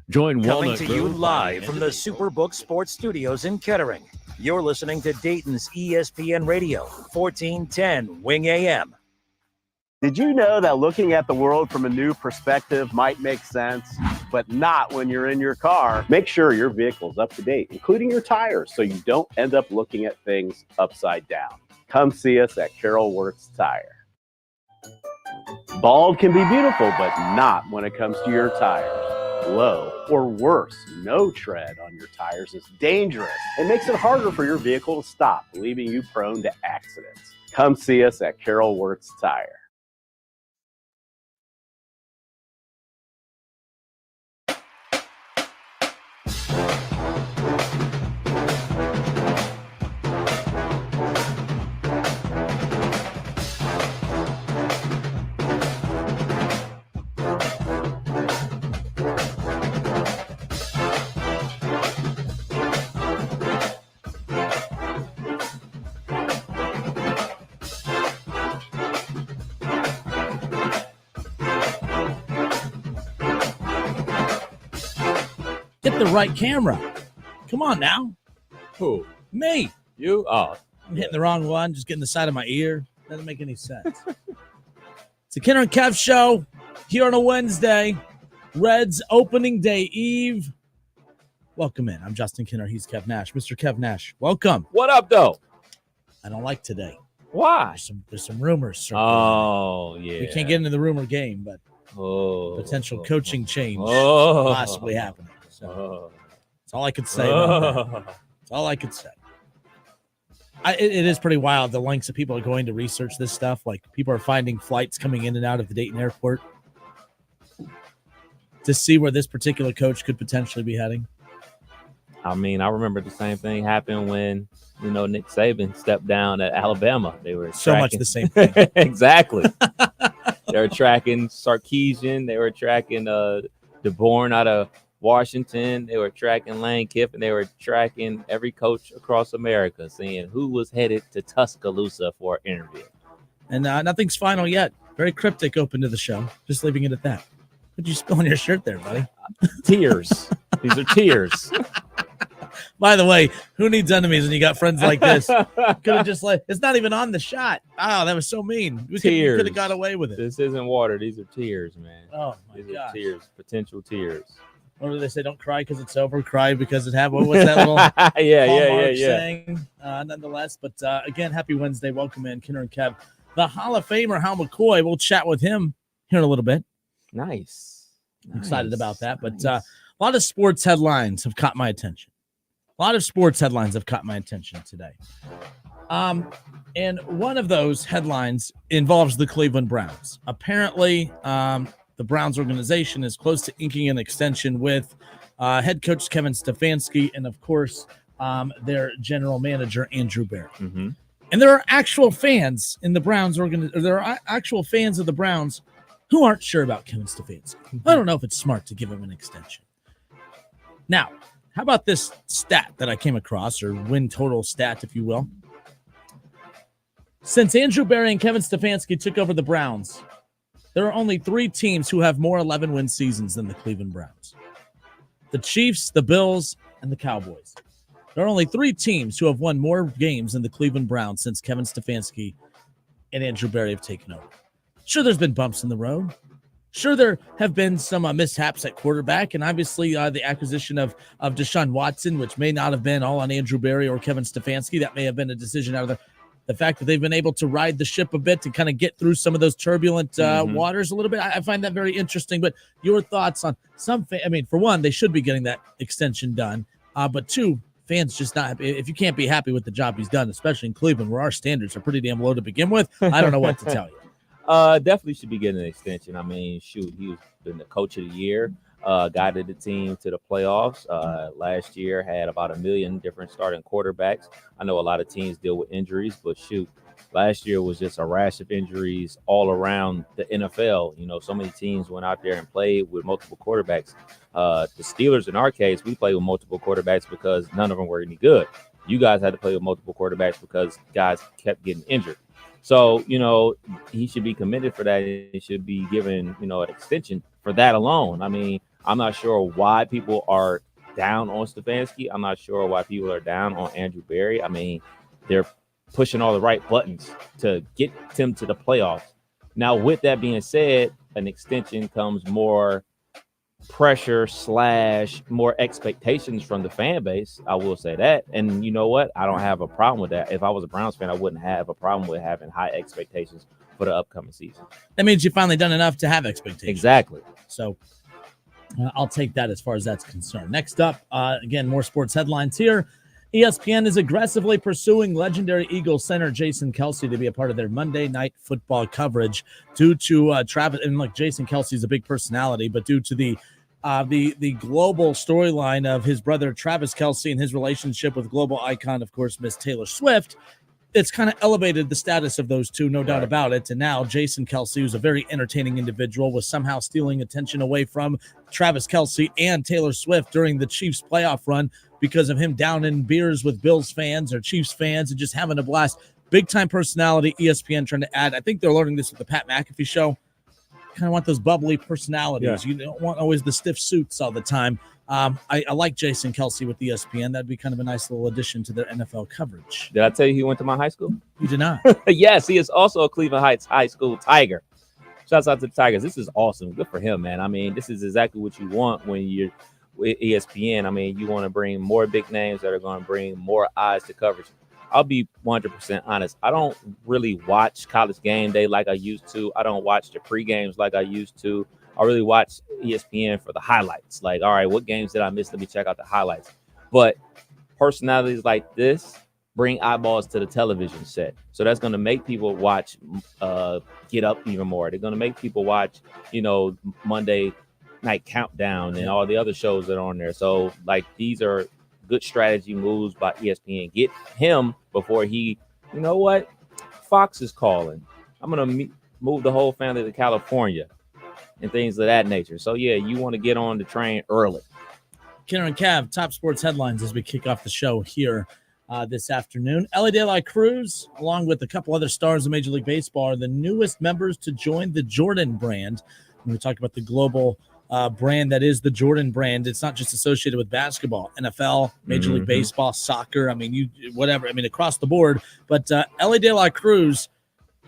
Join Coming Walnut to Grove you by live the from end the of the year. Superbook Sports Studios in Kettering. You're listening to Dayton's ESPN Radio, 1410 Wing AM. Did you know that looking at the world from a new perspective might make sense, but not when you're in your car? Make sure your vehicle's up to date, including your tires, so you don't end up looking at things upside down. Come see us at Carroll Works Tire. Bald can be beautiful, but not when it comes to your tires. Low, or worse, no tread on your tires is dangerous and makes it harder for your vehicle to stop, leaving you prone to accidents. Come see us at Carroll Works Tire. Get the right camera. Come on now. Who? Me. You? Oh. I'm hitting the wrong one, just getting the side of my ear. Doesn't make any sense. It's the Kenner and Kev show here on a Wednesday. Reds opening day eve. Welcome in. I'm Justin Kenner. He's Kev Nash. Mr. Kev Nash, welcome. What up, though? I don't like today. Why? There's some rumors circulating. Oh, yeah. We can't get into the rumor game, but potential coaching change possibly happening. So that's all I could say about that. That's all I could say. It is pretty wild, the lengths that people are going to research this stuff. Like, people are finding flights coming in and out of the Dayton airport to see where this particular coach could potentially be heading. I mean, I remember the same thing happened when, Nick Saban stepped down at Alabama. They were so much the same thing. Exactly. They were tracking Sarkisian. They were tracking DeBourne out of Washington. They were tracking Lane Kiffin. They were tracking every coach across America, seeing who was headed to Tuscaloosa for an interview. And nothing's final yet. Very cryptic open to the show. Just leaving it at that. What'd you spill on your shirt there, buddy? Tears. These are tears. By the way, who needs enemies when you got friends like this? Could have just it's not even on the shot. Oh, that was so mean. We could have got away with it. This isn't water. These are tears, man. Oh, my These gosh. are tears. Potential tears. What do they say? Don't cry because it's over. Cry because it happened. What's that little yeah. saying? Nonetheless, but again, happy Wednesday. Welcome in, Kenner and Kev. The Hall of Famer, Hal McCoy. We'll chat with him here in a little bit. Nice. I'm excited about that. But a lot of sports headlines have caught my attention. Today. And one of those headlines involves the Cleveland Browns. Apparently, the Browns organization is close to inking an extension with head coach Kevin Stefanski and, of course, their general manager, Andrew Berry. Mm-hmm. And there are actual fans in the Browns there are actual fans of the Browns who aren't sure about Kevin Stefanski. Mm-hmm. I don't know if it's smart to give him an extension. Now, how about this stat that I came across, or win total stat, if you will? Since Andrew Berry and Kevin Stefanski took over the Browns, there are only 3 teams who have more 11-win seasons than the Cleveland Browns. The Chiefs, the Bills, and the Cowboys. There are only 3 teams who have won more games than the Cleveland Browns since Kevin Stefanski and Andrew Berry have taken over. Sure, there's been bumps in the road. Sure, there have been some mishaps at quarterback, and obviously the acquisition of Deshaun Watson, which may not have been all on Andrew Berry or Kevin Stefanski. That may have been a decision out of the fact that they've been able to ride the ship a bit to kind of get through some of those turbulent waters a little bit. I find that very interesting. But your thoughts on for one, they should be getting that extension done. But 2, fans just not happy. If you can't be happy with the job he's done, especially in Cleveland, where our standards are pretty damn low to begin with, I don't know what to tell you. Definitely should be getting an extension. I mean, shoot, he's been the coach of the year, guided the team to the playoffs. Last year had about 1 million different starting quarterbacks. I know a lot of teams deal with injuries, but shoot, last year was just a rash of injuries all around the NFL. So many teams went out there and played with multiple quarterbacks. The Steelers, in our case, we played with multiple quarterbacks because none of them were any good. You guys had to play with multiple quarterbacks because guys kept getting injured. So, he should be committed for that. He should be given, an extension for that alone. I mean, I'm not sure why people are down on Stefanski. I'm not sure why people are down on Andrew Berry. I mean, they're pushing all the right buttons to get them to the playoffs. Now, with that being said, an extension comes more pressure / more expectations from the fan base. I will say that. And you know what? I don't have a problem with that. If I was a Browns fan, I wouldn't have a problem with having high expectations for the upcoming season. That means you've finally done enough to have expectations. Exactly. So I'll take that as far as that's concerned. Next up, again, more sports headlines here. ESPN is aggressively pursuing legendary Eagles center Jason Kelce to be a part of their Monday Night Football coverage due to Travis. And look, Jason Kelce is a big personality, but due to the global storyline of his brother Travis Kelce and his relationship with global icon, of course, Miss Taylor Swift, it's kind of elevated the status of those two, no doubt about it. And now Jason Kelce, who's a very entertaining individual, was somehow stealing attention away from Travis Kelce and Taylor Swift during the Chiefs playoff run because of him downing beers with Bills fans or Chiefs fans and just having a blast. Big-time personality, ESPN trying to add. I think they're learning this with the Pat McAfee show. Kind of want those bubbly personalities. Yeah. You don't want always the stiff suits all the time. I like Jason Kelce with ESPN. That'd be kind of a nice little addition to their NFL coverage. Did I tell you he went to my high school? You did not. Yes, he is also a Cleveland Heights High School Tiger. Shouts out to the Tigers. This is awesome. Good for him, man. I mean, this is exactly what you want when you're with ESPN. I mean, you want to bring more big names that are going to bring more eyes to coverage. I'll be 100% honest. I don't really watch College Game Day like I used to. I don't watch the pre-games like I used to. I really watch ESPN for the highlights. Like, all right, what games did I miss? Let me check out the highlights. But personalities like this bring eyeballs to the television set. So that's going to make people watch Get Up even more. They're going to make people watch, Monday Night Countdown and all the other shows that are on there. So, like, these are good strategy moves by ESPN. Get him before he, you know what? Fox is calling. I'm going to move the whole family to California and things of that nature. So, yeah, you want to get on the train early. Kenner and Cav, top sports headlines as we kick off the show here this afternoon. Ellie De La Cruz, along with a couple other stars of Major League Baseball, are the newest members to join the Jordan brand. When we talk about the global brand that is the Jordan brand, it's not just associated with basketball, NFL, Major League Baseball, soccer. I mean, across the board. But Ellie De La Cruz,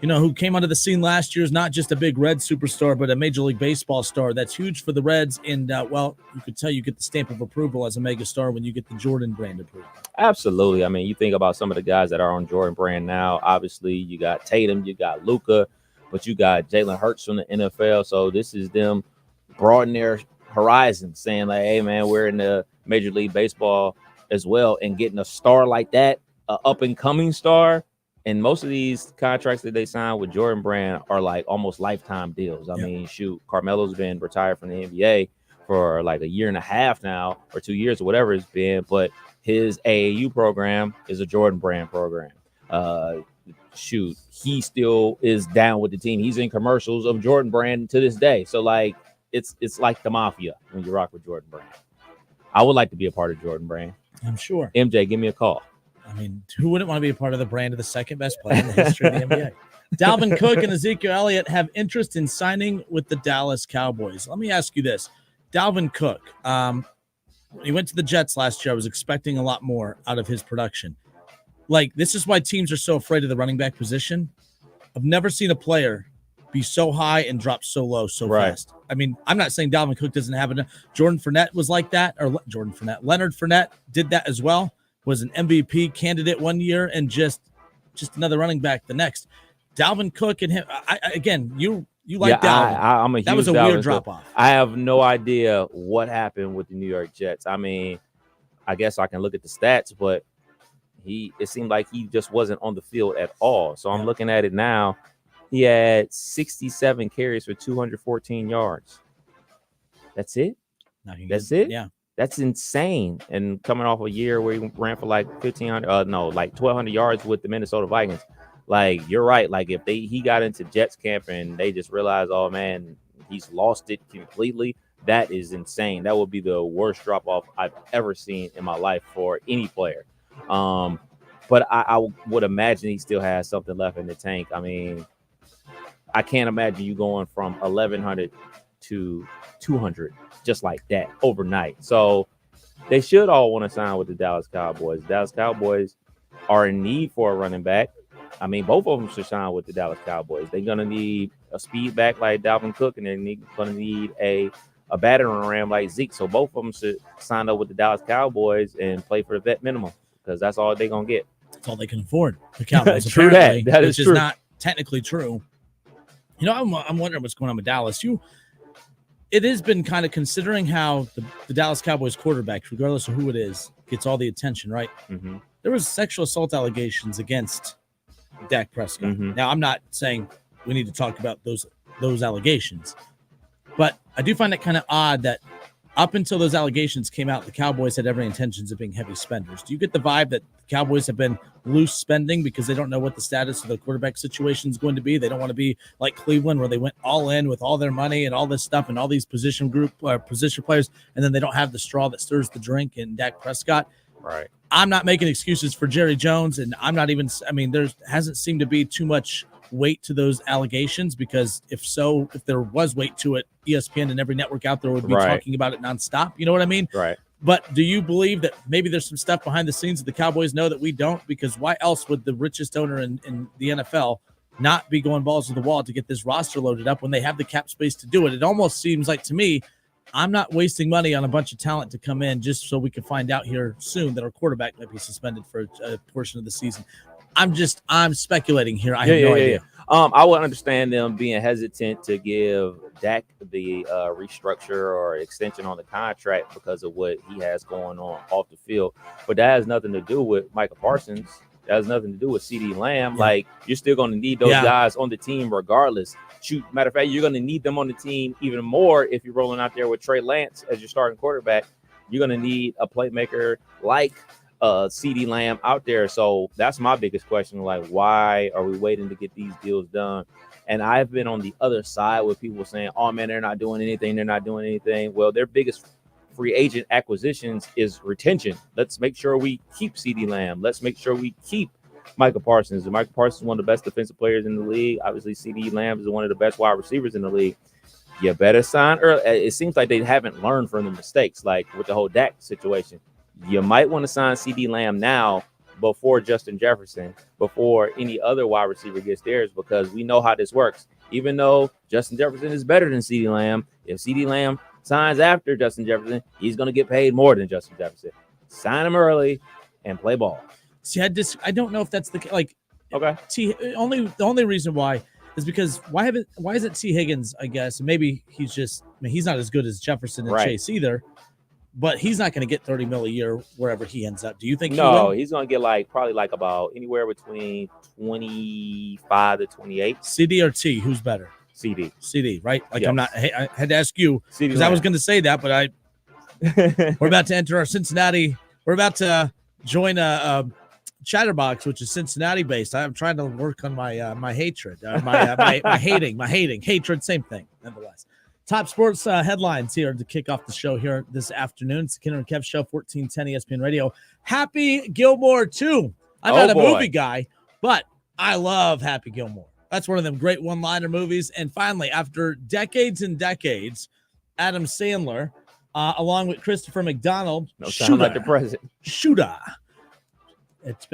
who came onto the scene last year, is not just a big Red superstar, but a Major League Baseball star. That's huge for the Reds. And, you could tell you get the stamp of approval as a mega star when you get the Jordan brand approval. Absolutely. I mean, you think about some of the guys that are on Jordan brand now. Obviously, you got Tatum, you got Luka, but you got Jalen Hurts from the NFL. So this is them broaden their horizon, saying like, hey, man, we're in the Major League Baseball as well. And getting a star like that, an up-and-coming star, and most of these contracts that they sign with Jordan Brand are like almost lifetime deals. I mean, shoot, Carmelo's been retired from the NBA for like a year and a half now, or 2 years, or whatever it's been. But his AAU program is a Jordan Brand program. Shoot, he still is down with the team. He's in commercials of Jordan Brand to this day. So like, it's like the mafia when you rock with Jordan Brand. I would like to be a part of Jordan Brand. I'm sure. MJ, give me a call. I mean, who wouldn't want to be a part of the brand of the second best player in the history of the NBA? Dalvin Cook and Ezekiel Elliott have interest in signing with the Dallas Cowboys. Let me ask you this. Dalvin Cook, when he went to the Jets last year, I was expecting a lot more out of his production. Like, this is why teams are so afraid of the running back position. I've never seen a player be so high and drop so low so fast. I mean, I'm not saying Dalvin Cook doesn't have enough. Jordan Fournette was like that, or Leonard Fournette did that as well. Was an MVP candidate one year and just another running back the next. Dalvin Cook and him. You like Dalvin. I'm a huge that was a Dalvin weird drop off. I have no idea what happened with the New York Jets. I mean, I guess I can look at the stats, but it seemed like he just wasn't on the field at all. So I'm looking at it now. He had 67 carries for 214 yards. That's it? That's it? Yeah. That's insane. And coming off a year where he ran for like 1,200 yards with the Minnesota Vikings. Like, you're right. Like, if he got into Jets camp and they just realized, oh, man, he's lost it completely, that is insane. That would be the worst drop-off I've ever seen in my life for any player. But I would imagine he still has something left in the tank. I mean, I can't imagine you going from 1,100 to 200 just like that overnight. So they should all want to sign with the Dallas Cowboys. Dallas Cowboys are in need for a running back. I mean, both of them should sign with the Dallas Cowboys. They're going to need a speed back like Dalvin Cook, and they're going to need a battering ram like Zeke. So both of them should sign up with the Dallas Cowboys and play for the vet minimum, because that's all they're going to get. That's all they can afford. The Cowboys, True apparently, that which is true. not technically true. You know, I'm wondering what's going on with Dallas. It has been kind of, considering how the Dallas Cowboys quarterback, regardless of who it is, gets all the attention, right? Mm-hmm. There was sexual assault allegations against Dak Prescott. Mm-hmm. Now, I'm not saying we need to talk about those allegations, but I do find it kind of odd that up until those allegations came out, the Cowboys had every intentions of being heavy spenders. Do you get the vibe that the Cowboys have been loose spending because they don't know what the status of the quarterback situation is going to be? They don't want to be like Cleveland, where they went all in with all their money and all this stuff and all these position players, and then they don't have the straw that stirs the drink in Dak Prescott. Right. I'm not making excuses for Jerry Jones, and I'm not even, I mean, there hasn't seemed to be too much weight to those allegations, because if there was weight to it, ESPN and every network out there would be talking about it nonstop. You know what I mean? Right. But do you believe that maybe there's some stuff behind the scenes that the Cowboys know that we don't? Because why else would the richest owner in the NFL not be going balls to the wall to get this roster loaded up when they have the cap space to do it? It almost seems like to me, I'm not wasting money on a bunch of talent to come in just so we can find out here soon that our quarterback might be suspended for a portion of the season. I'm speculating here. I have no idea. I would understand them being hesitant to give Dak the restructure or extension on the contract because of what he has going on off the field. But that has nothing to do with Micah Parsons. That has nothing to do with CeeDee Lamb. Yeah. Like, you're still going to need those guys on the team regardless. Matter of fact, you're going to need them on the team even more if you're rolling out there with Trey Lance as your starting quarterback. You're going to need a playmaker like CeeDee Lamb out there. So that's my biggest question. Like, why are we waiting to get these deals done? And I've been on the other side with people saying, oh, man, they're not doing anything. Well, their biggest free agent acquisitions is retention. Let's make sure we keep CeeDee Lamb. Let's make sure we keep Micah Parsons. And Micah Parsons is one of the best defensive players in the league. Obviously, CeeDee Lamb is one of the best wide receivers in the league. You better sign early. It seems like they haven't learned from the mistakes, like with the whole Dak situation. You might want to sign CeeDee Lamb now before Justin Jefferson, before any other wide receiver gets theirs, because we know how this works. Even though Justin Jefferson is better than CeeDee Lamb, if CeeDee Lamb signs after Justin Jefferson, he's going to get paid more than Justin Jefferson. Sign him early and play ball. See, I don't know if that's the like. Okay. The only reason why is because why isn't T Higgins? I guess maybe he's not as good as Jefferson and Chase either. But he's not going to get $30 million a year wherever he ends up. Do you think? No, he's going to get probably about anywhere between 25 to 28. CD or T? Who's better? CD, right? Like, yes. I had to ask you because I was going to say that, but we're about to enter our Cincinnati. We're about to join a Chatterbox, which is Cincinnati based. I'm trying to work on my hatred, my hating, hatred, same thing, nonetheless. Top sports headlines here to kick off the show here this afternoon. It's the Kinner and Kev Show, 1410 ESPN Radio. Happy Gilmore 2. I'm not a movie guy, but I love Happy Gilmore. That's one of them great one-liner movies. And finally, after decades and decades, Adam Sandler, along with Christopher McDonald, sound like the president. Shooter. It's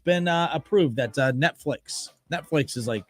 been approved that Netflix is like,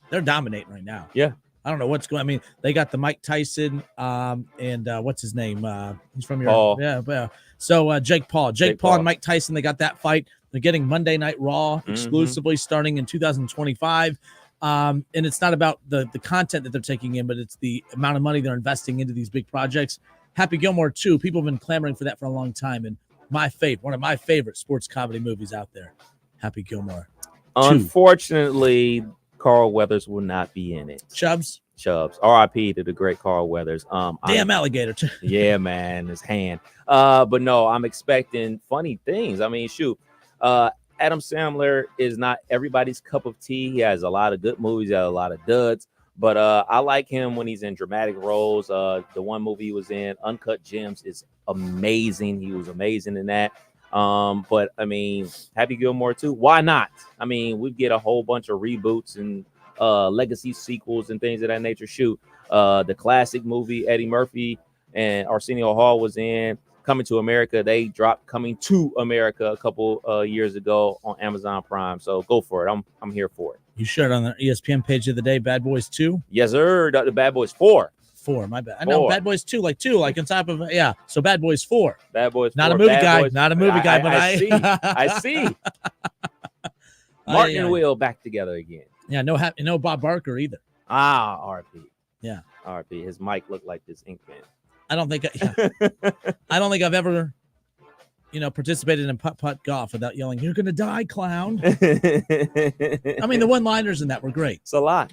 they're dominating right now. Yeah. I don't know what's going on. I mean, they got the Mike Tyson and what's his name? He's from your yeah. So Jake Paul and Mike Tyson, they got that fight. They're getting Monday Night Raw exclusively starting in 2025. And it's not about the content that they're taking in, but it's the amount of money they're investing into these big projects. Happy Gilmore 2. People have been clamoring for that for a long time. And one of my favorite sports comedy movies out there, Happy Gilmore 2. Unfortunately, Carl Weathers will not be in it. Chubbs. R.I.P. to the great Carl Weathers. Damn alligator. Yeah, man, his hand. But no, I'm expecting funny things. I mean, shoot. Adam Sandler is not everybody's cup of tea. He has a lot of good movies, he has a lot of duds. But I like him when he's in dramatic roles. The one movie he was in, Uncut Gems, is amazing. He was amazing in that. But I mean, Happy Gilmore 2, why not? I mean, we get a whole bunch of reboots and legacy sequels and things of that nature. Shoot, The classic movie Eddie Murphy and Arsenio Hall was in, Coming to America. They dropped Coming to America a couple years ago on Amazon Prime. So go for it. I'm here for it. You shared on the ESPN page the other day, Bad Boys 2? Yes, sir. The Bad Boys 4. 4, my bad. I know Bad Boys 2, like on top of So Bad Boys 4. Bad Boys 4. Not a movie Bad guy. Boys. Not a movie guy, but I see. I see. Martin and Will back together again. Yeah, no Bob Barker either. RP. Yeah. RP. His mic looked like this ink pen. I don't think I've ever, participated in putt-putt golf without yelling, "You're gonna die, clown." I mean, the one-liners in that were great. It's a lot.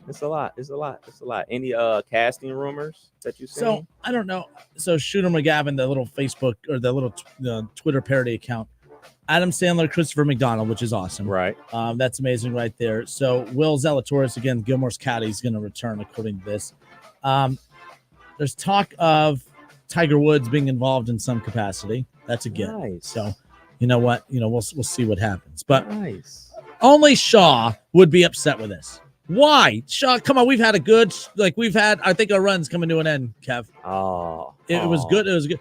Any casting rumors that you seen? So I don't know. So Shooter McGavin, the little Facebook or the little Twitter parody account, Adam Sandler, Christopher McDonald, which is awesome. Right. That's amazing right there. So Will Zalatoris, again, Gilmore's caddy, is going to return according to this. There's talk of Tiger Woods being involved in some capacity. That's a given. Nice. So, you know what? We'll see what happens. But nice. Only Shaw would be upset with this. Why? Shaw, come on. We've had I think our run's coming to an end, Kev. It was good. It was good.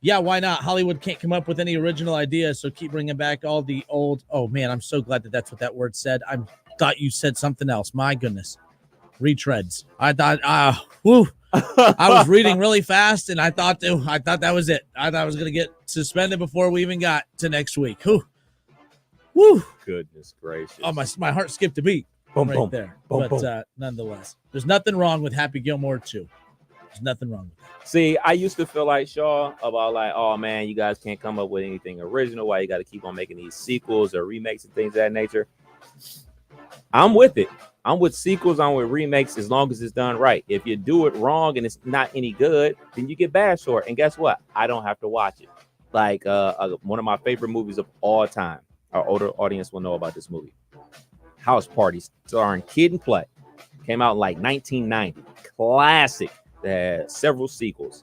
Yeah, why not? Hollywood can't come up with any original ideas, so keep bringing back all the old. Oh, man, I'm so glad that's what that word said. I thought you said something else. My goodness. Retreads. I thought, I was reading really fast, and I thought that was it. I thought I was going to get suspended before we even got to next week. Woo. Goodness gracious. Oh, my heart skipped a beat there. But nonetheless, there's nothing wrong with Happy Gilmore 2. There's nothing wrong with that. See, I used to feel like Shaw about like, oh, man, you guys can't come up with anything original. Why you got to keep on making these sequels or remakes and things of that nature? I'm with it. I'm with sequels, I'm with remakes as long as it's done right. If you do it wrong and it's not any good, then you get bashed for it. And guess what? I don't have to watch it. Like one of my favorite movies of all time. Our older audience will know about this movie. House Party, starring Kid and Play. Came out in like 1990. Classic. They had several sequels.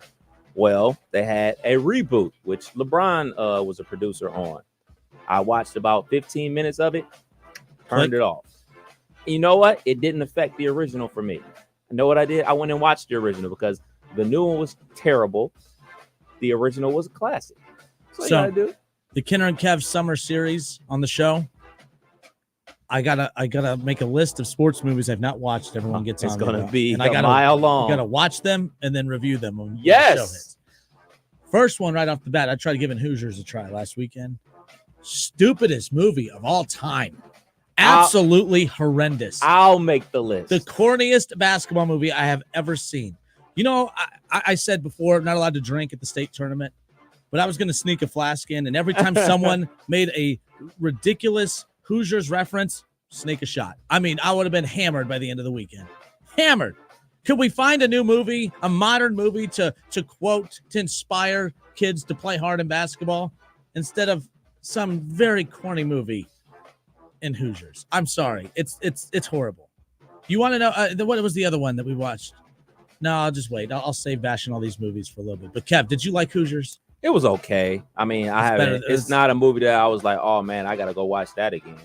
Well, they had a reboot, which LeBron was a producer on. I watched about 15 minutes of it, turned it off. You know what? It didn't affect the original for me. You know what I did? I went and watched the original because the new one was terrible. The original was a classic. So you gotta do. The Kenner and Kev summer series on the show. I gotta make a list of sports movies I've not watched. Everyone gets on. It's gonna be and a mile long. I gotta watch them and then review them. When yes. The show hits. First one right off the bat. I tried giving Hoosiers a try last weekend. Stupidest movie of all time. Absolutely horrendous. I'll make the list. The corniest basketball movie I have ever seen. I said before, not allowed to drink at the state tournament, but I was going to sneak a flask in, and every time someone made a ridiculous Hoosiers reference, sneak a shot. I mean, I would have been hammered by the end of the weekend. Hammered. Could we find a new movie, a modern movie to quote, to inspire kids to play hard in basketball instead of some very corny movie in Hoosiers? I'm sorry. It's horrible. You want to know what was the other one that we watched? No, I'll just wait. I'll save bashing all these movies for a little bit. But Kev, did you like Hoosiers? It was okay. I mean, I haven't. It's not a movie that I was like, oh man, I gotta go watch that again.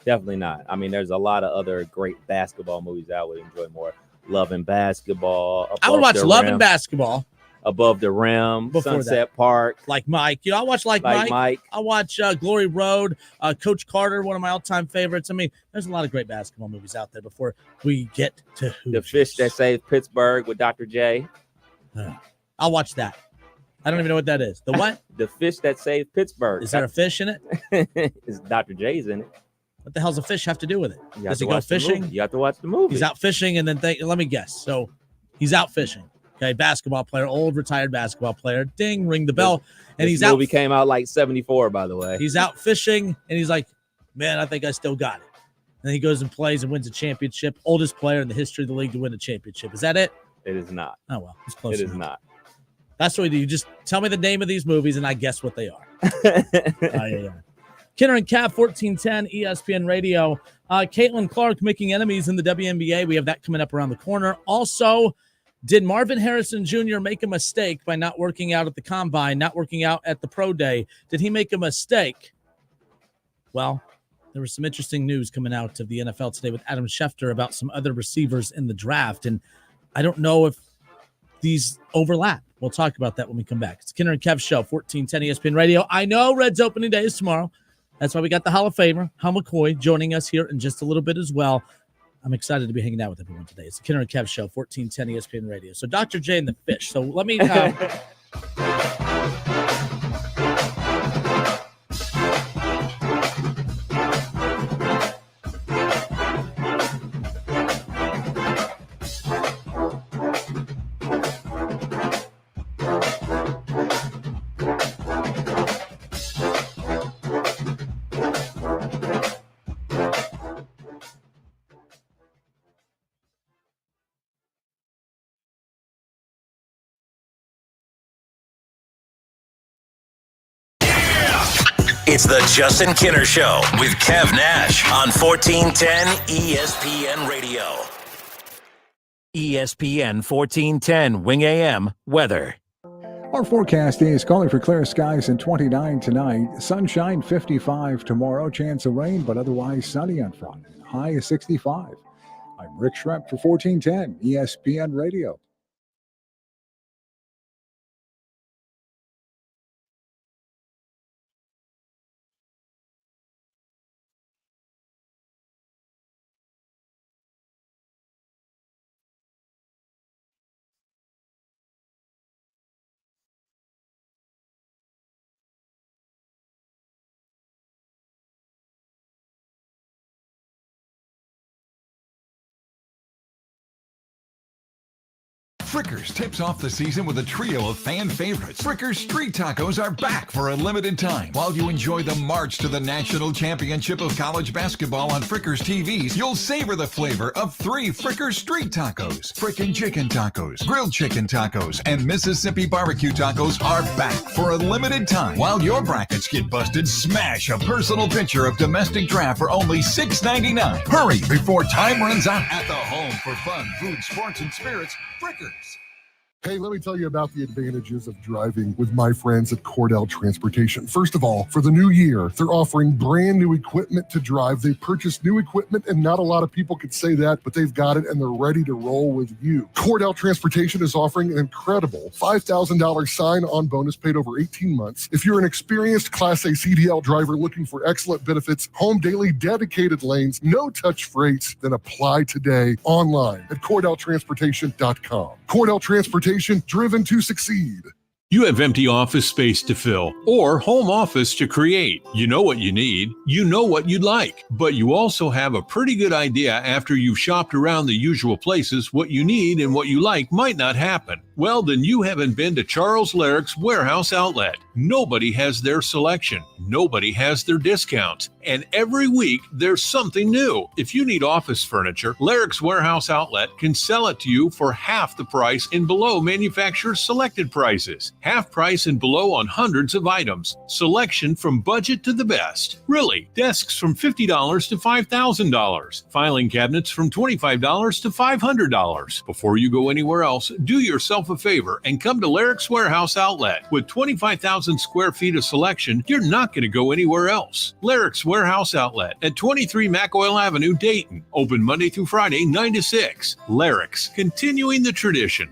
Definitely not. I mean, there's a lot of other great basketball movies that I would enjoy more. Love and Basketball. I would watch Love and Basketball. Above the Rim, before Sunset Park. Like Mike. I'll watch like Mike. I'll watch Glory Road, Coach Carter, one of my all-time favorites. I mean, there's a lot of great basketball movies out there before we get to Hoosiers. The Fish That Saved Pittsburgh with Dr. J. I'll watch that. I don't even know what that is. The what? The Fish That Saved Pittsburgh. Is there a fish in it? It's Dr. J's in it. What the hell does a fish have to do with it? Does he go fishing? You have to watch the movie. He's out fishing, and then let me guess. So he's out fishing. Okay, basketball player, old retired basketball player. Ding, ring the bell. And he's out. This movie came out like 74, by the way. He's out fishing, and he's like, man, I think I still got it. And he goes and plays and wins a championship. Oldest player in the history of the league to win a championship. Is that it? It is not. Oh, well, it's close. It is not. That's what we do. You just tell me the name of these movies, and I guess what they are. Yeah. Kenner and Cap, 1410 ESPN Radio. Caitlin Clark making enemies in the WNBA. We have that coming up around the corner. Also, did Marvin Harrison Jr. make a mistake by not working out at the combine, not working out at the pro day? Did he make a mistake? Well, there was some interesting news coming out of the NFL today with Adam Schefter about some other receivers in the draft. And I don't know if these overlap. We'll talk about that when we come back. It's Kinner and Kev Show, 1410 ESPN Radio. I know Reds opening day is tomorrow. That's why we got the Hall of Famer, Hal McCoy, joining us here in just a little bit as well. I'm excited to be hanging out with everyone today. It's the Kinner and Kev Show, 1410 ESPN Radio. So Dr. J and the Fish. So let me... It's the Justin Kinner Show with Kev Nash on 1410 ESPN Radio. ESPN 1410 Wing AM weather. Our forecast is calling for clear skies and 29 tonight. Sunshine 55 tomorrow. Chance of rain, but otherwise sunny on Friday. High is 65. I'm Rick Schremp for 1410 ESPN Radio. Frickers tips off the season with a trio of fan favorites. Frickers Street Tacos are back for a limited time. While you enjoy the march to the national championship of college basketball on Frickers TVs, you'll savor the flavor of 3 Frickers Street Tacos. Frickin' Chicken Tacos, Grilled Chicken Tacos, and Mississippi Barbecue Tacos are back for a limited time. While your brackets get busted, smash a personal pitcher of domestic draft for only $6.99. Hurry before time runs out. At the home for fun, food, sports, and spirits, Frickers. Hey, let me tell you about the advantages of driving with my friends at Cordell Transportation. First of all, for the new year, they're offering brand new equipment to drive. They purchased new equipment, and not a lot of people could say that, but they've got it, and they're ready to roll with you. Cordell Transportation is offering an incredible $5,000 sign-on bonus paid over 18 months. If you're an experienced Class A CDL driver looking for excellent benefits, home daily dedicated lanes, no-touch freights, then apply today online at CordellTransportation.com. Cordell Transportation, driven to succeed. You have empty office space to fill or home office to create. You know what you need. You know what you'd like. But you also have a pretty good idea after you've shopped around the usual places what you need and what you like might not happen. Well, then you haven't been to Charles Larrick's Warehouse Outlet. Nobody has their selection. Nobody has their discounts. And every week, there's something new. If you need office furniture, Larrick's Warehouse Outlet can sell it to you for half the price and below manufacturer's selected prices. Half price and below on hundreds of items. Selection from budget to the best. Really, desks from $50 to $5,000. Filing cabinets from $25 to $500. Before you go anywhere else, do yourself a favor and come to Larrick's Warehouse Outlet. With 25,000 square feet of selection, you're not going to go anywhere else. Larrick's Warehouse Outlet at 23 McOil Avenue, Dayton. Open Monday through Friday, 9 to 6. Larrick's, continuing the tradition.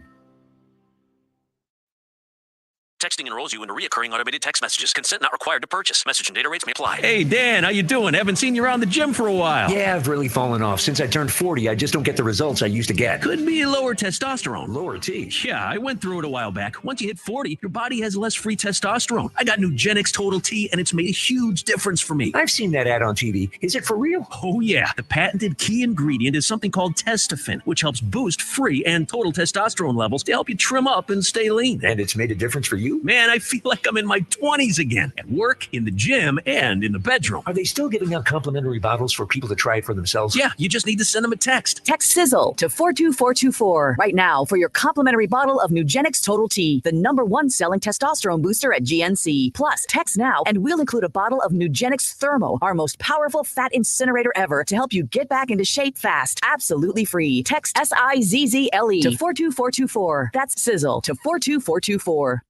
Texting enrolls you into recurring automated text messages. Consent not required to purchase. Message and data rates may apply. Hey, Dan, how you doing? Haven't seen you around the gym for a while. Yeah, I've really fallen off. Since I turned 40, I just don't get the results I used to get. Could be lower testosterone. Lower T. Yeah, I went through it a while back. Once you hit 40, your body has less free testosterone. I got Nugenix Total T, and it's made a huge difference for me. I've seen that ad on TV. Is it for real? Oh, yeah. The patented key ingredient is something called Testofen, which helps boost free and total testosterone levels to help you trim up and stay lean. And it's made a difference for you? Man, I feel like I'm in my 20s again. At work, in the gym, and in the bedroom. Are they still giving out complimentary bottles for people to try it for themselves? Yeah, you just need to send them a text. Text Sizzle to 42424 right now for your complimentary bottle of Nugenix Total T, the #1 selling testosterone booster at GNC. Plus, text now and we'll include a bottle of Nugenix Thermo, our most powerful fat incinerator ever, to help you get back into shape fast. Absolutely free. Text SIZZLE to 42424. That's Sizzle to 42424.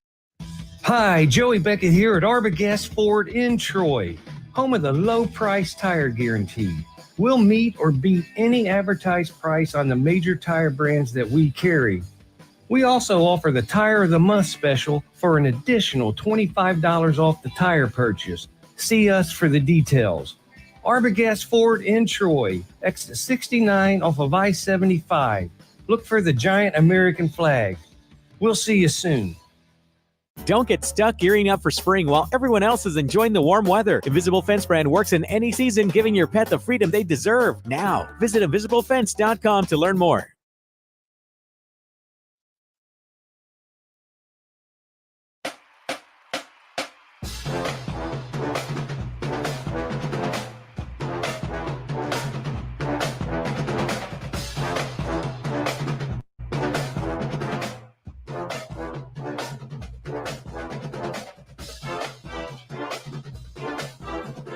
Hi, Joey Beckett here at Arbogast Ford in Troy, home of the low price tire guarantee. We'll meet or beat any advertised price on the major tire brands that we carry. We also offer the Tire of the Month special for an additional $25 off the tire purchase. See us for the details. Arbogast Ford in Troy, exit 69 off of I-75. Look for the giant American flag. We'll see you soon. Don't get stuck gearing up for spring while everyone else is enjoying the warm weather. Invisible Fence brand works in any season, giving your pet the freedom they deserve. Now, visit invisiblefence.com to learn more.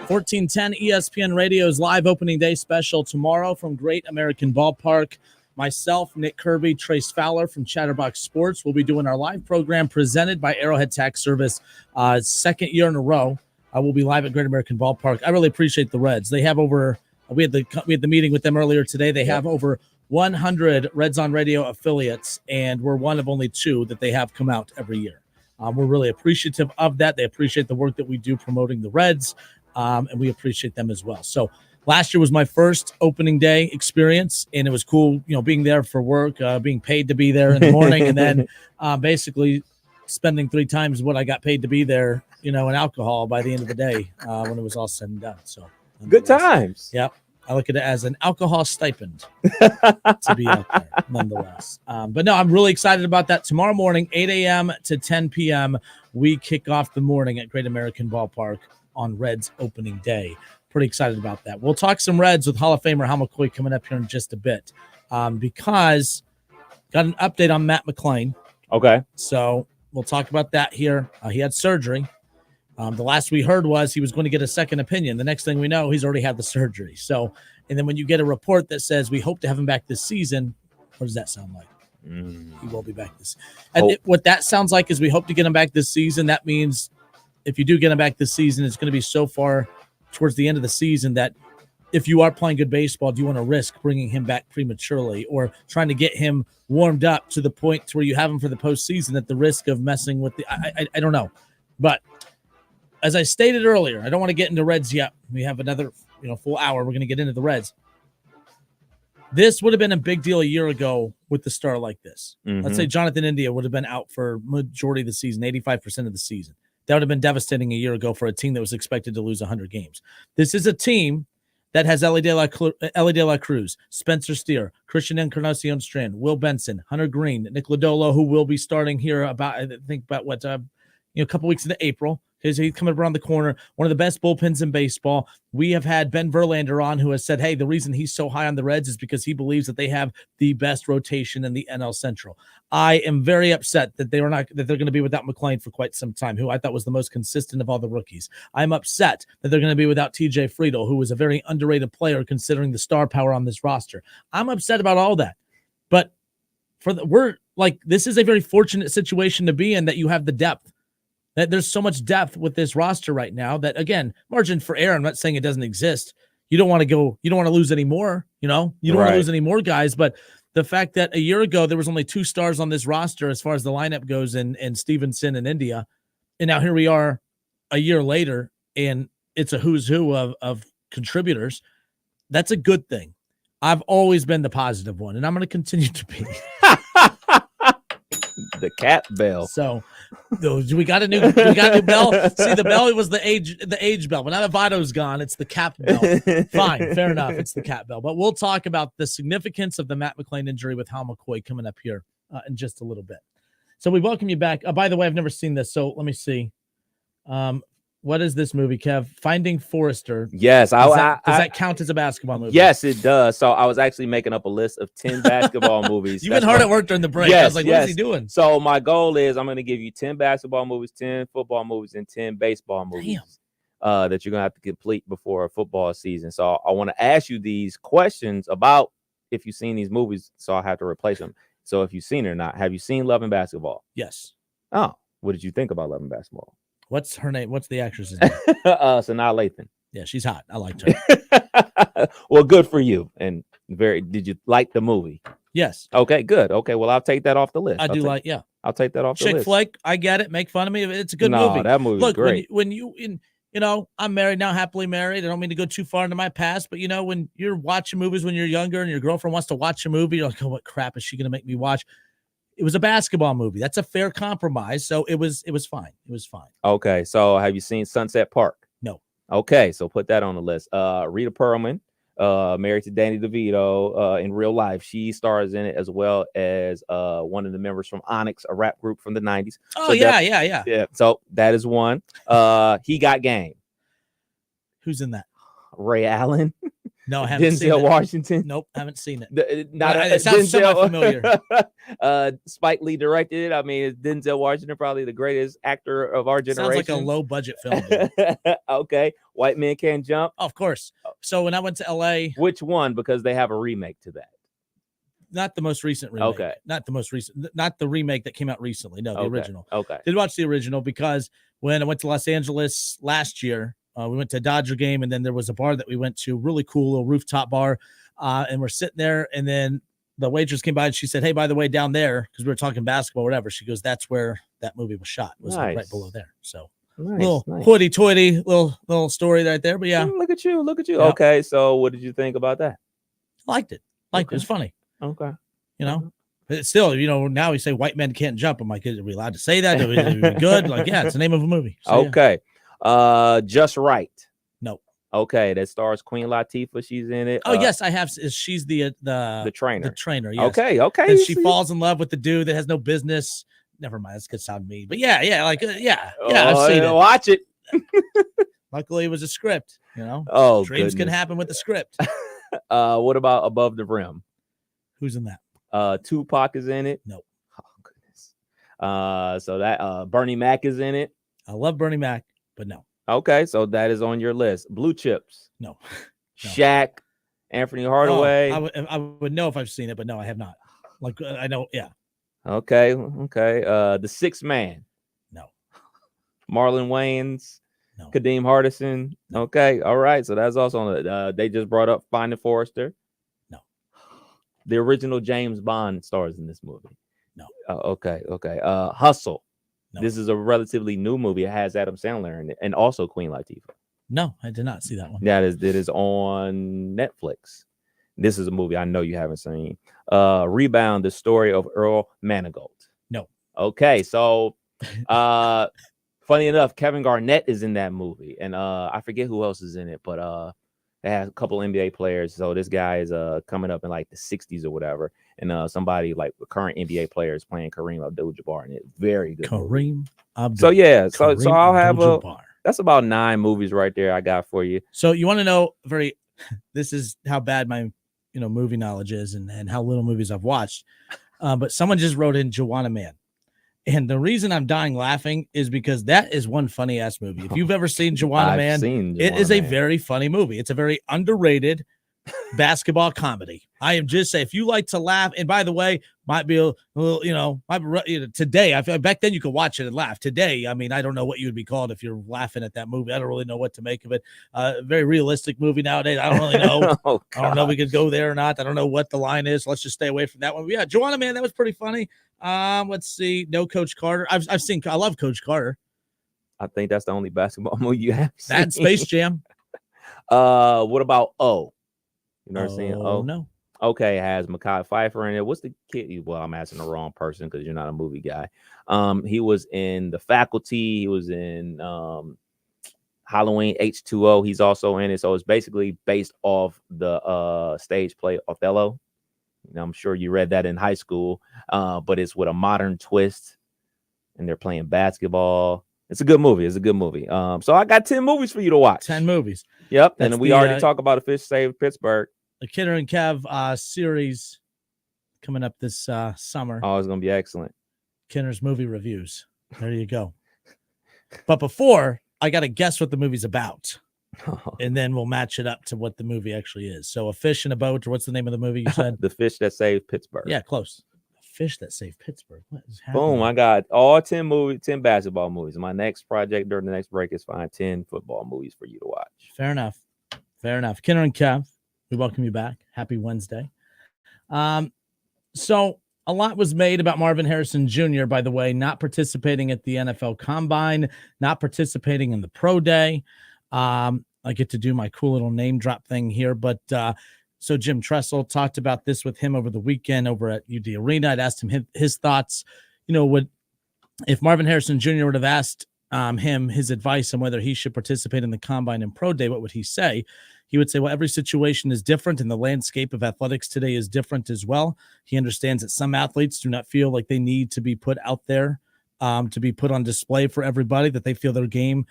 $14.10 ESPN Radio's live opening day special tomorrow from Great American Ballpark. Myself, Nick Kirby, Trace Fowler from Chatterbox Sports will be doing our live program presented by Arrowhead Tax Service. Second year in a row, we'll be live at Great American Ballpark. I really appreciate the Reds. They have over. We had the meeting with them earlier today. They have over 100 Reds on Radio affiliates, and we're one of only 2 that they have come out every year. We're really appreciative of that. They appreciate the work that we do promoting the Reds. And we appreciate them as well. So last year was my first opening day experience, and it was cool, being there for work, being paid to be there in the morning, and then basically spending 3 times what I got paid to be there, in alcohol by the end of the day when it was all said and done. So good times. Yep. I look at it as an alcohol stipend to be out there, nonetheless. But no, I'm really excited about that. Tomorrow morning, 8 a.m. to 10 p.m., we kick off the morning at Great American Ballpark on Reds opening day. Pretty excited about that. We'll talk some Reds with Hall of Famer Hal McCoy coming up here in just a bit because got an update on Matt McClain. Okay. So we'll talk about that here. He had surgery. The last we heard was he was going to get a second opinion. The next thing we know, he's already had the surgery. So, and then when you get a report that says we hope to have him back this season, what does that sound like? He will be back this. And what that sounds like is we hope to get him back this season. That means if you do get him back this season, it's going to be so far towards the end of the season that if you are playing good baseball, do you want to risk bringing him back prematurely or trying to get him warmed up to the point to where you have him for the postseason at the risk of messing with the I don't know. But as I stated earlier, I don't want to get into Reds yet. We have another full hour. We're going to get into the Reds. This would have been a big deal a year ago with the star like this. Mm-hmm. Let's say Jonathan India would have been out for majority of the season, 85% of the season. That would have been devastating a year ago for a team that was expected to lose 100 games. This is a team that has Ellie De La Cruz, Spencer Steer, Christian Encarnacion Strand, Will Benson, Hunter Green, Nick Lodolo, who will be starting here a couple weeks into April. He's coming around the corner, one of the best bullpens in baseball. We have had Ben Verlander on who has said, hey, the reason he's so high on the Reds is because he believes that they have the best rotation in the NL Central. I am very upset that they're going to be without McClain for quite some time, who I thought was the most consistent of all the rookies. I'm upset that they're going to be without TJ Friedl, who was a very underrated player considering the star power on this roster. I'm upset about all that. But this is a very fortunate situation to be in that you have the depth. That there's so much depth with this roster right now that, again, margin for error. I'm not saying it doesn't exist. You don't want to lose any more, you don't want to lose any more guys. But the fact that a year ago there was only 2 stars on this roster as far as the lineup goes in Stevenson and India. And now here we are a year later and it's a who's who of contributors. That's a good thing. I've always been the positive one and I'm going to continue to be. The cat bell. So we got a new bell. See, the bell was the age bell, but now that Vito's gone, it's the cap bell. Fine, fair enough. It's the cap bell. But we'll talk about the significance of the Matt McClain injury with Hal McCoy coming up here in just a little bit. So we welcome you back. By the way, I've never seen this, so let me see. What is this movie, Kev? Finding Forrester. Yes. Does that count as a basketball movie? Yes, it does. So I was actually making up a list of 10 basketball movies. You've been hard at work during the break. Yes, I was like, what is he doing? So my goal is I'm going to give you 10 basketball movies, 10 football movies, and 10 baseball movies that you're going to have to complete before a football season. So I want to ask you these questions about if you've seen these movies, so I have to replace them. So if you've seen it or not, have you seen Love and Basketball? Yes. Oh, what did you think about Love and Basketball? What's her name? What's the actress's name? Sanaa Lathan. Yeah, she's hot. I liked her. Well, good for you. And did you like the movie? Yes. Okay, good. Okay, well, I'll take that off the list. I do like, yeah. I'll take that off the Chick list. flick, I get it. Make fun of me. It's a good No, movie. that movie's Look, great. I'm married now, happily married. I don't mean to go too far into my past, but when you're watching movies when you're younger and your girlfriend wants to watch a movie, you're like, oh, what crap is she going to make me watch? It was a basketball movie. That's a fair compromise. So it was fine. It was fine. Okay, so have you seen Sunset Park? No. Okay, so put that on the list. Rita Perlman, married to Danny DeVito in real life. She stars in it as well as one of the members from Onyx, a rap group from the 90s. Oh, so yeah. So that is one. He Got Game. Who's in that? Ray Allen. No, I haven't seen it. Denzel Washington. Nope, haven't seen it. It sounds semi-familiar. Spike Lee directed it. I mean, is Denzel Washington probably the greatest actor of our generation? Sounds like a low-budget film. Okay. White Men Can't Jump. Oh, of course. So when I went to LA. Which one? Because they have a remake to that. Not the most recent remake. Okay. Not the remake that came out recently. No, the original. Okay. Did watch the original because when I went to Los Angeles last year, we went to a Dodger game, and then there was a bar that we went to, really cool little rooftop bar, and we're sitting there, and then the waitress came by and she said, hey, by the way, down there, because we were talking basketball, whatever, she goes, that's where that movie was shot. It was like right below there. So little hoity-toity little story right there, but yeah. Look at you. Yeah. Okay, so what did you think about that? Liked it. It was funny. Okay. But still, now we say white men can't jump. I'm like, are we allowed to say that? Are we good? Like, yeah, it's the name of a movie. So, okay. Just Right. No. Okay, that stars Queen Latifah. She's in it. Oh, yes, I have. She's the trainer. The trainer, yes. Okay. And she falls in love with the dude that has no business. Never mind, this could sound mean. But yeah, I've seen it. Watch it. Luckily, it was a script, Oh, dreams can happen with the script. What about Above the Rim? Who's in that? Tupac is in it. No. Oh, goodness. So that Bernie Mac is in it. I love Bernie Mac, but no. Okay, so that is on your list. Blue Chips. No. Shaq, Anthony Hardaway. I would know if I've seen it, but no, I have not. Like, I know, yeah. Okay. The Sixth Man. No. Marlon Wayans. No. Kadeem Hardison. No. Okay, all right. So that's also on the. They just brought up Finding Forrester. No. The original James Bond stars in this movie. No. Okay. Hustle. No. This is a relatively new movie. It has Adam Sandler in it and also Queen Latifah. No, I did not see that one. It is on Netflix. This is a movie I know you haven't seen. Rebound, the story of Earl Manigault. No. Okay, so funny enough, Kevin Garnett is in that movie, and I forget who else is in it, but it has a couple NBA players. So this guy is coming up in like the 60s or whatever, and somebody like the current NBA player is playing Kareem Abdul-Jabbar in it. Very good. Kareem Abdul. So yeah, so I'll have Abdul-Jabbar. That's about 9 movies right there I got for you. So you want to know this is how bad my movie knowledge is and how little movies I've watched. But someone just wrote in Joanna Man. And the reason I'm dying laughing is because that is one funny ass movie. If you've ever seen Joanna Man, it is a very funny movie. It's a very underrated basketball comedy. I am just saying, if you like to laugh, and by the way, might be a little, today, I feel like back then you could watch it and laugh. Today, I mean, I don't know what you would be called if you're laughing at that movie. I don't really know what to make of it. Very realistic movie nowadays. I don't really know. I don't know if we could go there or not. I don't know what the line is. Let's just stay away from that one. But yeah, Joanna Man, that was pretty funny. Let's see. No Coach Carter. I've seen. I love Coach Carter. I think that's the only basketball movie you have seen. That Space Jam. What about O? You never seen O? No. Okay, it has Mekhi Phifer in it. What's the kid? Well, I'm asking the wrong person because you're not a movie guy. He was in The Faculty. He was in Halloween H2O. He's also in it. So it's basically based off the stage play Othello. I'm sure you read that in high school, but it's with a modern twist, and they're playing basketball. It's a good movie. So I got 10 movies for you to watch. 10 movies. Yep. And we already talked about A Fish Saved Pittsburgh. The Kidder and Kev series coming up this summer. Oh, it's going to be excellent. Kinder's movie reviews. There you go. But before, I got to guess what the movie's about. And then we'll match it up to what the movie actually is. So A Fish in a Boat, or what's the name of the movie you said? The Fish That Saved Pittsburgh. Yeah, close. A Fish That Saved Pittsburgh. What is happening? Boom, I got all 10 basketball movies. My next project during the next break is find 10 football movies for you to watch. Fair enough. Fair enough. Kenner and Kev, we welcome you back. Happy Wednesday. So a lot was made about Marvin Harrison Jr., by the way, not participating at the NFL Combine, not participating in the Pro Day. I get to do my cool little name drop thing here. But so Jim Tressel talked about this with him over the weekend over at UD Arena. I'd asked him his thoughts. If Marvin Harrison Jr. would have asked him his advice on whether he should participate in the Combine and Pro Day, what would he say? He would say, well, every situation is different, and the landscape of athletics today is different as well. He understands that some athletes do not feel like they need to be put out there to be put on display for everybody, that they feel their game,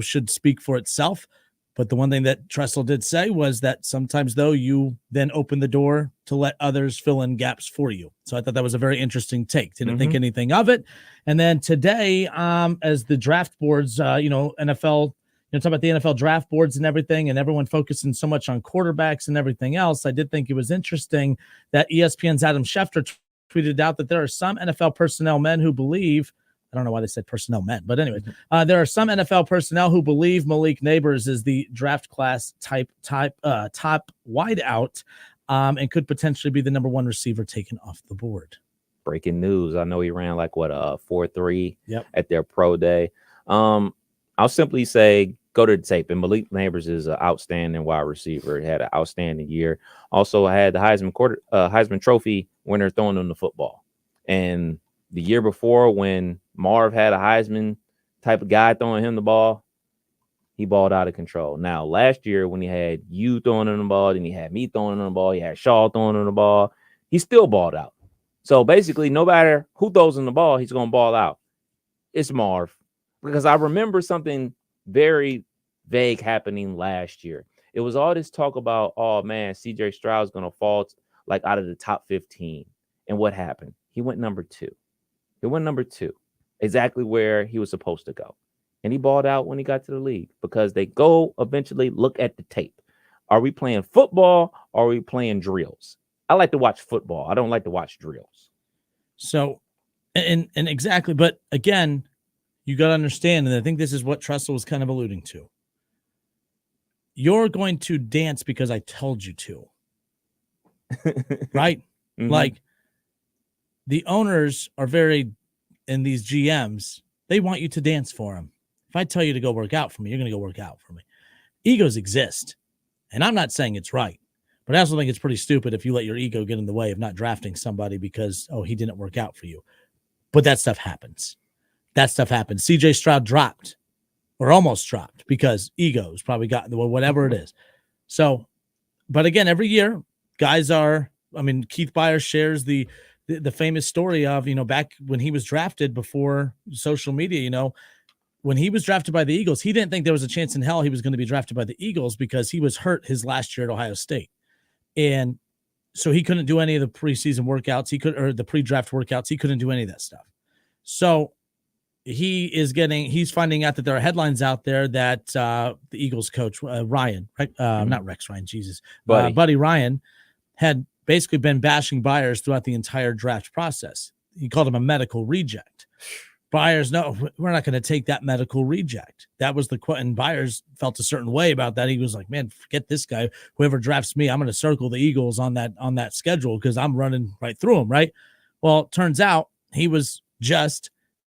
should speak for itself. But the one thing that Tressel did say was that sometimes, though, you then open the door to let others fill in gaps for you. So I thought that was a very interesting take. Didn't think anything of it. And then today, as the draft boards, NFL, talk about the NFL draft boards and everything, and everyone focusing so much on quarterbacks and everything else, I did think it was interesting that ESPN's Adam Schefter tweeted out that there are some NFL personnel men who believe, I don't know why they said personnel men, but anyway, there are some NFL personnel who believe Malik Neighbors is the draft class top wideout and could potentially be the number one receiver taken off the board. Breaking news. I know he ran like a 4.3 at their pro day. I'll simply say, go to the tape. And Malik Neighbors is an outstanding wide receiver. He had an outstanding year. Also had the Heisman Trophy winner throwing him the football. And the year before, when Marv had a Heisman type of guy throwing him the ball, he balled out of control. Now, last year, when he had you throwing him the ball, then he had me throwing him the ball, he had Shaw throwing him the ball, he still balled out. So basically, no matter who throws him the ball, he's going to ball out. It's Marv. Because I remember something very vague happening last year. It was all this talk about, oh, man, C.J. Stroud's going to fall like out of the top 15. And what happened? He went number 2. He went number 2, exactly where he was supposed to go. And he balled out when he got to the league because they go eventually look at the tape. Are we playing football or are we playing drills? I like to watch football. I don't like to watch drills. So, and exactly. But again, you got to understand, and I think this is what Tressel was kind of alluding to. You're going to dance because I told you to. Right? Mm-hmm. Like, the owners are and these GMs, they want you to dance for them. If I tell you to go work out for me, you're going to go work out for me. Egos exist. And I'm not saying it's right, but I also think it's pretty stupid if you let your ego get in the way of not drafting somebody because, he didn't work out for you. But that stuff happens. CJ Stroud dropped or almost dropped because egos probably got in the way, whatever it is. So, but again, every year, guys Keith Byers shares the famous story of, back when he was drafted before social media, when he was drafted by the Eagles, he didn't think there was a chance in hell he was going to be drafted by the Eagles because he was hurt his last year at Ohio State. And so he couldn't do any of the preseason workouts. Or the pre-draft workouts. He couldn't do any of that stuff. So he's finding out that there are headlines out there that the Eagles coach, Ryan, not Rex Ryan, Jesus, Buddy Ryan had basically been bashing Byers throughout the entire draft process. He called him a medical reject. Byers, no, we're not going to take that medical reject. That was the quote, and Byers felt a certain way about that. He was like, man, forget this guy. Whoever drafts me, I'm going to circle the Eagles on that schedule because I'm running right through them, right? Well, it turns out he was just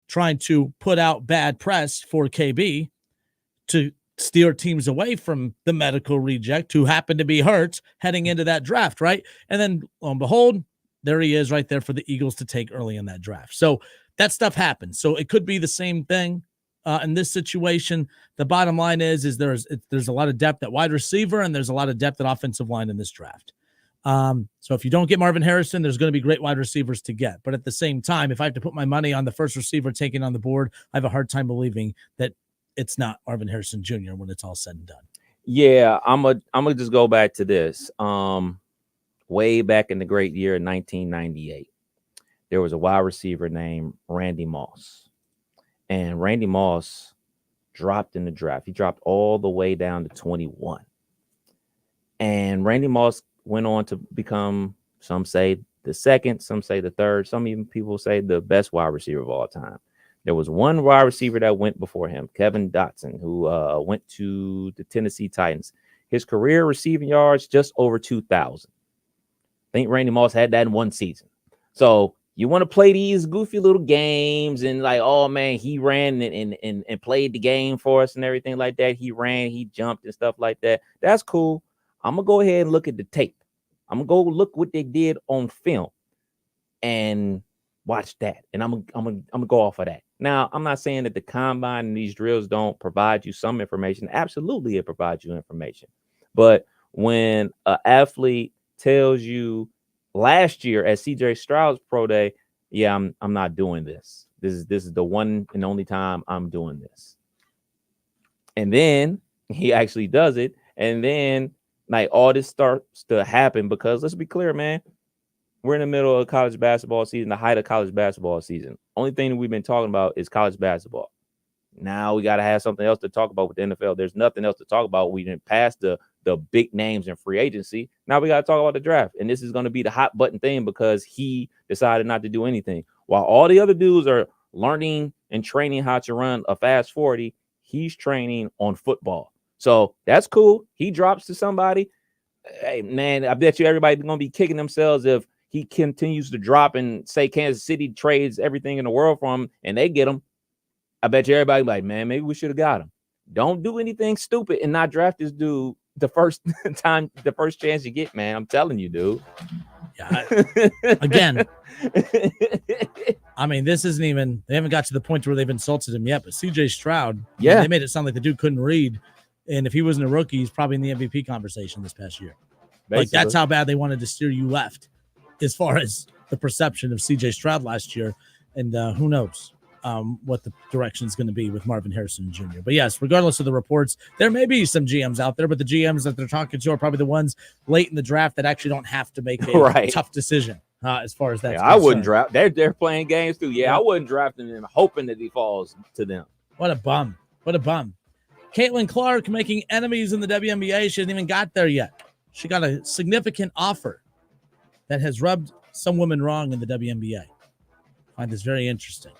trying to put out bad press for KB to steer teams away from the medical reject who happened to be hurt heading into that draft, right? And then, lo and behold, there he is right there for the Eagles to take early in that draft. So that stuff happens. So it could be the same thing in this situation. The bottom line is there's a lot of depth at wide receiver and there's a lot of depth at offensive line in this draft. So if you don't get Marvin Harrison, there's going to be great wide receivers to get. But at the same time, if I have to put my money on the first receiver taken on the board, I have a hard time believing that it's not Marvin Harrison Jr. when it's all said and done. Yeah, I'm gonna just go back to this. Way back in the great year of 1998, there was a wide receiver named Randy Moss. And Randy Moss dropped in the draft. He dropped all the way down to 21. And Randy Moss went on to become, some say the second, some say the third, some even people say the best wide receiver of all time. There was one wide receiver that went before him, Kevin Dotson, who went to the Tennessee Titans. His career receiving yards, just over 2,000. I think Randy Moss had that in one season. So you want to play these goofy little games and like, oh, man, he ran and played the game for us and everything like that. He ran, he jumped and stuff like that. That's cool. I'm going to go ahead and look at the tape. I'm going to go look what they did on film and watch that. And I'm going to go off of that. Now, I'm not saying that the combine and these drills don't provide you some information. Absolutely, it provides you information. But when an athlete tells you last year at CJ Stroud's pro day, yeah, I'm not doing this. This is the one and only time I'm doing this. And then he actually does it. And then like all this starts to happen because let's be clear, man. We're in the middle of college basketball season, the height of college basketball season. Only thing that we've been talking about is college basketball. Now we got to have something else to talk about with the NFL. There's nothing else to talk about. We didn't pass the big names in free agency. Now we got to talk about the draft. And this is going to be the hot button thing because he decided not to do anything. While all the other dudes are learning and training how to run a fast 40, he's training on football. So that's cool. He drops to somebody. Hey, man, I bet you everybody's going to be kicking themselves if he continues to drop and say Kansas City trades everything in the world for him and they get him. I bet you everybody like, man, maybe we should have got him. Don't do anything stupid and not draft this dude the first chance you get, man. I'm telling you, dude. Yeah. Again, I mean, this isn't even, they haven't got to the point where they've insulted him yet, but CJ Stroud, yeah, they made it sound like the dude couldn't read. And if he wasn't a rookie, he's probably in the MVP conversation this past year. Basically. Like, that's how bad they wanted to steer you left as far as the perception of CJ Stroud last year. And who knows what the direction is going to be with Marvin Harrison Jr. But yes, regardless of the reports, there may be some GMs out there, but the GMs that they're talking to are probably the ones late in the draft that actually don't have to make a tough decision as far as that. Yeah, I wouldn't draft. They're playing games too. Yeah, I wouldn't draft him hoping that he falls to them. What a bum. What a bum. Caitlin Clark making enemies in the WNBA. She hasn't even got there yet. She got a significant offer that has rubbed some women wrong in the WNBA. I find this very interesting.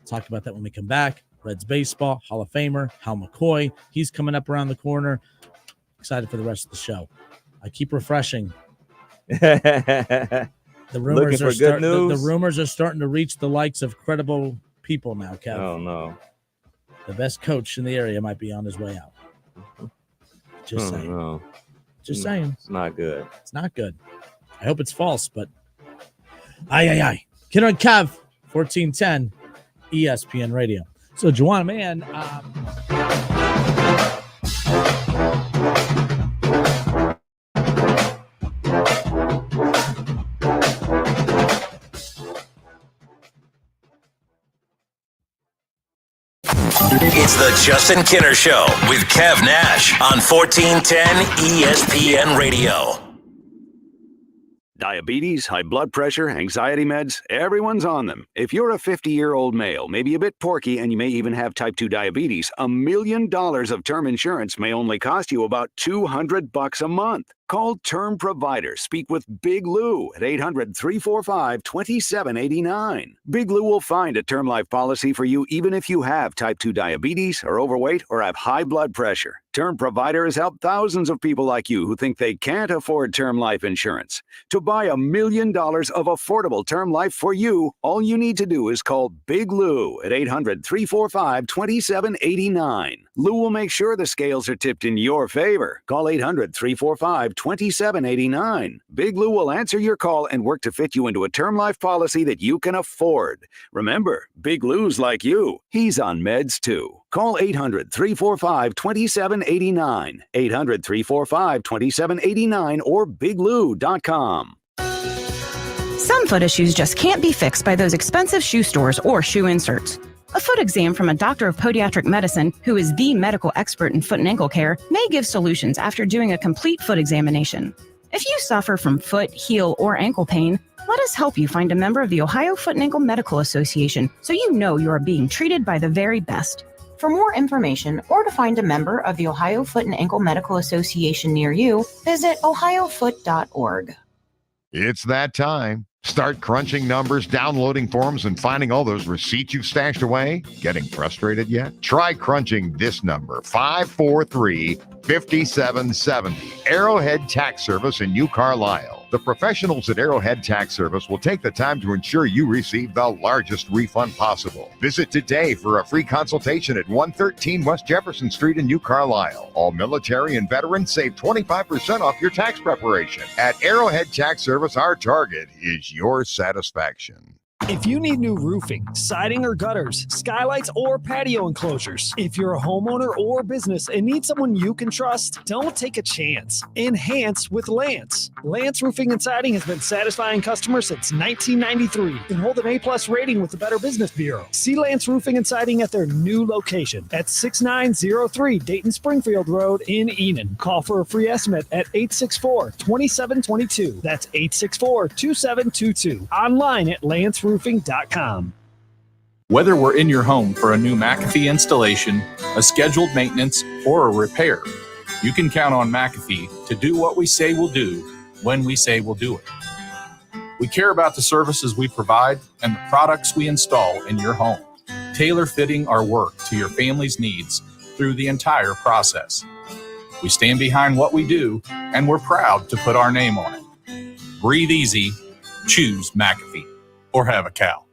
Talk about that when we come back. Reds baseball, Hall of Famer, Hal McCoy. He's coming up around the corner. Excited for the rest of the show. I keep refreshing. The rumors are the rumors are starting to reach the likes of credible people now, Kevin. Oh, no. The best coach in the area might be on his way out. Just saying. No. Just saying. It's not good. It's not good. I hope it's false, but aye. Kidder and Kev, 1410 ESPN Radio. So, Juwan, man, It's the Justin Kinner Show with Kev Nash on 1410 ESPN Radio. Diabetes, high blood pressure, anxiety meds, everyone's on them. If you're a 50-year-old male, maybe a bit porky, and you may even have type 2 diabetes, $1 million of term insurance may only cost you about $200 a month. Call Term Provider. Speak with Big Lou at 800-345-2789. Big Lou will find a term life policy for you even if you have type 2 diabetes, are overweight, or have high blood pressure. Term Provider has helped thousands of people like you who think they can't afford term life insurance. To buy $1 million of affordable term life for you, all you need to do is call Big Lou at 800-345-2789. Lou will make sure the scales are tipped in your favor. Call 800-345-2789. Big Lou will answer your call and work to fit you into a term life policy that you can afford. Remember, Big Lou's like you. He's on meds too. Call 800-345-2789. 800-345-2789 or biglou.com. Some foot issues just can't be fixed by those expensive shoe stores or shoe inserts. A foot exam from a doctor of podiatric medicine, who is the medical expert in foot and ankle care, may give solutions after doing a complete foot examination. If you suffer from foot, heel, or ankle pain, let us help you find a member of the Ohio Foot and Ankle Medical Association so you know you are being treated by the very best. For more information or to find a member of the Ohio Foot and Ankle Medical Association near you, visit ohiofoot.org. It's that time. Start crunching numbers, downloading forms, and finding all those receipts you've stashed away? Getting frustrated yet? Try crunching this number, 543-5770. Arrowhead Tax Service in New Carlisle. The professionals at Arrowhead Tax Service will take the time to ensure you receive the largest refund possible. Visit today for a free consultation at 113 West Jefferson Street in New Carlisle. All military and veterans save 25% off your tax preparation. At Arrowhead Tax Service, our target is your satisfaction. If you need new roofing, siding or gutters, skylights or patio enclosures, if you're a homeowner or business and need someone you can trust, don't take a chance. Enhance with Lance. Lance Roofing and Siding has been satisfying customers since 1993 and hold an A+ rating with the Better Business Bureau. See Lance Roofing and Siding at their new location at 6903 Dayton Springfield Road in Enon. Call for a free estimate at 864-2722. That's 864-2722. Online at lanceroofing.com. Whether we're in your home for a new McAfee installation, a scheduled maintenance, or a repair, you can count on McAfee to do what we say we'll do when we say we'll do it. We care about the services we provide and the products we install in your home, tailor-fitting our work to your family's needs through the entire process. We stand behind what we do, and we're proud to put our name on it. Breathe easy, choose McAfee. Or have a cow.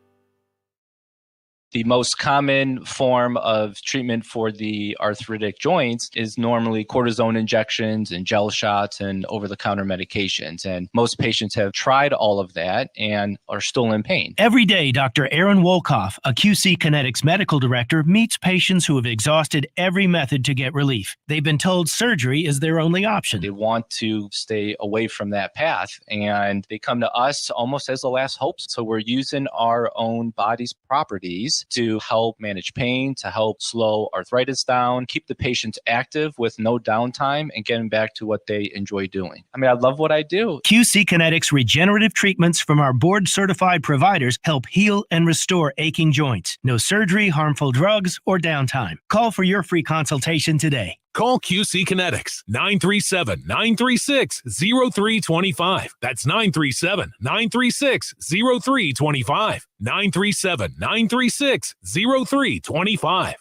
The most common form of treatment for the arthritic joints is normally cortisone injections and gel shots and over-the-counter medications. And most patients have tried all of that and are still in pain. Every day, Dr. Aaron Wolkoff, a QC Kinetics medical director, meets patients who have exhausted every method to get relief. They've been told surgery is their only option. They want to stay away from that path, and they come to us almost as the last hope. So we're using our own body's properties to help manage pain, to help slow arthritis down, keep the patients active with no downtime, and getting back to what they enjoy doing. I mean, I love what I do. QC Kinetics regenerative treatments from our board-certified providers help heal and restore aching joints. No surgery, harmful drugs, or downtime. Call for your free consultation today. Call QC Kinetics, 937-936-0325. That's 937-936-0325. 937-936-0325.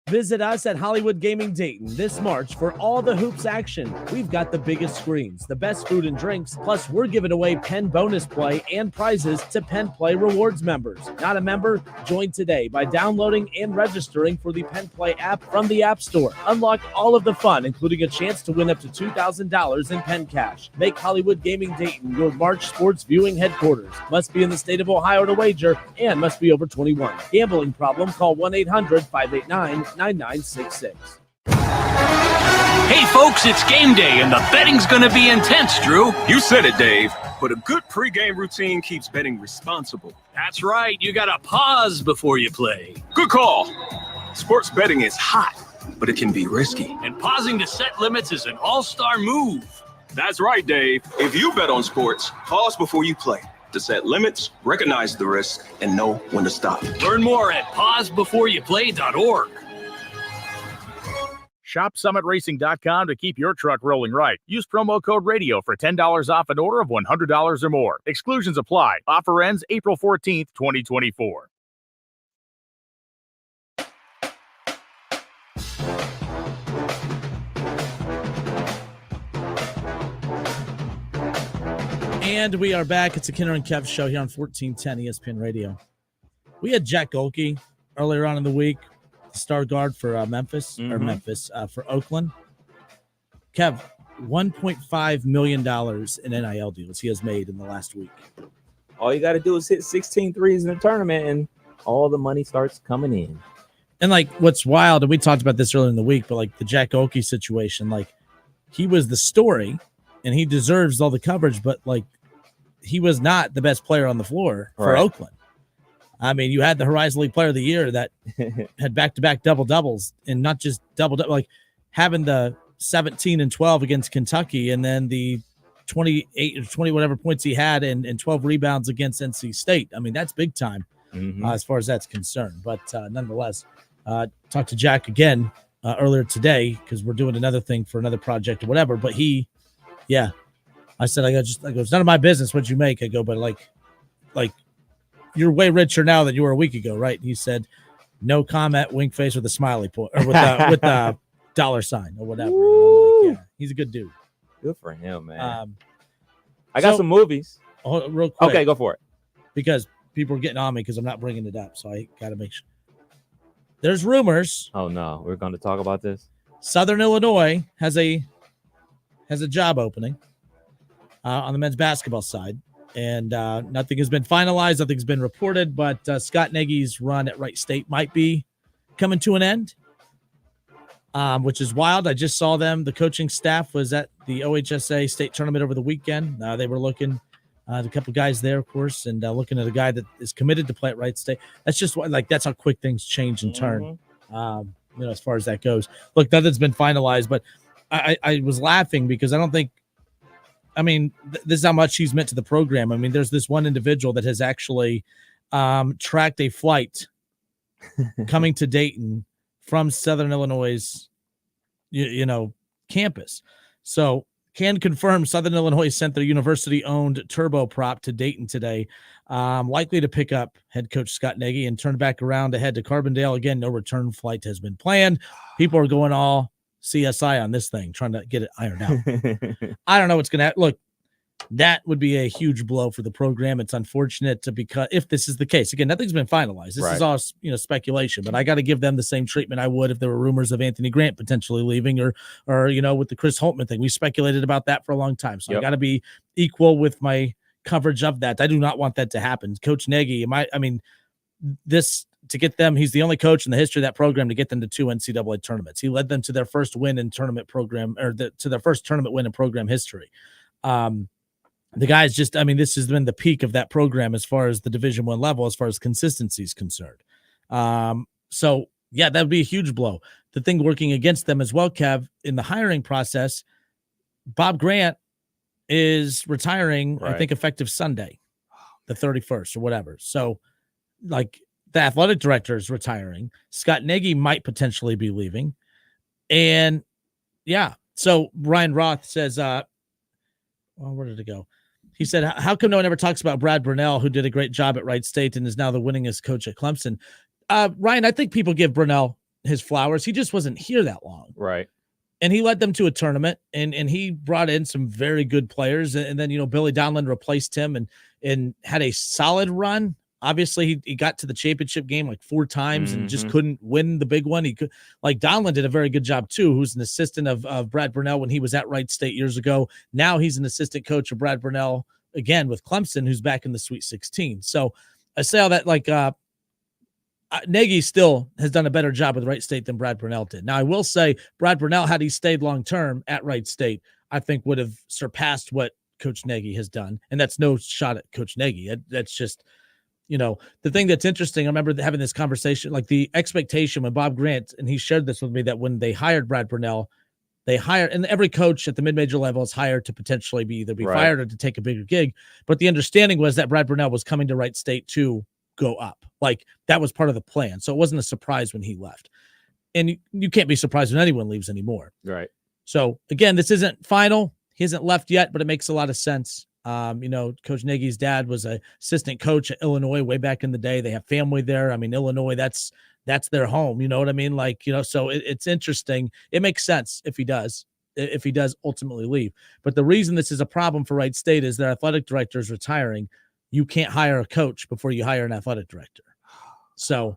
Visit us at Hollywood Gaming Dayton this March for all the hoops action. We've got the biggest screens, the best food and drinks, plus we're giving away Penn bonus play and prizes to Penn Play Rewards members. Not a member? Join today by downloading and registering for the Penn Play app from the App Store. Unlock all of the fun, including a chance to win up to $2,000 in Penn cash. Make Hollywood Gaming Dayton your March sports viewing headquarters. Must be in the state of Ohio to wager and must be over 21. Gambling problem? Call 1-800-589-9966. Hey folks, it's game day and the betting's gonna be intense, Drew. You said it, Dave, but a good pregame routine keeps betting responsible. That's right, you gotta pause before you play. Good call. Sports betting is hot, but it can be risky. And pausing to set limits is an all-star move. That's right, Dave. If you bet on sports, pause before you play to set limits, recognize the risk, and know when to stop. Learn more at pausebeforeyouplay.org. Shop SummitRacing.com to keep your truck rolling right. Use promo code RADIO for $10 off an order of $100 or more. Exclusions apply. Offer ends April 14th, 2024. And we are back. It's a Kinner and Kev show here on 1410 ESPN Radio. We had Jack Golke earlier on in the week, star guard for Memphis for Oakland. Kev, $1.5 million in NIL deals he has made in the last week. All you got to do is hit 16 threes in the tournament, and all the money starts coming in. And, like, what's wild, and we talked about this earlier in the week, but, like, the Jack Golke situation, like, he was the story, and he deserves all the coverage, but, like, he was not the best player on the floor for Oakland. I mean, you had the Horizon League Player of the Year that had back-to-back double-doubles, and not just double-double, like having the 17 and 12 against Kentucky, and then the 28 or 20 whatever points he had and 12 rebounds against NC State. I mean, that's big time as far as that's concerned. But nonetheless, talked to Jack again earlier today because we're doing another thing for another project or whatever. But I said, I go, it's none of my business what you make. I go, but like like, you're way richer now than you were a week ago, right? He said, no comment, wink face with a smiley point, or with a dollar sign or whatever. And I'm like, yeah, he's a good dude. Good for him, man. I got some movies. Real quick. Okay, go for it. Because people are getting on me because I'm not bringing it up, so I got to make sure. There's rumors. Oh no, we're going to talk about this. Southern Illinois has a job opening on the men's basketball side, and nothing has been finalized. Nothing's been reported, but Scott Nagy's run at Wright State might be coming to an end, which is wild. I just saw them. The coaching staff was at the OHSA state tournament over the weekend. They were looking at a couple guys there, of course, and looking at a guy that is committed to play at Wright State. That's just that's how quick things change and turn. As far as that goes. Look, nothing's been finalized, but I was laughing because I don't think, this is how much he's meant to the program. I mean, there's this one individual that has actually tracked a flight coming to Dayton from Southern Illinois' campus. So can confirm Southern Illinois sent their university-owned turboprop to Dayton today, likely to pick up head coach Scott Nagy and turn back around to head to Carbondale. Again, no return flight has been planned. People are going all CSI on this thing, trying to get it ironed out. I don't know what's going to happen. Look, that would be a huge blow for the program. It's unfortunate because if this is the case, again, nothing's been finalized. This is all speculation, but I got to give them the same treatment I would if there were rumors of Anthony Grant potentially leaving or with the Chris Holtman thing. We speculated about that for a long time, so I got to be equal with my coverage of that. I do not want that to happen. Coach Nagy, to get them, he's the only coach in the history of that program to get them to 2 NCAA tournaments. He led them to their first win in tournament program, to their first tournament win in program history. The guys just, this has been the peak of that program as far as the Division I level, as far as consistency is concerned. So that would be a huge blow. The thing working against them as well, Kev, in the hiring process, Bob Grant is retiring, I think, effective Sunday, the 31st or whatever. So, the athletic director is retiring. Scott Nagy might potentially be leaving. And, so Ryan Roth says, where did it go? He said, how come no one ever talks about Brad Brunell, who did a great job at Wright State and is now the winningest coach at Clemson? Ryan, I think people give Brunell his flowers. He just wasn't here that long. Right. And he led them to a tournament, and he brought in some very good players. And then, Billy Donlin replaced him and had a solid run. Obviously, he got to the championship game 4 times and just couldn't win the big one. He could, Donlin did a very good job too, who's an assistant of Brad Brunell when he was at Wright State years ago. Now he's an assistant coach of Brad Brunell again with Clemson, who's back in the Sweet 16. So I say all that Nagy still has done a better job with Wright State than Brad Brunell did. Now, I will say Brad Brunell, had he stayed long-term at Wright State, I think would have surpassed what Coach Nagy has done. And that's no shot at Coach Nagy. That's just, the thing that's interesting, I remember having this conversation, the expectation when Bob Grant, and he shared this with me, that when they hired Brad Brunell, and every coach at the mid-major level is hired to potentially be fired or to take a bigger gig. But the understanding was that Brad Brunell was coming to Wright State to go up. That was part of the plan. So it wasn't a surprise when he left. And you can't be surprised when anyone leaves anymore. Right. So again, this isn't final. He hasn't left yet, but it makes a lot of sense. Coach Nagy's dad was an assistant coach at Illinois way back in the day. They have family there. Illinois, that's their home. You know what I mean? So it's interesting. It makes sense if he does ultimately leave. But the reason this is a problem for Wright State is their athletic director is retiring. You can't hire a coach before you hire an athletic director. So,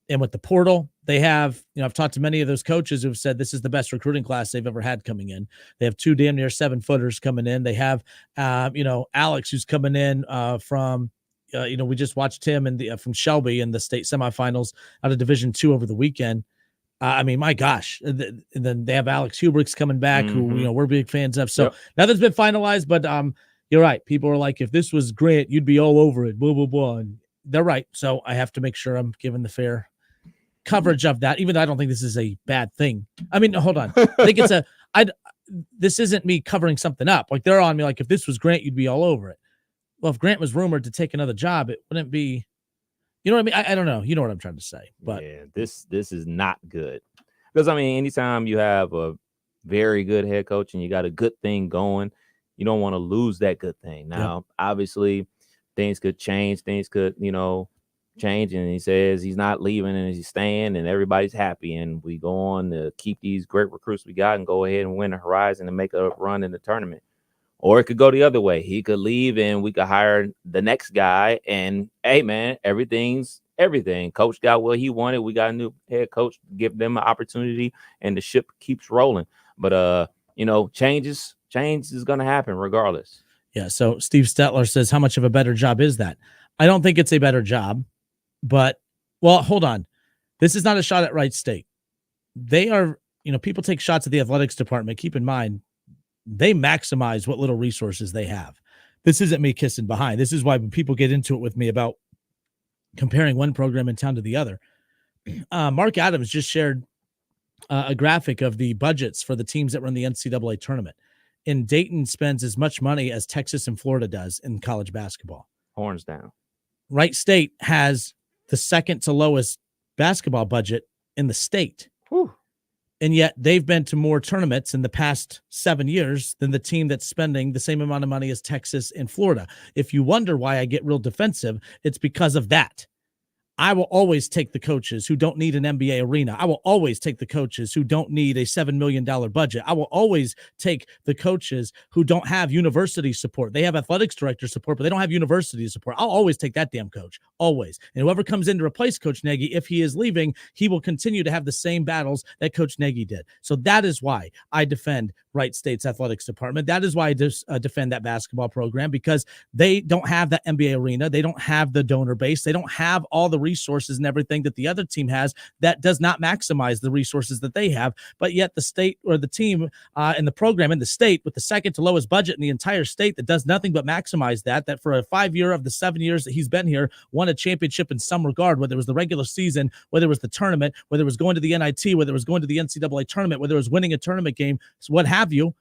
and with the portal, they have, I've talked to many of those coaches who've said this is the best recruiting class they've ever had coming in. They have 2 damn near 7-footers coming in. They have, Alex, who's coming in from, we just watched him from Shelby in the state semifinals out of Division II over the weekend. My gosh. And then they have Alex Hubrick's coming back, who, we're big fans of. So nothing's been finalized, but you're right. People are like, if this was Grant, you'd be all over it, blah, blah, blah. And they're right. So I have to make sure I'm given the fair coverage of that, even though I don't think this is a bad thing. Hold on. I think this isn't me covering something up. They're on me, if this was Grant, you'd be all over it. Well, if Grant was rumored to take another job, it wouldn't be, you know what I mean? I don't know. You know what I'm trying to say, but this is not good because anytime you have a very good head coach and you got a good thing going, you don't want to lose that good thing. Now, obviously, things could change. Things could, change. And he says he's not leaving and he's staying and everybody's happy. And we go on to keep these great recruits we got and go ahead and win the Horizon and make a run in the tournament. Or it could go the other way. He could leave and we could hire the next guy. And, hey, man, everything's everything. Coach got what he wanted. We got a new head coach, give them an opportunity, and the ship keeps rolling. But, change is going to happen regardless. Yeah, so Steve Stetler says, how much of a better job is that? I don't think it's a better job, but, well, hold on. This is not a shot at Wright State. They are, people take shots at the athletics department. Keep in mind, they maximize what little resources they have. This isn't me kissing behind. This is why when people get into it with me about comparing one program in town to the other, Mark Adams just shared a graphic of the budgets for the teams that run the NCAA tournament. And Dayton spends as much money as Texas and Florida does in college basketball. Horns down. Wright State has the second to lowest basketball budget in the state. Whew. And yet they've been to more tournaments in the past 7 years than the team that's spending the same amount of money as Texas and Florida. If you wonder why I get real defensive, it's because of that. I will always take the coaches who don't need an NBA arena. I will always take the coaches who don't need a $7 million budget. I will always take the coaches who don't have university support. They have athletics director support, but they don't have university support. I'll always take that damn coach, always. And whoever comes in to replace Coach Nagy, if he is leaving, he will continue to have the same battles that Coach Nagy did. So that is why I defend Wright State's athletics department. That is why I defend that basketball program, because they don't have that NBA arena. They don't have the donor base. They don't have all the resources and everything that the other team has that does not maximize the resources that they have. But yet the state or the team and the program in the state with the second to lowest budget in the entire state that does nothing but maximize that for a 5 year of the 7 years that he's been here, won a championship in some regard, whether it was the regular season, whether it was the tournament, whether it was going to the NIT, whether it was going to the NCAA tournament, whether it was winning a tournament game, what have you.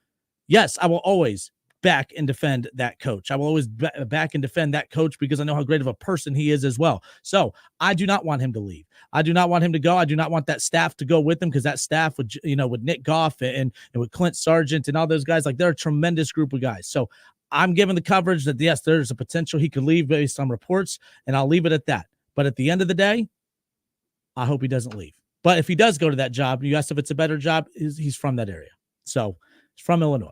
Yes, I will always back and defend that coach. I will always back and defend that coach because I know how great of a person he is as well. So I do not want him to leave. I do not want him to go. I do not want that staff to go with him, because that staff with Nick Goff and with Clint Sargent and all those guys, like, they're a tremendous group of guys. So I'm giving the coverage that, yes, there's a potential he could leave based on reports, and I'll leave it at that. But at the end of the day, I hope he doesn't leave. But if he does go to that job, you asked if it's a better job, he's from that area. So he's from Illinois.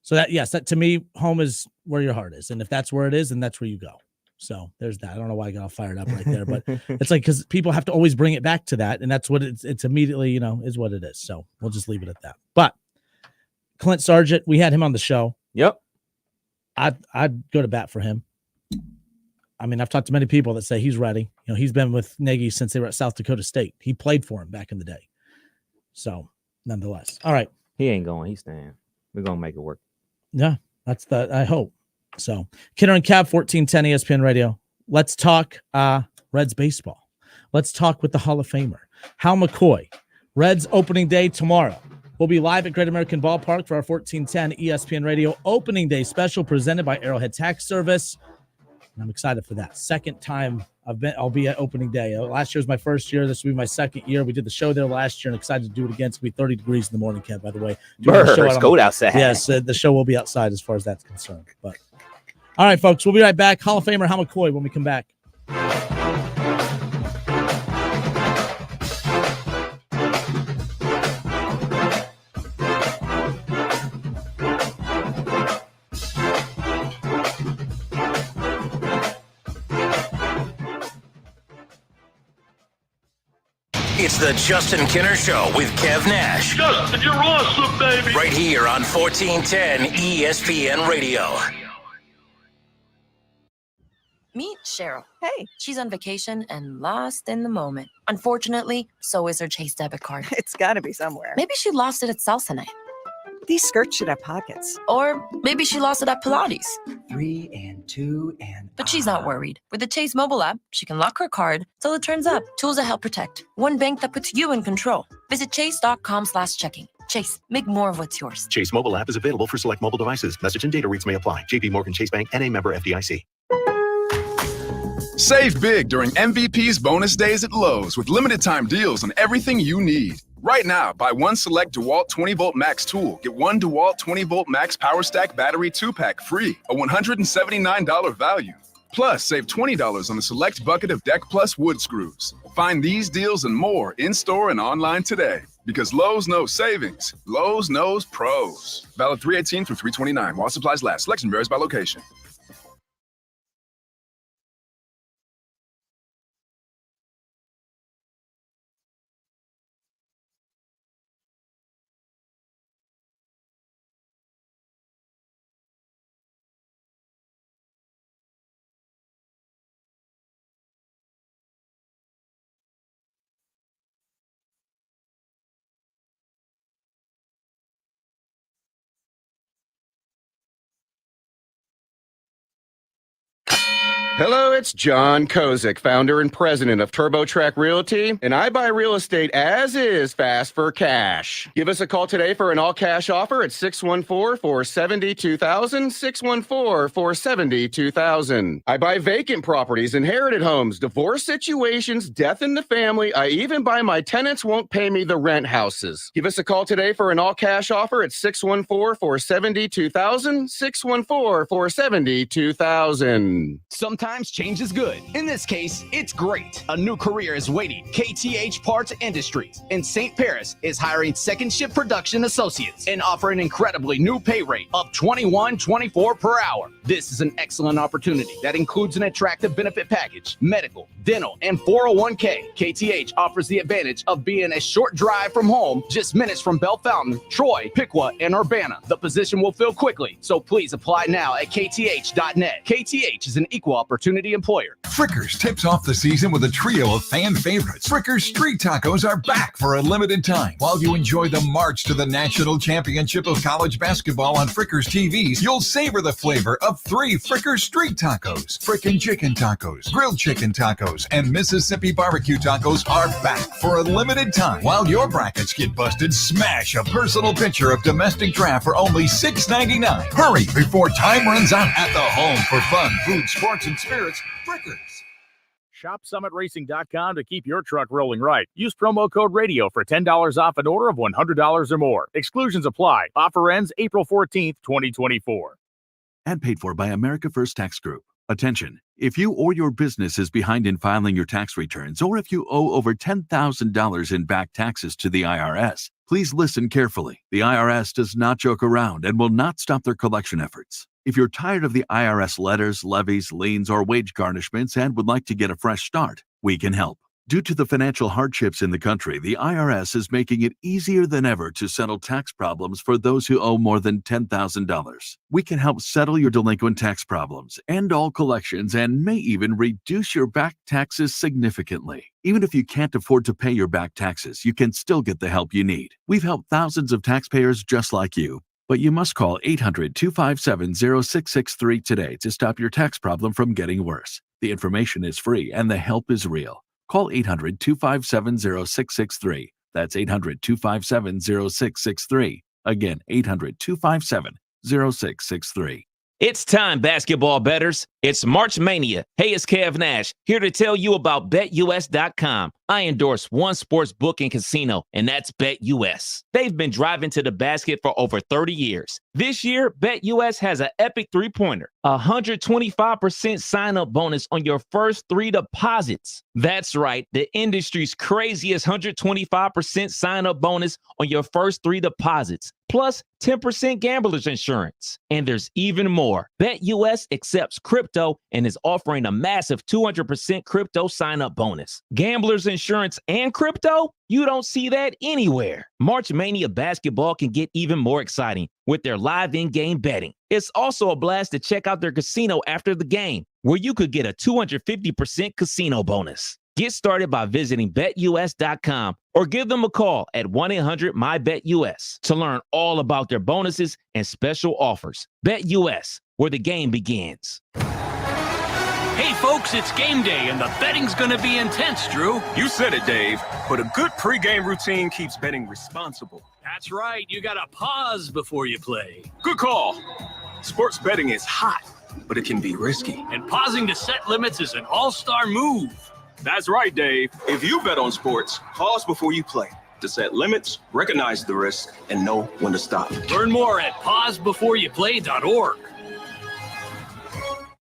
So that, yes, that to me, home is where your heart is. And if that's where it is, then that's where you go. So there's that. I don't know why I got all fired up right there, but it's like, because people have to always bring it back to that. And that's what it's immediately, is what it is. So we'll just leave it at that. But Clint Sargent, we had him on the show. Yep. I'd go to bat for him. I mean, I've talked to many people that say he's ready. He's been with Nagy since they were at South Dakota State. He played for him back in the day. So nonetheless. All right. He ain't going. He's staying. We're going to make it work. Yeah, that's I hope. So Kidder and Cab, 1410 ESPN Radio. Let's talk Reds baseball. Let's talk with the Hall of Famer, Hal McCoy. Reds opening day tomorrow. We'll be live at Great American Ballpark for our 1410 ESPN Radio opening day special presented by Arrowhead Tax Service. And I'm excited for that. Second time I'll be at opening day. Last year was my first year. This will be my second year. We did the show there last year and excited to do it again. It's going to be 30 degrees in the morning, Kev, by the way. It's cold outside. Yes, the show will be outside as far as that's concerned. But all right, folks, we'll be right back. Hall of Famer Hal McCoy when we come back. It's the Justin Kinner Show with Kev Nash. Justin, you're awesome, baby. Right here on 1410 ESPN Radio. Meet Cheryl. Hey. She's on vacation and lost in the moment. Unfortunately, so is her Chase debit card. It's got to be somewhere. Maybe she lost it at salsa night. These skirts should have pockets. Or maybe she lost it at Pilates. 3 and 2 and... But she's not worried. With the Chase mobile app, she can lock her card till it turns up. Tools that help protect. One bank that puts you in control. Visit chase.com/checking. Chase, make more of what's yours. Chase mobile app is available for select mobile devices. Message and data rates may apply. JP Morgan Chase Bank, N.A. member FDIC. Save big during MVP's bonus days at Lowe's with limited time deals on everything you need. Right now, buy one select DeWalt 20-volt max tool. Get one DeWalt 20-volt max power stack battery 2-pack free, a $179 value. Plus, save $20 on a select bucket of Deck Plus wood screws. Find these deals and more in-store and online today. Because Lowe's knows savings. Lowe's knows pros. Valid 3/18 through 3/29 while supplies last. Selection varies by location. Hello, it's John Kozik, founder and president of TurboTrack Realty, and I buy real estate as is, fast for cash. Give us a call today for an all-cash offer at 614-470-2000, 614-470-2000. I buy vacant properties, inherited homes, divorce situations, death in the family. I even buy my tenants won't pay me the rent houses. Give us a call today for an all-cash offer at 614-470-2000, 614-470-2000. Sometimes change is good. In this case, it's great. A new career is waiting. KTH Parts Industries in St. Paris is hiring second shift production associates and offering an incredibly new pay rate of $21.24 per hour. This is an excellent opportunity that includes an attractive benefit package, medical, dental, and 401k. KTH offers the advantage of being a short drive from home, just minutes from Bell Fountain, Troy, Piqua, and Urbana. The position will fill quickly, so please apply now at kth.net. KTH is an equal opportunity employer. Frickers tips off the season with a trio of fan favorites. Frickers Street Tacos are back for a limited time. While you enjoy the march to the national championship of college basketball on Frickers TVs, you'll savor the flavor of 3 Frickers Street Tacos. Frickin' Chicken Tacos, Grilled Chicken Tacos, and Mississippi Barbecue Tacos are back for a limited time. While your brackets get busted, smash a personal picture of domestic draft for only $6.99. Hurry before time runs out at the home for fun, food, sports, and spirits. Frickers. ShopSummitRacing.com to keep your truck rolling right. Use promo code RADIO for $10 off an order of $100 or more. Exclusions apply. Offer ends April 14th, 2024. And paid for by America First Tax Group. Attention, if you or your business is behind in filing your tax returns, or if you owe over $10,000 in back taxes to the IRS, please listen carefully. The IRS does not joke around and will not stop their collection efforts. If you're tired of the IRS letters, levies, liens, or wage garnishments and would like to get a fresh start, we can help. Due to the financial hardships in the country, the IRS is making it easier than ever to settle tax problems for those who owe more than $10,000. We can help settle your delinquent tax problems, end all collections, and may even reduce your back taxes significantly. Even if you can't afford to pay your back taxes, you can still get the help you need. We've helped thousands of taxpayers just like you. But you must call 800-257-0663 today to stop your tax problem from getting worse. The information is free and the help is real. Call 800-257-0663. That's 800-257-0663. Again, 800-257-0663. It's time, basketball bettors. It's March Mania. Hey, it's Kev Nash, here to tell you about BetUS.com. I endorse one sports book and casino, and that's BetUS. They've been driving to the basket for over 30 years. This year, BetUS has an epic three-pointer, 125% sign-up bonus on your first 3 deposits. That's right, the industry's craziest 125% sign-up bonus on your first 3 deposits, plus 10% gambler's insurance. And there's even more. BetUS accepts crypto and is offering a massive 200% crypto sign-up bonus. Gambler's insurance and crypto? You don't see that anywhere. March Mania basketball can get even more exciting with their live in-game betting. It's also a blast to check out their casino after the game, where you could get a 250% casino bonus. Get started by visiting BetUS.com or give them a call at 1-800-MyBetUS to learn all about their bonuses and special offers. BetUS, where the game begins. Hey, folks, it's game day, and the betting's going to be intense, Drew. You said it, Dave, but a good pregame routine keeps betting responsible. That's right. You got to pause before you play. Good call. Sports betting is hot, but it can be risky. And pausing to set limits is an all-star move. That's right, Dave. If you bet on sports, pause before you play to set limits, recognize the risk, and know when to stop. Learn more at pausebeforeyouplay.org.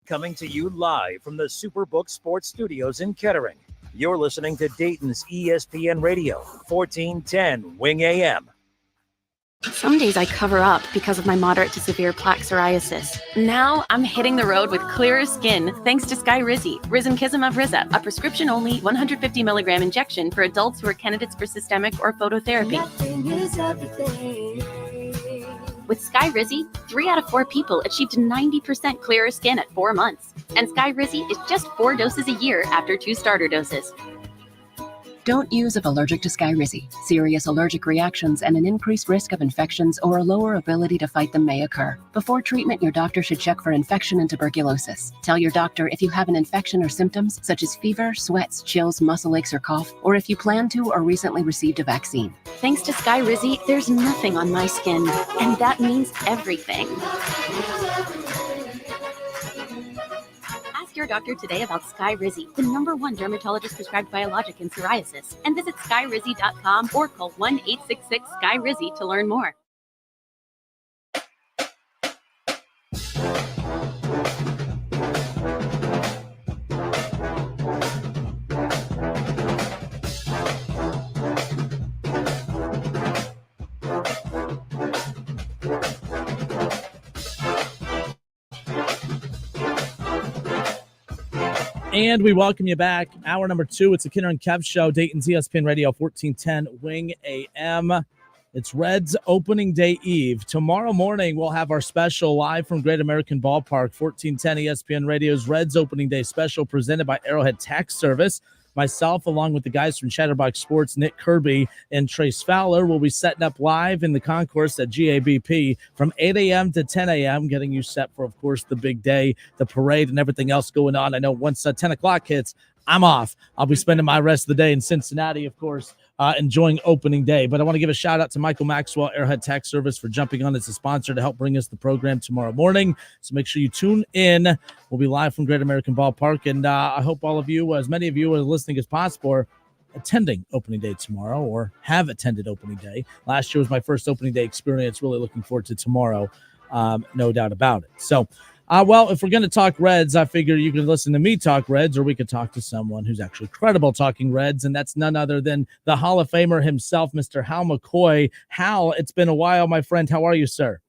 Coming to you live from the Superbook Sports Studios in Kettering. You're listening to Dayton's ESPN Radio, 1410 Wing AM. Some days I cover up because of my moderate to severe plaque psoriasis. Now I'm hitting the road with clearer skin thanks to Skyrizi, risankizumab Riza, a prescription-only 150 milligram injection for adults who are candidates for systemic or phototherapy. With Skyrizi, 3 out of 4 people achieved 90% clearer skin at 4 months. And Skyrizi is just 4 doses a year after 2 starter doses. Don't use if allergic to Skyrizi. Serious allergic reactions and an increased risk of infections or a lower ability to fight them may occur. Before treatment, your doctor should check for infection and tuberculosis. Tell your doctor if you have an infection or symptoms such as fever, sweats, chills, muscle aches, or cough, or if you plan to or recently received a vaccine. Thanks to Skyrizi, there's nothing on my skin, and that means everything. Ask your doctor today about Skyrizi, the #1 dermatologist prescribed biologic in psoriasis, and visit skyrizi.com or call 1-866-SKY-RIZI to learn more. And we welcome you back. Hour number 2. It's the Kinner and Kev Show, Dayton's ESPN Radio, 1410 Wing AM. It's Reds opening day eve. Tomorrow morning, we'll have our special live from Great American Ballpark, 1410 ESPN Radio's Reds opening day special presented by Arrowhead Tax Service. Myself, along with the guys from Chatterbox Sports, Nick Kirby and Trace Fowler, will be setting up live in the concourse at GABP from 8 a.m. to 10 a.m., getting you set for, of course, the big day, the parade, and everything else going on. I know once 10 o'clock hits, I'm off. I'll be spending my rest of the day in Cincinnati, of course, enjoying opening day. But I want to give a shout out to Michael Maxwell, Arrowhead Tax Service, for jumping on as a sponsor to help bring us the program tomorrow morning. So make sure you tune in. We'll be live from Great American Ballpark. And I hope all of you, as many of you are listening as possible, are attending opening day tomorrow or have attended opening day. Last year was my first opening day experience. Really looking forward to tomorrow. No doubt about it. So, well, if we're going to talk Reds, I figure you can listen to me talk Reds, or we could talk to someone who's actually credible talking Reds, and that's none other than the Hall of Famer himself, Mr. Hal McCoy. Hal, it's been a while, my friend. How are you, sir?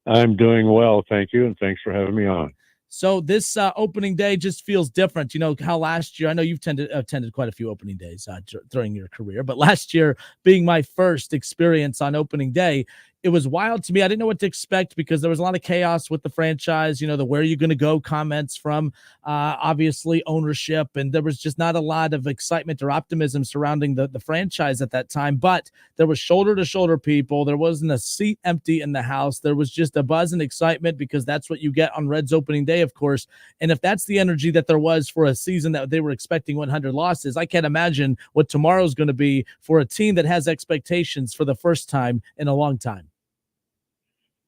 I'm doing well, thank you, and thanks for having me on. So this opening day just feels different. You know how last year, I know you've attended quite a few opening days during your career, but last year being my first experience on opening day, it was wild to me. I didn't know what to expect because there was a lot of chaos with the franchise, you know, the where are you going to go comments from obviously ownership. And there was just not a lot of excitement or optimism surrounding the franchise at that time. But there was shoulder to shoulder people. There wasn't a seat empty in the house. There was just a buzz and excitement because that's what you get on Reds opening day, of course. And if that's the energy that there was for a season that they were expecting 100 losses, I can't imagine what tomorrow's going to be for a team that has expectations for the first time in a long time.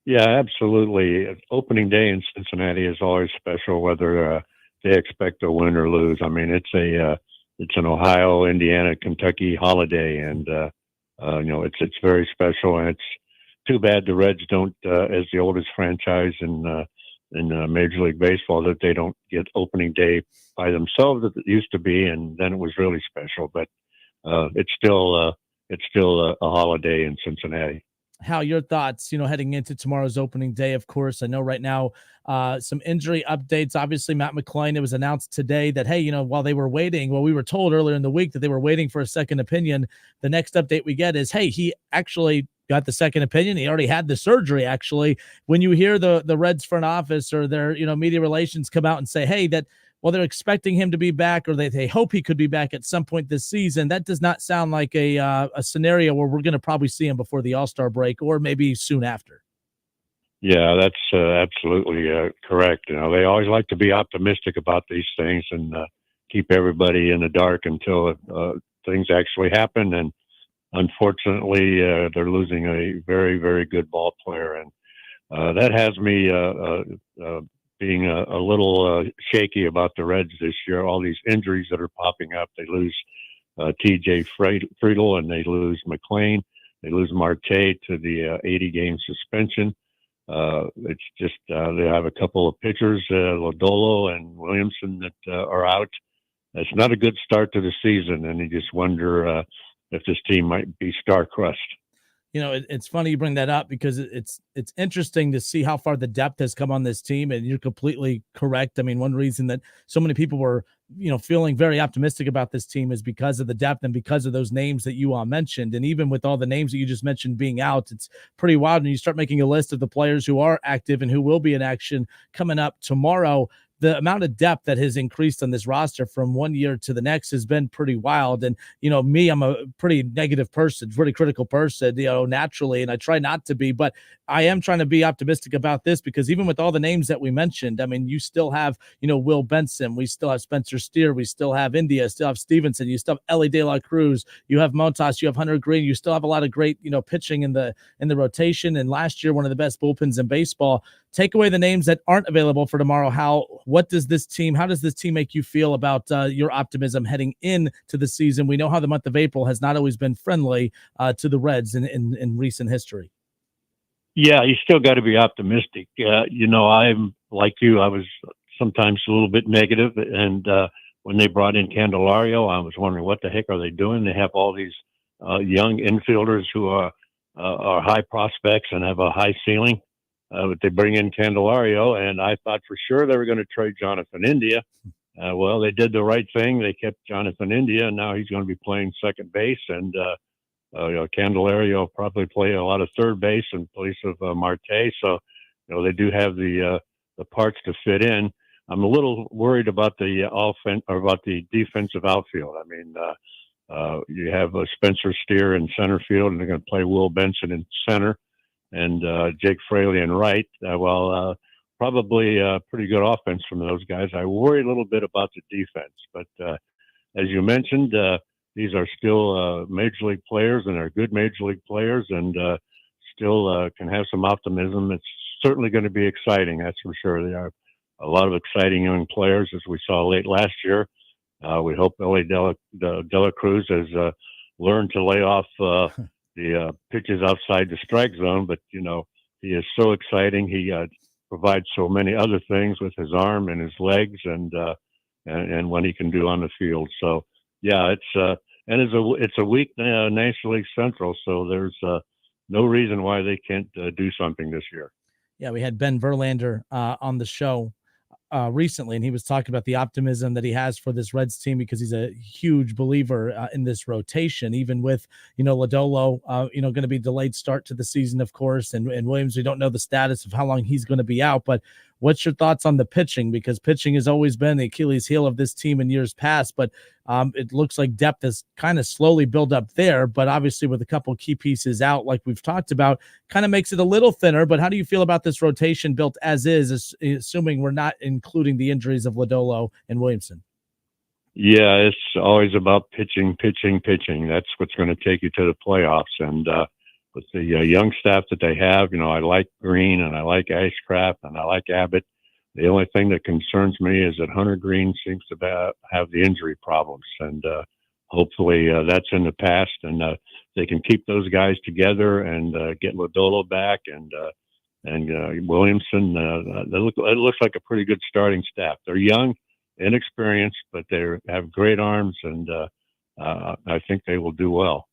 Yeah, absolutely. Opening day in Cincinnati is always special, whether they expect to win or lose. I mean, it's an Ohio, Indiana, Kentucky holiday, and you know, it's very special. And it's too bad the Reds don't, as the oldest franchise in Major League Baseball, that they don't get opening day by themselves as it used to be, and then it was really special. But it's still a holiday in Cincinnati. Hal, your thoughts, you know, heading into tomorrow's opening day, of course. I know right now some injury updates. Obviously, Matt McClain, it was announced today that, hey, you know, while they were waiting, well, we were told earlier in the week that they were waiting for a second opinion. The next update we get is, hey, he actually got the second opinion. He already had the surgery, actually. When you hear the Reds front office or their, you know, media relations come out and say, hey, that, well, they're expecting him to be back, or they hope he could be back at some point this season, that does not sound like a scenario where we're going to probably see him before the All-Star break or maybe soon after. Yeah, that's absolutely correct. You know, they always like to be optimistic about these things and keep everybody in the dark until things actually happen. And unfortunately, they're losing a very, very good ball player, and that has me being a little shaky about the Reds this year. All these injuries that are popping up. They lose T.J. Friedel, and they lose McClain. They lose Marte to the 80-game suspension. It's just they have a couple of pitchers, Lodolo and Williamson, that are out. It's not a good start to the season, and you just wonder if this team might be star-crushed. You know, it's funny you bring that up because it's interesting to see how far the depth has come on this team, and you're completely correct. I mean, one reason that so many people were, feeling very optimistic about this team is because of the depth and because of those names that you all mentioned. And even with all the names that you just mentioned being out, it's pretty wild. And you start making a list of the players who are active and who will be in action coming up tomorrow. The amount of depth that has increased on this roster from one year to the next has been pretty wild. And, me, I'm a pretty negative person, pretty critical person, naturally, and I try not to be, but I am trying to be optimistic about this because even with all the names that we mentioned, I mean, you still have, Will Benson, we still have Spencer Steer, we still have India, still have Stevenson, you still have Ellie De La Cruz, you have Montas, you have Hunter Green, you still have a lot of great, pitching in the rotation. And last year, one of the best bullpens in baseball. Take away the names that aren't available for tomorrow. How does this team make you feel about your optimism heading into the season? We know how the month of April has not always been friendly to the Reds in recent history. Yeah, you still got to be optimistic. I'm like you. I was sometimes a little bit negative, and when they brought in Candelario, I was wondering what the heck are they doing? They have all these young infielders who are high prospects and have a high ceiling. But they bring in Candelario, and I thought for sure they were going to trade Jonathan India. Well, they did the right thing. They kept Jonathan India, and now he's going to be playing second base. And Candelario will probably play a lot of third base in place of Marte. So, they do have the parts to fit in. I'm a little worried about the offense or about the defensive outfield. I mean, you have Spencer Steer in center field, and they're going to play Will Benson in center. And Jake Fraley and right. Probably a pretty good offense from those guys. I worry a little bit about the defense, but as you mentioned, these are still major league players, and they're good major league players, and still can have some optimism. It's certainly going to be exciting, that's for sure. They are a lot of exciting young players, as we saw late last year. We hope Ellie De La Cruz has learned to lay off the pitches outside the strike zone, but he is so exciting. He provides so many other things with his arm and his legs, and what he can do on the field. So yeah, it's a weak National League Central, so there's no reason why they can't do something this year. Yeah, we had Ben Verlander on the show recently, and he was talking about the optimism that he has for this Reds team because he's a huge believer in this rotation, even with, Lodolo, going to be delayed start to the season, of course, and Williams, we don't know the status of how long he's going to be out, but what's your thoughts on the pitching? Because pitching has always been the Achilles heel of this team in years past, but it looks like depth has kind of slowly built up there, but obviously with a couple key pieces out, like we've talked about, kind of makes it a little thinner. But how do you feel about this rotation built as is, assuming we're not including the injuries of Lodolo and Williamson? Yeah, it's always about pitching. That's what's going to take you to the playoffs. And with the young staff that they have, I like Green and I like Ashcraft and I like Abbott. The only thing that concerns me is that Hunter Green seems to have the injury problems, and hopefully that's in the past, and they can keep those guys together and get Lodolo back and Williamson. It looks like a pretty good starting staff. They're young, inexperienced, but they have great arms, and I think they will do well.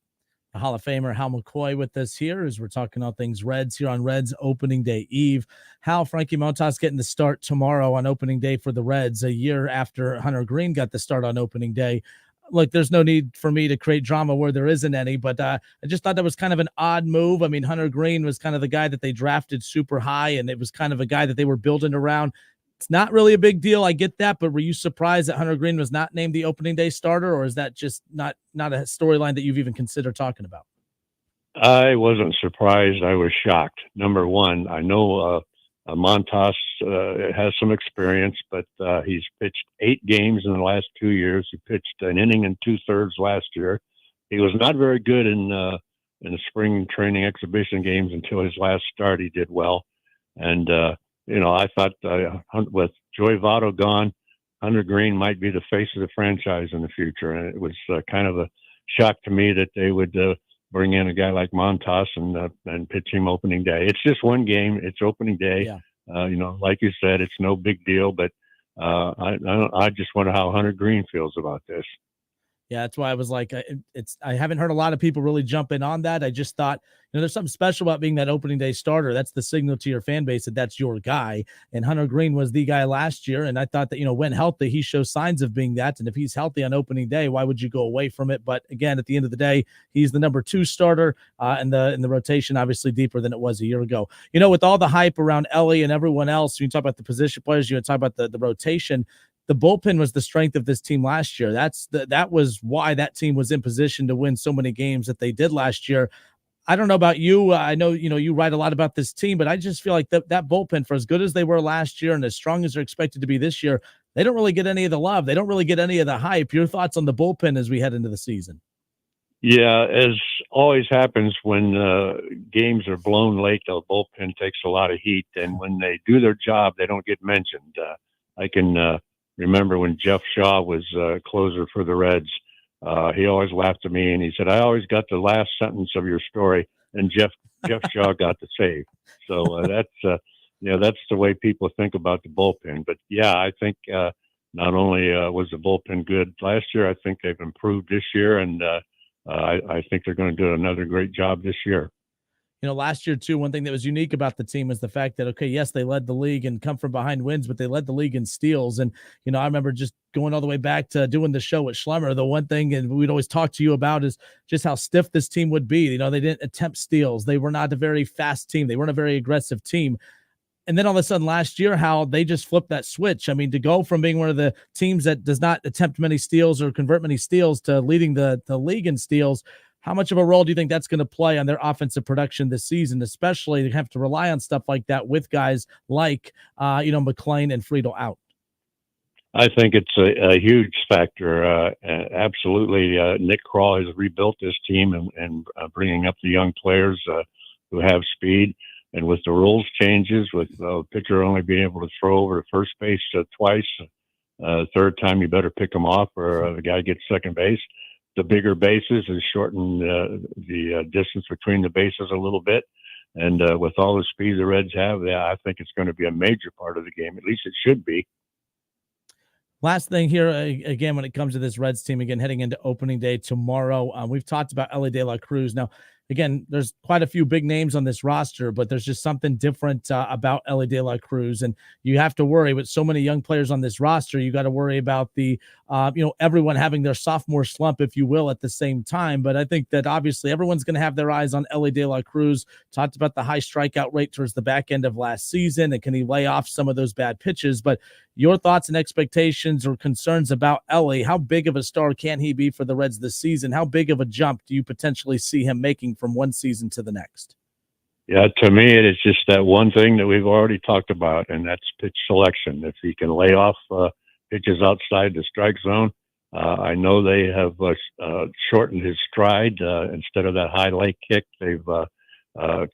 The Hall of Famer Hal McCoy with us here as we're talking all things Reds here on Reds opening day eve. Hal, Frankie Montas getting the start tomorrow on opening day for the Reds, a year after Hunter Green got the start on opening day. Look, there's no need for me to create drama where there isn't any, but I just thought that was kind of an odd move. I mean, Hunter Green was kind of the guy that they drafted super high, and it was kind of a guy that they were building around. It's not really a big deal. I get that, but were you surprised that Hunter Green was not named the opening day starter, or is that just not a storyline that you've even considered talking about? I wasn't surprised. I was shocked. Number one, I know Montas has some experience, but he's pitched 8 games in the last 2 years. He pitched an inning and 2/3 last year. He was not very good in the spring training exhibition games until his last start. He did well, and I thought with Joey Votto gone, Hunter Green might be the face of the franchise in the future. And it was kind of a shock to me that they would bring in a guy like Montas and pitch him opening day. It's just one game. It's opening day. Yeah. Like you said, it's no big deal. But I just wonder how Hunter Green feels about this. Yeah, that's why I was like, I haven't heard a lot of people really jump in on that. I just thought, there's something special about being that opening day starter. That's the signal to your fan base that that's your guy. And Hunter Green was the guy last year. And I thought that, when healthy, he shows signs of being that. And if he's healthy on opening day, why would you go away from it? But again, at the end of the day, he's the number 2 starter in the rotation, obviously deeper than it was a year ago. With all the hype around Ellie and everyone else, you talk about the position players, you talk about the rotation. The bullpen was the strength of this team last year. That was why that team was in position to win so many games that they did last year. I don't know about you. I know, you write a lot about this team, but I just feel like that bullpen, for as good as they were last year and as strong as they're expected to be this year, they don't really get any of the love. They don't really get any of the hype. Your thoughts on the bullpen as we head into the season? Yeah, as always happens when games are blown late, the bullpen takes a lot of heat. And when they do their job, they don't get mentioned. I can remember when Jeff Shaw was closer for the Reds. He always laughed at me and he said, "I always got the last sentence of your story," and Jeff Shaw got the save. So that's the way people think about the bullpen. But yeah, I think not only was the bullpen good last year, I think they've improved this year, and I think they're going to do another great job this year. Last year, too, one thing that was unique about the team was the fact that, okay, yes, they led the league and come from behind wins, but they led the league in steals. And, I remember just going all the way back to doing the show with Schlemmer. The one thing, and we'd always talk to you about, is just how stiff this team would be. They didn't attempt steals. They were not a very fast team. They weren't a very aggressive team. And then all of a sudden last year, how they just flipped that switch. I mean, to go from being one of the teams that does not attempt many steals or convert many steals to leading the league in steals, how much of a role do you think that's going to play on their offensive production this season, especially they have to rely on stuff like that with guys like, McClain and Friedel out? I think it's a huge factor. Absolutely. Nick Krall has rebuilt this team and bringing up the young players who have speed. And with the rules changes, with the pitcher only being able to throw over to first base twice, third time you better pick them off or the guy gets second base. The bigger bases has shortened the distance between the bases a little bit. And with all the speed the Reds have, I think it's going to be a major part of the game. At least it should be. Last thing here, again, when it comes to this Reds team, again, heading into opening day tomorrow, we've talked about Elly De La Cruz. Now, again, there's quite a few big names on this roster, but there's just something different about Elly De La Cruz. And you have to worry with so many young players on this roster. You got to worry about the, everyone having their sophomore slump, if you will, at the same time. But I think that obviously everyone's going to have their eyes on Elly De La Cruz. Talked about the high strikeout rate towards the back end of last season. And can he lay off some of those bad pitches? But your thoughts and expectations or concerns about Elly? How big of a star can he be for the Reds this season? How big of a jump do you potentially see him making from one season to the next? Yeah, to me, it is just that one thing that we've already talked about, and that's pitch selection. If he can lay off pitches outside the strike zone, I know they have shortened his stride. Instead of that high leg kick, they've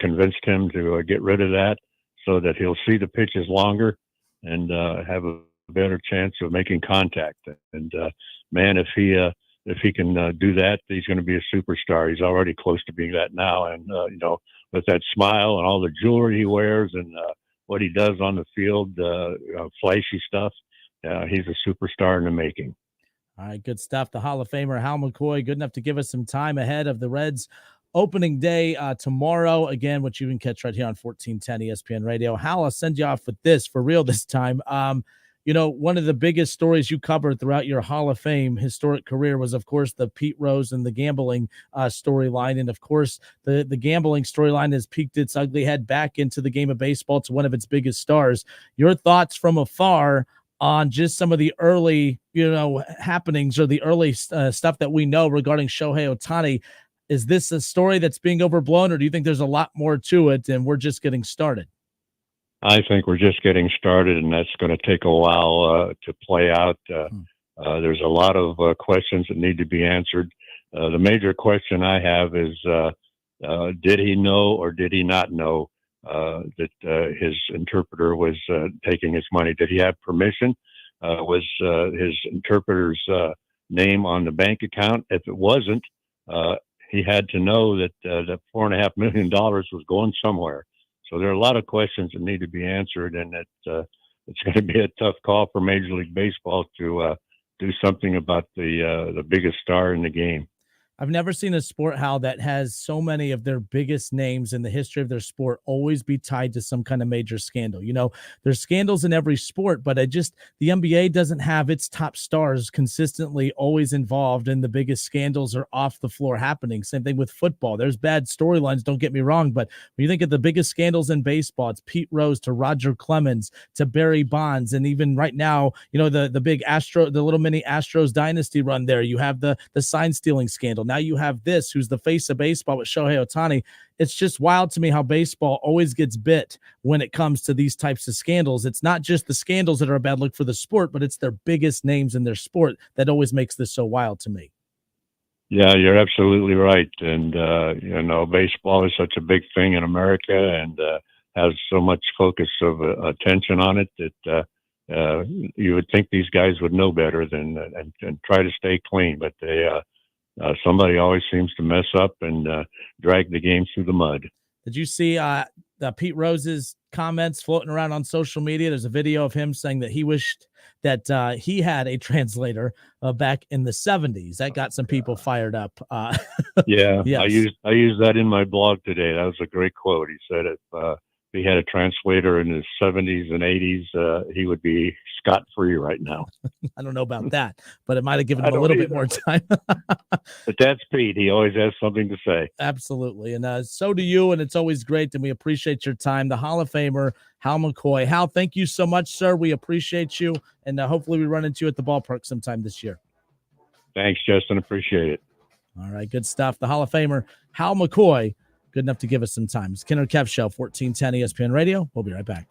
convinced him to get rid of that so that he'll see the pitches longer and have a better chance of making contact. And man, if he can do that, he's going to be a superstar. He's already close to being that now. And with that smile and all the jewelry he wears and what he does on the field, flashy stuff, he's a superstar in the making. All right, good stuff. The Hall of Famer Hal McCoy, good enough to give us some time ahead of the Reds opening day tomorrow, again, which you can catch right here on 1410 ESPN Radio. Hal, I'll send you off with this for real this time. One of the biggest stories you covered throughout your Hall of Fame historic career was, of course, the Pete Rose and the gambling storyline. And, of course, the gambling storyline has peeked its ugly head back into the game of baseball to one of its biggest stars. Your thoughts from afar on just some of the early, happenings or the early stuff that we know regarding Shohei Ohtani. Is this a story that's being overblown, or do you think there's a lot more to it and we're just getting started? I think we're just getting started, and that's going to take a while to play out. There's a lot of questions that need to be answered. The major question I have is, did he know or did he not know that his interpreter was taking his money? Did he have permission? Was his interpreter's name on the bank account? If it wasn't, he had to know that that $4.5 million was going somewhere. So there are a lot of questions that need to be answered, and it's going to be a tough call for Major League Baseball to do something about the biggest star in the game. I've never seen a sport, Hal, that has so many of their biggest names in the history of their sport always be tied to some kind of major scandal. You know, there's scandals in every sport, but the NBA doesn't have its top stars consistently always involved in the biggest scandals or off the floor happening. Same thing with football. There's bad storylines, don't get me wrong, but when you think of the biggest scandals in baseball, it's Pete Rose to Roger Clemens to Barry Bonds. And even right now, you know, the big the little mini Astros dynasty run there, you have the sign stealing scandal. Now you have this, who's the face of baseball with Shohei Ohtani. It's just wild to me how baseball always gets bit when it comes to these types of scandals. It's not just the scandals that are a bad look for the sport, but it's their biggest names in their sport that always makes this so wild to me. Yeah, you're absolutely right. And, you know, baseball is such a big thing in America and has so much focus of attention on it that you would think these guys would know better than and try to stay clean, but somebody always seems to mess up and drag the game through the mud. Did you see Pete Rose's comments floating around on social media? There's a video of him saying that he wished that he had a translator back in the 70s. That got some people fired up. Yeah, yes. I used that in my blog today. That was a great quote. He said if he had a translator in his 70s and 80s, he would be scot-free right now. I don't know about that, but it might have given him a little bit more time. But that's Pete. He always has something to say. Absolutely. And so do you, and it's always great, and we appreciate your time. The Hall of Famer, Hal McCoy. Hal, thank you so much, sir. We appreciate you, and hopefully we run into you at the ballpark sometime this year. Thanks, Justin. Appreciate it. All right, good stuff. The Hall of Famer, Hal McCoy, good enough to give us some time. It's Ken and Kev Show, 1410 ESPN Radio. We'll be right back.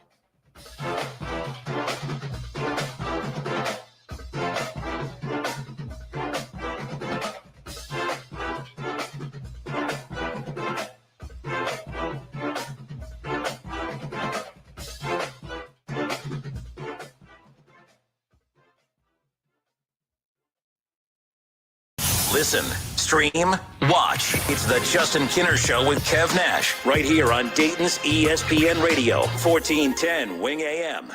Listen, stream, watch. It's the Justin Kinner Show with Kev Nash right here on Dayton's ESPN Radio, 1410 Wing AM.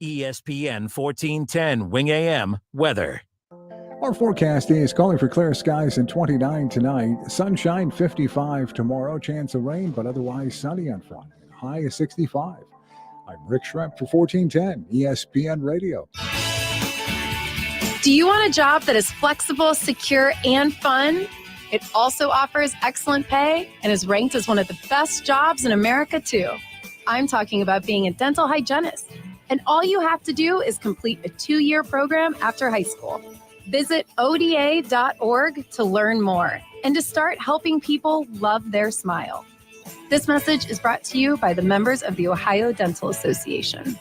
ESPN 1410 Wing AM weather. Our forecast is calling for clear skies and 29 tonight. Sunshine 55 tomorrow. Chance of rain, but otherwise sunny on Friday. High is 65. I'm Rick Shrimp for 1410 ESPN Radio. Do you want a job that is flexible, secure, and fun? It also offers excellent pay and is ranked as one of the best jobs in America, too. I'm talking about being a dental hygienist. And all you have to do is complete a 2-year program after high school. Visit ODA.org to learn more and to start helping people love their smile. This message is brought to you by the members of the Ohio Dental Association.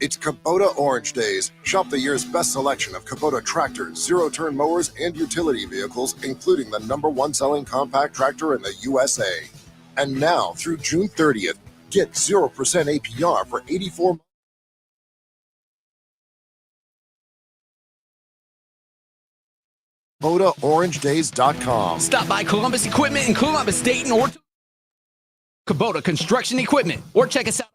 It's Kubota Orange Days. Shop the year's best selection of Kubota tractors, zero-turn mowers, and utility vehicles, including the #1 selling compact tractor in the USA. And now, through June 30th, get 0% APR for 84 months. KubotaOrangeDays.com. Stop by Columbus Equipment in Columbus, Dayton, or Kubota Construction Equipment, or check us out.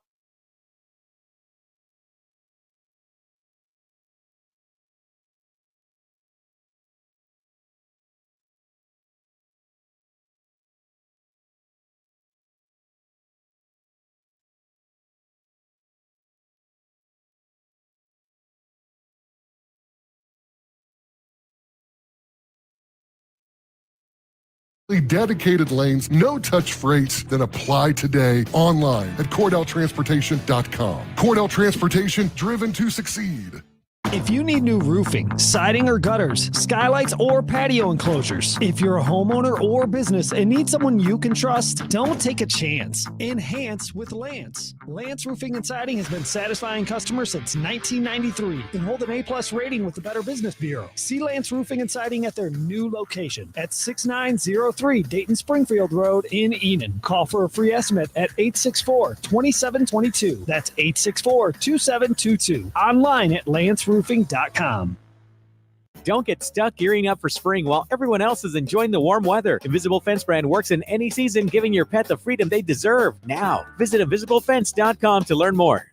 Dedicated lanes, no-touch freights, then apply today online at CordellTransportation.com. Cordell Transportation, driven to succeed. If you need new roofing, siding or gutters, skylights or patio enclosures, if you're a homeowner or business and need someone you can trust, don't take a chance. Enhance with Lance. Lance Roofing and Siding has been satisfying customers since 1993 and hold an A+ rating with the Better Business Bureau. See Lance Roofing and Siding at their new location at 6903 Dayton Springfield Road in Enon. Call for a free estimate at 864-2722. That's 864-2722. Online at lanceroofing.com. Don't get stuck gearing up for spring while everyone else is enjoying the warm weather. Invisible Fence brand works in any season, giving your pet the freedom they deserve. Now, visit invisiblefence.com to learn more.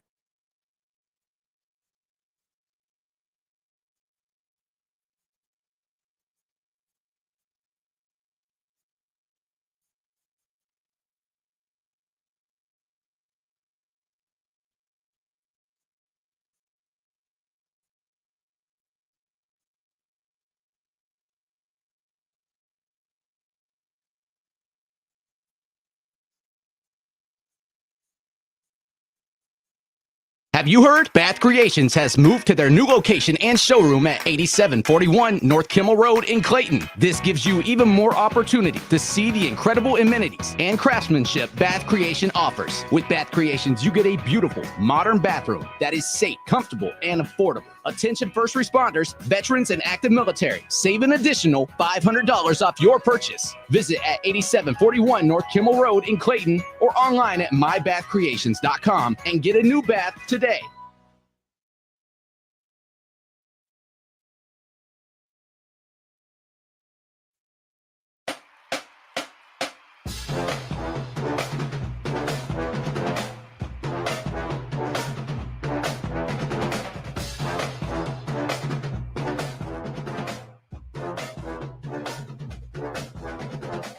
Have you heard? Bath Creations has moved to their new location and showroom at 8741 North Kimmel Road in Clayton. This gives you even more opportunity to see the incredible amenities and craftsmanship Bath Creation offers. With Bath Creations, you get a beautiful, modern bathroom that is safe, comfortable, and affordable. Attention first responders, veterans, and active military. Save an additional $500 off your purchase. Visit at 8741 North Kimmel Road in Clayton or online at mybathcreations.com and get a new bath today.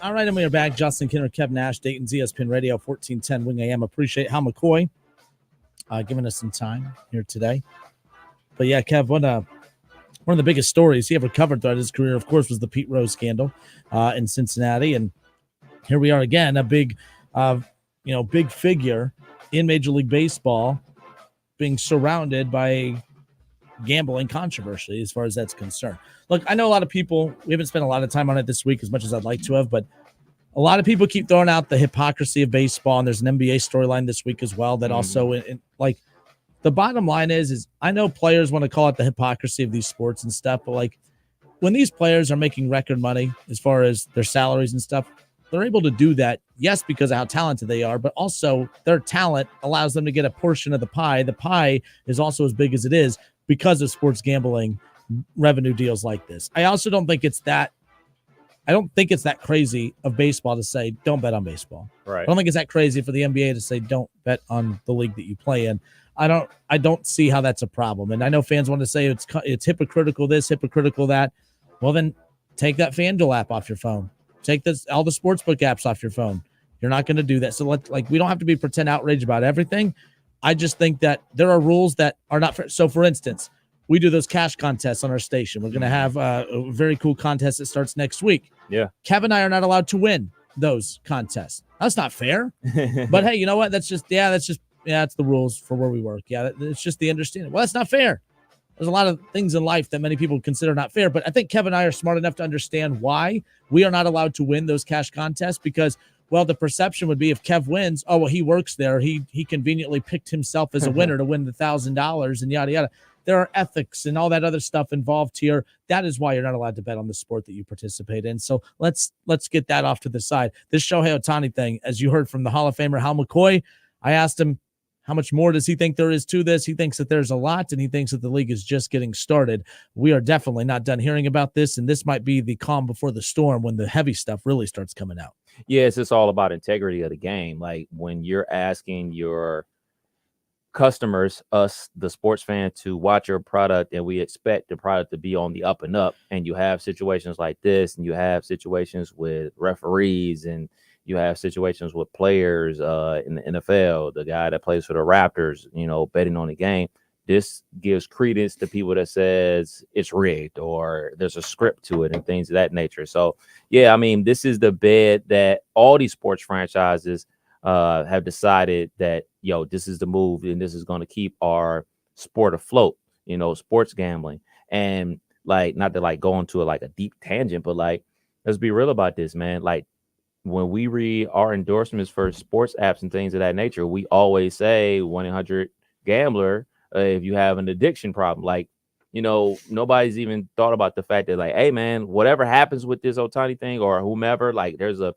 All right, and we are back. Justin Kinner, Kev Nash, Dayton's ESPN Radio, 1410 Wing AM. Appreciate Hal McCoy giving us some time here today. But yeah, Kev, one of the biggest stories he ever covered throughout his career, of course, was the Pete Rose scandal in Cincinnati. And here we are again, a big figure in Major League Baseball being surrounded by gambling controversy as far as that's concerned. Look, I know a lot of people, we haven't spent a lot of time on it this week as much as I'd like to have, but a lot of people keep throwing out the hypocrisy of baseball, and there's an NBA storyline this week as well that also, like, the bottom line is I know players want to call it the hypocrisy of these sports and stuff, but like when these players are making record money as far as their salaries and stuff, they're able to do that, yes, because of how talented they are, but also their talent allows them to get a portion of the pie. The pie is also as big as it is because of sports gambling revenue deals like this. I also don't think it's that crazy of baseball to say, don't bet on baseball. Right. I don't think it's that crazy for the NBA to say, don't bet on the league that you play in. I don't see how that's a problem. And I know fans want to say it's hypocritical this, hypocritical that. Well, then take that FanDuel app off your phone. Take all the sportsbook apps off your phone. You're not going to do that. So we don't have to be pretend outraged about everything. I just think that there are rules that are not fair. So for instance, we do those cash contests on our station. We're going to have a very cool contest that starts next week. Yeah. Kevin and I are not allowed to win those contests. That's not fair. But hey, you know what? That's the rules for where we work. Yeah, it's just the understanding. Well, that's not fair. There's a lot of things in life that many people consider not fair, but I think Kevin and I are smart enough to understand why we are not allowed to win those cash contests because, well, the perception would be if Kev wins, oh, well, he works there. He conveniently picked himself as a winner to win the $1,000 and yada, yada. There are ethics and all that other stuff involved here. That is why you're not allowed to bet on the sport that you participate in. So let's get that off to the side. This Shohei Ohtani thing, as you heard from the Hall of Famer Hal McCoy, I asked him, how much more does he think there is to this? He thinks that there's a lot, and he thinks that the league is just getting started. We are definitely not done hearing about this, and this might be the calm before the storm when the heavy stuff really starts coming out. Yeah, it's just all about integrity of the game. Like when you're asking your customers, us, the sports fan, to watch your product, and we expect the product to be on the up and up, and you have situations like this, and you have situations with referees, and you have situations with players in the NFL, the guy that plays for the Raptors, betting on the game. This gives credence to people that says it's rigged or there's a script to it and things of that nature. So, yeah, I mean, this is the bed that all these sports franchises have decided that, this is the move and this is going to keep our sport afloat, sports gambling. And not to go into a deep tangent, but let's be real about this, man. When we read our endorsements for sports apps and things of that nature, we always say 1-800-GAMBLER if you have an addiction problem. Nobody's even thought about the fact that, hey, man, whatever happens with this Ohtani thing or whomever, there's a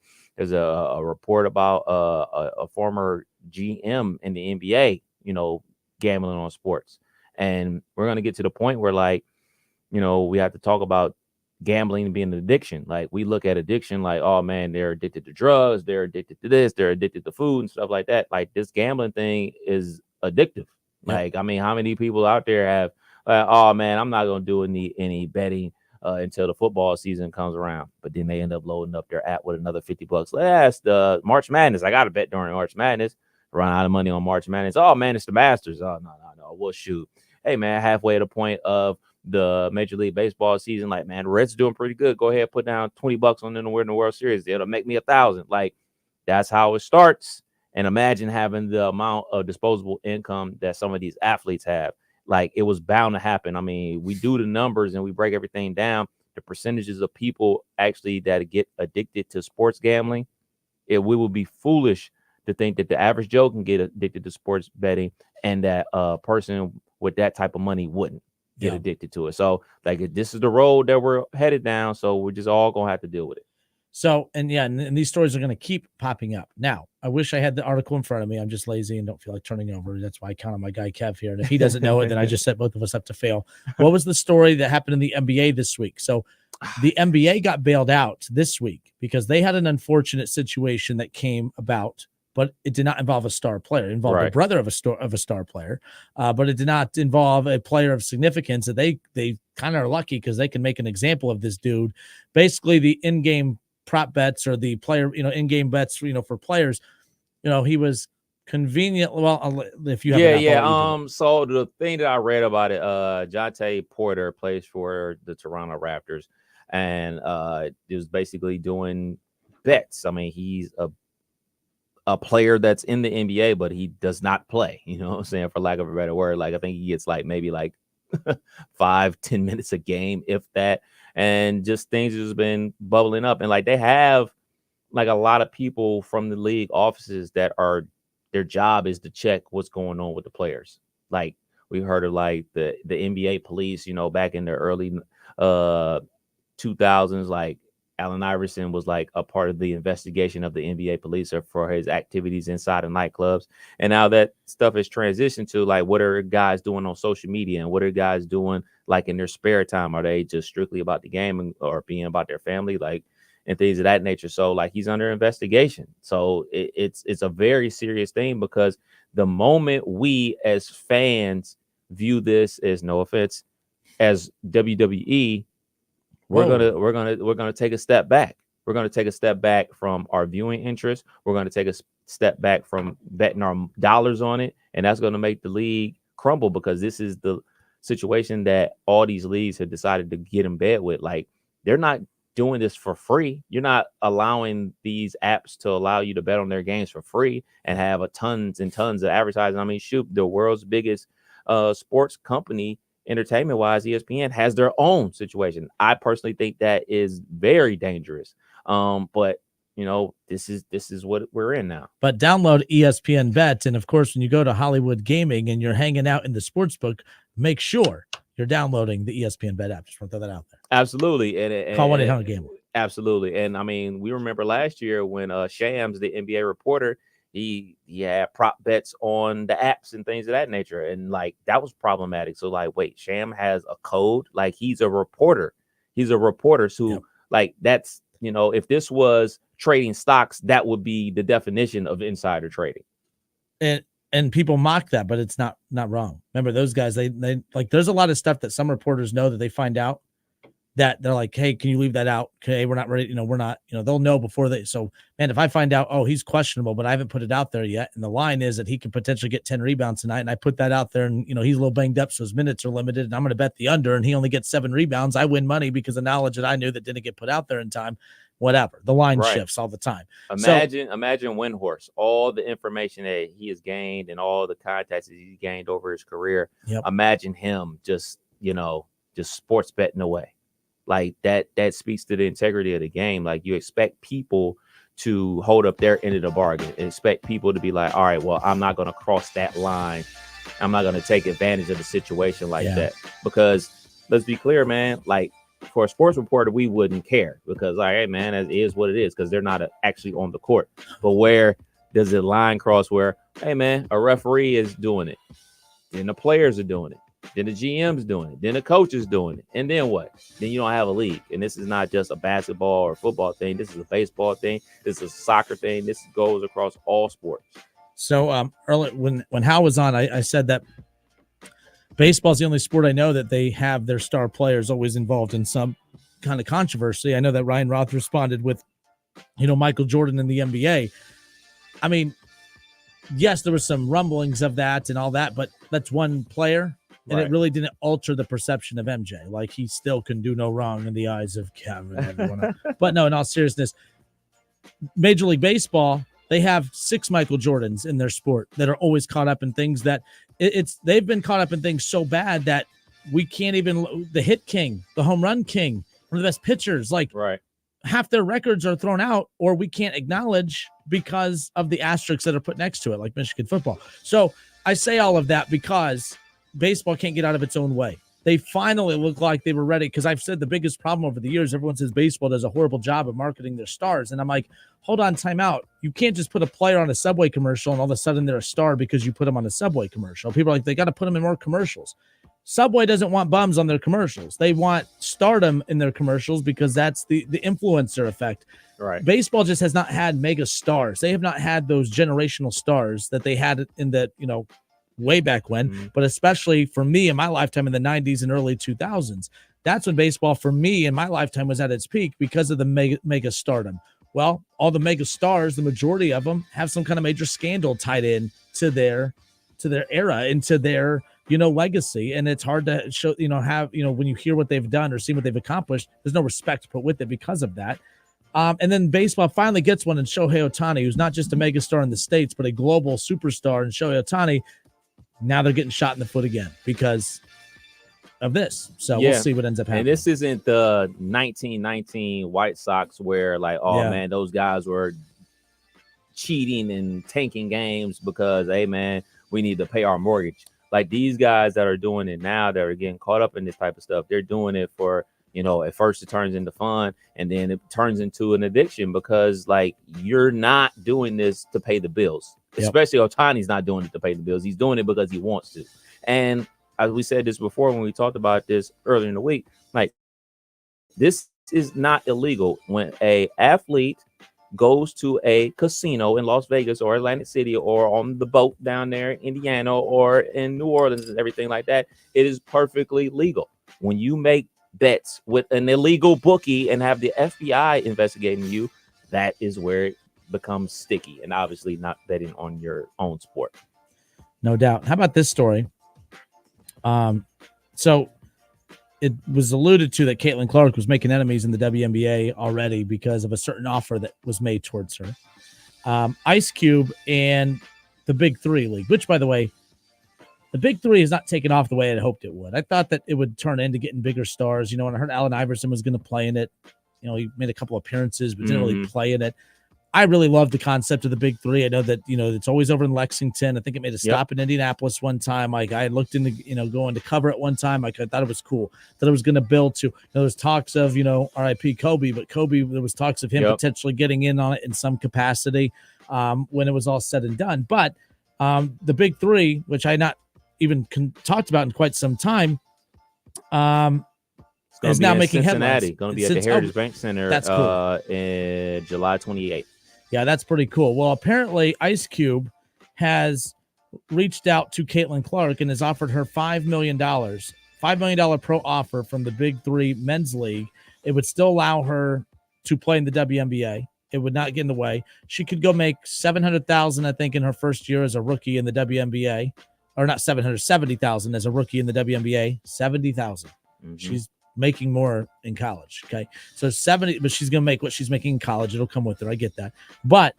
report about a former GM in the NBA, gambling on sports. And we're going to get to the point where, we have to talk about gambling being an addiction. Like, we look at addiction like, oh man, they're addicted to drugs, they're addicted to this, they're addicted to food and stuff like that. Like, this gambling thing is addictive. Like, I mean, how many people out there have oh man, I'm not gonna do any betting until the football season comes around, but then they end up loading up their app with another $50. That's the March Madness. I gotta bet during March Madness. Run out of money on March Madness. Oh man, it's the Masters. Oh no. Well, shoot. Hey man, halfway to the point of the Major League Baseball season, like, man, the Reds doing pretty good. Go ahead, put down $20 on them to win the World Series. It'll make me 1,000. Like, that's how it starts. And imagine having the amount of disposable income that some of these athletes have. Like, it was bound to happen. I mean, we do the numbers and we break everything down. The percentages of people actually that get addicted to sports gambling, we would be foolish to think that the average Joe can get addicted to sports betting and that a person with that type of money wouldn't get addicted to it. So, like, this is the road that we're headed down. So we're just all going to have to deal with it. So, and these stories are going to keep popping up. Now, I wish I had the article in front of me. I'm just lazy and don't feel like turning over. That's why I count on my guy Kev here. And if he doesn't know it, then I just set both of us up to fail. What was the story that happened in the NBA this week? So the NBA got bailed out this week because they had an unfortunate situation that came about, but it did not involve a star player. It involved the brother of a star player, but it did not involve a player of significance. That they kind of are lucky because they can make an example of this dude. Basically, the in-game prop bets or the player, in-game bets, for players, he was convenient. Well, if you have so the thing that I read about it, Jonte Porter plays for the Toronto Raptors, and he was basically doing bets. I mean, he's a player that's in the NBA, but he does not play, you know what I'm saying, for lack of a better word. Like, I think he gets maybe 5-10 minutes a game, if that. And just things has been bubbling up. And they have a lot of people from the league offices that their job is to check what's going on with the players. Like, we heard of the NBA police, back in the early 2000s, Allen Iverson was a part of the investigation of the NBA police for his activities inside of nightclubs. And now that stuff has transitioned to what are guys doing on social media and what are guys doing in their spare time? Are they just strictly about the game or being about their family, and things of that nature? So he's under investigation. So it's a very serious thing, because the moment we as fans view this as, no offense, as WWE, we're gonna take a step back. We're gonna take a step back from our viewing interest. We're gonna take a step back from betting our dollars on it, and that's gonna make the league crumble, because this is the situation that all these leagues have decided to get in bed with. They're not doing this for free. You're not allowing these apps to allow you to bet on their games for free and have tons and tons of advertising. I mean, shoot, the world's biggest sports company, entertainment wise, ESPN, has their own situation. I personally think that is very dangerous. But this is what we're in now. But download ESPN Bet, and of course, when you go to Hollywood Gaming and you're hanging out in the sports book, make sure you're downloading the ESPN Bet app. Just want to throw that out there. Absolutely. And call 1-800-GAMBLER. Absolutely. And I mean, we remember last year when Shams, the NBA reporter, he had prop bets on the apps and things of that nature. And that was problematic. So wait, Sham has a code. He's a reporter. He's a reporter. So that's, if this was trading stocks, that would be the definition of insider trading. And people mock that, but it's not wrong. Remember, those guys, they there's a lot of stuff that some reporters know that they find out that they're like, hey, can you leave that out? Okay, we're not ready. We're not, they'll know before they. So, man, if I find out, oh, he's questionable, but I haven't put it out there yet, and the line is that he could potentially get 10 rebounds tonight, and I put that out there, and, he's a little banged up, so his minutes are limited, and I'm going to bet the under, and he only gets 7 rebounds. I win money because of knowledge that I knew that didn't get put out there in time. Whatever. The line shifts all the time. Imagine Windhorst, all the information that he has gained and all the contacts that he's gained over his career. Yep. Imagine him just sports betting away. That speaks to the integrity of the game. You expect people to hold up their end of the bargain and expect people to be like, all right, well, I'm not going to cross that line. I'm not going to take advantage of the situation that, because let's be clear, man, for a sports reporter, we wouldn't care, because hey, man, it is what it is, because they're not actually on the court. But where does the line cross where, hey, man, a referee is doing it and the players are doing it? Then the GM's doing it. Then the coach is doing it. And then what? Then you don't have a league. And this is not just a basketball or football thing. This is a baseball thing. This is a soccer thing. This goes across all sports. So early when Hal was on, I said that baseball is the only sport I know that they have their star players always involved in some kind of controversy. I know that Ryan Roth responded with, Michael Jordan in the NBA. I mean, yes, there was some rumblings of that and all that, but that's one player. And it really didn't alter the perception of MJ. Like, he still can do no wrong in the eyes of Kevin and everyone. But no, in all seriousness, Major League Baseball, they have 6 Michael Jordans in their sport that are always caught up in things that they've been caught up in things so bad that we can't even, the hit king, the home run king, one of the best pitchers, like half their records are thrown out or we can't acknowledge because of the asterisks that are put next to it, like Michigan football. So I say all of that because baseball can't get out of its own way. They finally look like they were ready, because I've said the biggest problem over the years, everyone says baseball does a horrible job of marketing their stars. And I'm like, hold on, time out. You can't just put a player on a Subway commercial and all of a sudden they're a star because you put them on a Subway commercial. People are like, they got to put them in more commercials. Subway doesn't want bums on their commercials. They want stardom in their commercials because that's the influencer effect. Right. Baseball just has not had mega stars. They have not had those generational stars that they had in the, way back when, but especially for me in my lifetime in the 90s and early 2000s. That's when baseball for me in my lifetime was at its peak because of the mega stardom. Well, all the mega stars, the majority of them have some kind of major scandal tied in to their era, into their, legacy. And it's hard to show, when you hear what they've done or see what they've accomplished, there's no respect put with it because of that. And then baseball finally gets one in Shohei Ohtani, who's not just a megastar in the States, but a global superstar in Shohei Ohtani. Now they're getting shot in the foot again because of this. So we'll see what ends up happening. And this isn't the 1919 White Sox where man, those guys were cheating and tanking games because, hey, man, we need to pay our mortgage. Like, these guys that are doing it now that are getting caught up in this type of stuff, they're doing it for, at first it turns into fun and then it turns into an addiction because, you're not doing this to pay the bills. Especially Ohtani's not doing it to pay the bills. He's doing it because he wants to. And as we said this before when we talked about this earlier in the week, this is not illegal. When a athlete goes to a casino in Las Vegas or Atlantic City or on the boat down there in Indiana or in New Orleans and everything like that, it is perfectly legal. When you make bets with an illegal bookie and have the FBI investigating you, that is where it becomes sticky, and obviously not betting on your own sport. No doubt. How about this story? So it was alluded to that Caitlin Clark was making enemies in the WNBA already because of a certain offer that was made towards her. Ice Cube and the Big Three League, which, by the way, the Big Three has not taken off the way I hoped it would. I thought that it would turn into getting bigger stars. When I heard Allen Iverson was going to play in it, he made a couple appearances, but didn't really play in it. I really love the concept of the Big Three. I know that, it's always over in Lexington. I think it made a stop in Indianapolis one time. I had looked into, going to cover it one time. I thought it was cool that it was going to build to, there's talks of, RIP Kobe, but Kobe, there was talks of him potentially getting in on it in some capacity when it was all said and done. But the Big Three, which I not even talked about in quite some time, is now making Cincinnati. headlines. Going to be at the Heritage Bank Center that's cool. In July 28th. Yeah, that's pretty cool. Well, apparently Ice Cube has reached out to Caitlin Clark and has offered her $5 million pro offer from the Big Three Men's League. It would still allow her to play in the WNBA. It would not get in the way. She could go make $700,000, I think, in her first year as a rookie in the WNBA. Or not $770,000 as a rookie in the WNBA. $70,000. She's making more in college. Okay. So 70, but she's going to make what she's making in college. It'll come with her. I get that. But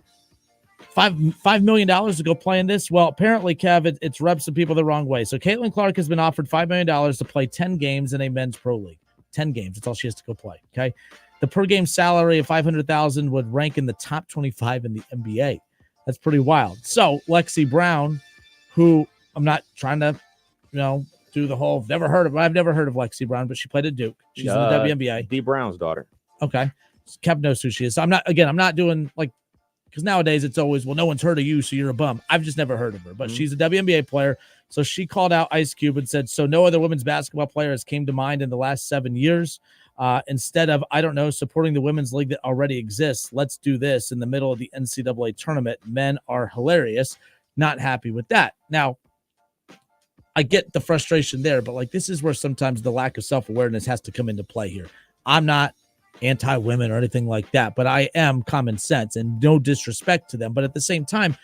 $5 million to go play in this. Well, apparently, Kev, it's rubbed some people the wrong way. So Caitlin Clark has been offered $5 million to play 10 games in a men's pro league. 10 games. That's all she has to go play. Okay. The per game salary of $500,000 would rank in the top 25 in the NBA. That's pretty wild. So Lexi Brown, who I'm not trying to, do the whole I've never heard of Lexi Brown, but she played at Duke. She's in the WNBA. D Brown's daughter. Okay. Kev knows who she is. So I'm not doing like Because nowadays it's always, well, no one's heard of you, so you're a bum. I've just never heard of her, but she's a WNBA player. So she called out Ice Cube and said, so no other women's basketball player has came to mind in the last 7 years. Instead of, I don't know, supporting the women's league that already exists, let's do this in the middle of the NCAA tournament. Men are hilarious. Not happy with that. Now, I get the frustration there, but like this is where sometimes the lack of self-awareness has to come into play here. I'm not anti-women or anything like that, but I am common sense and no disrespect to them. But at the same time,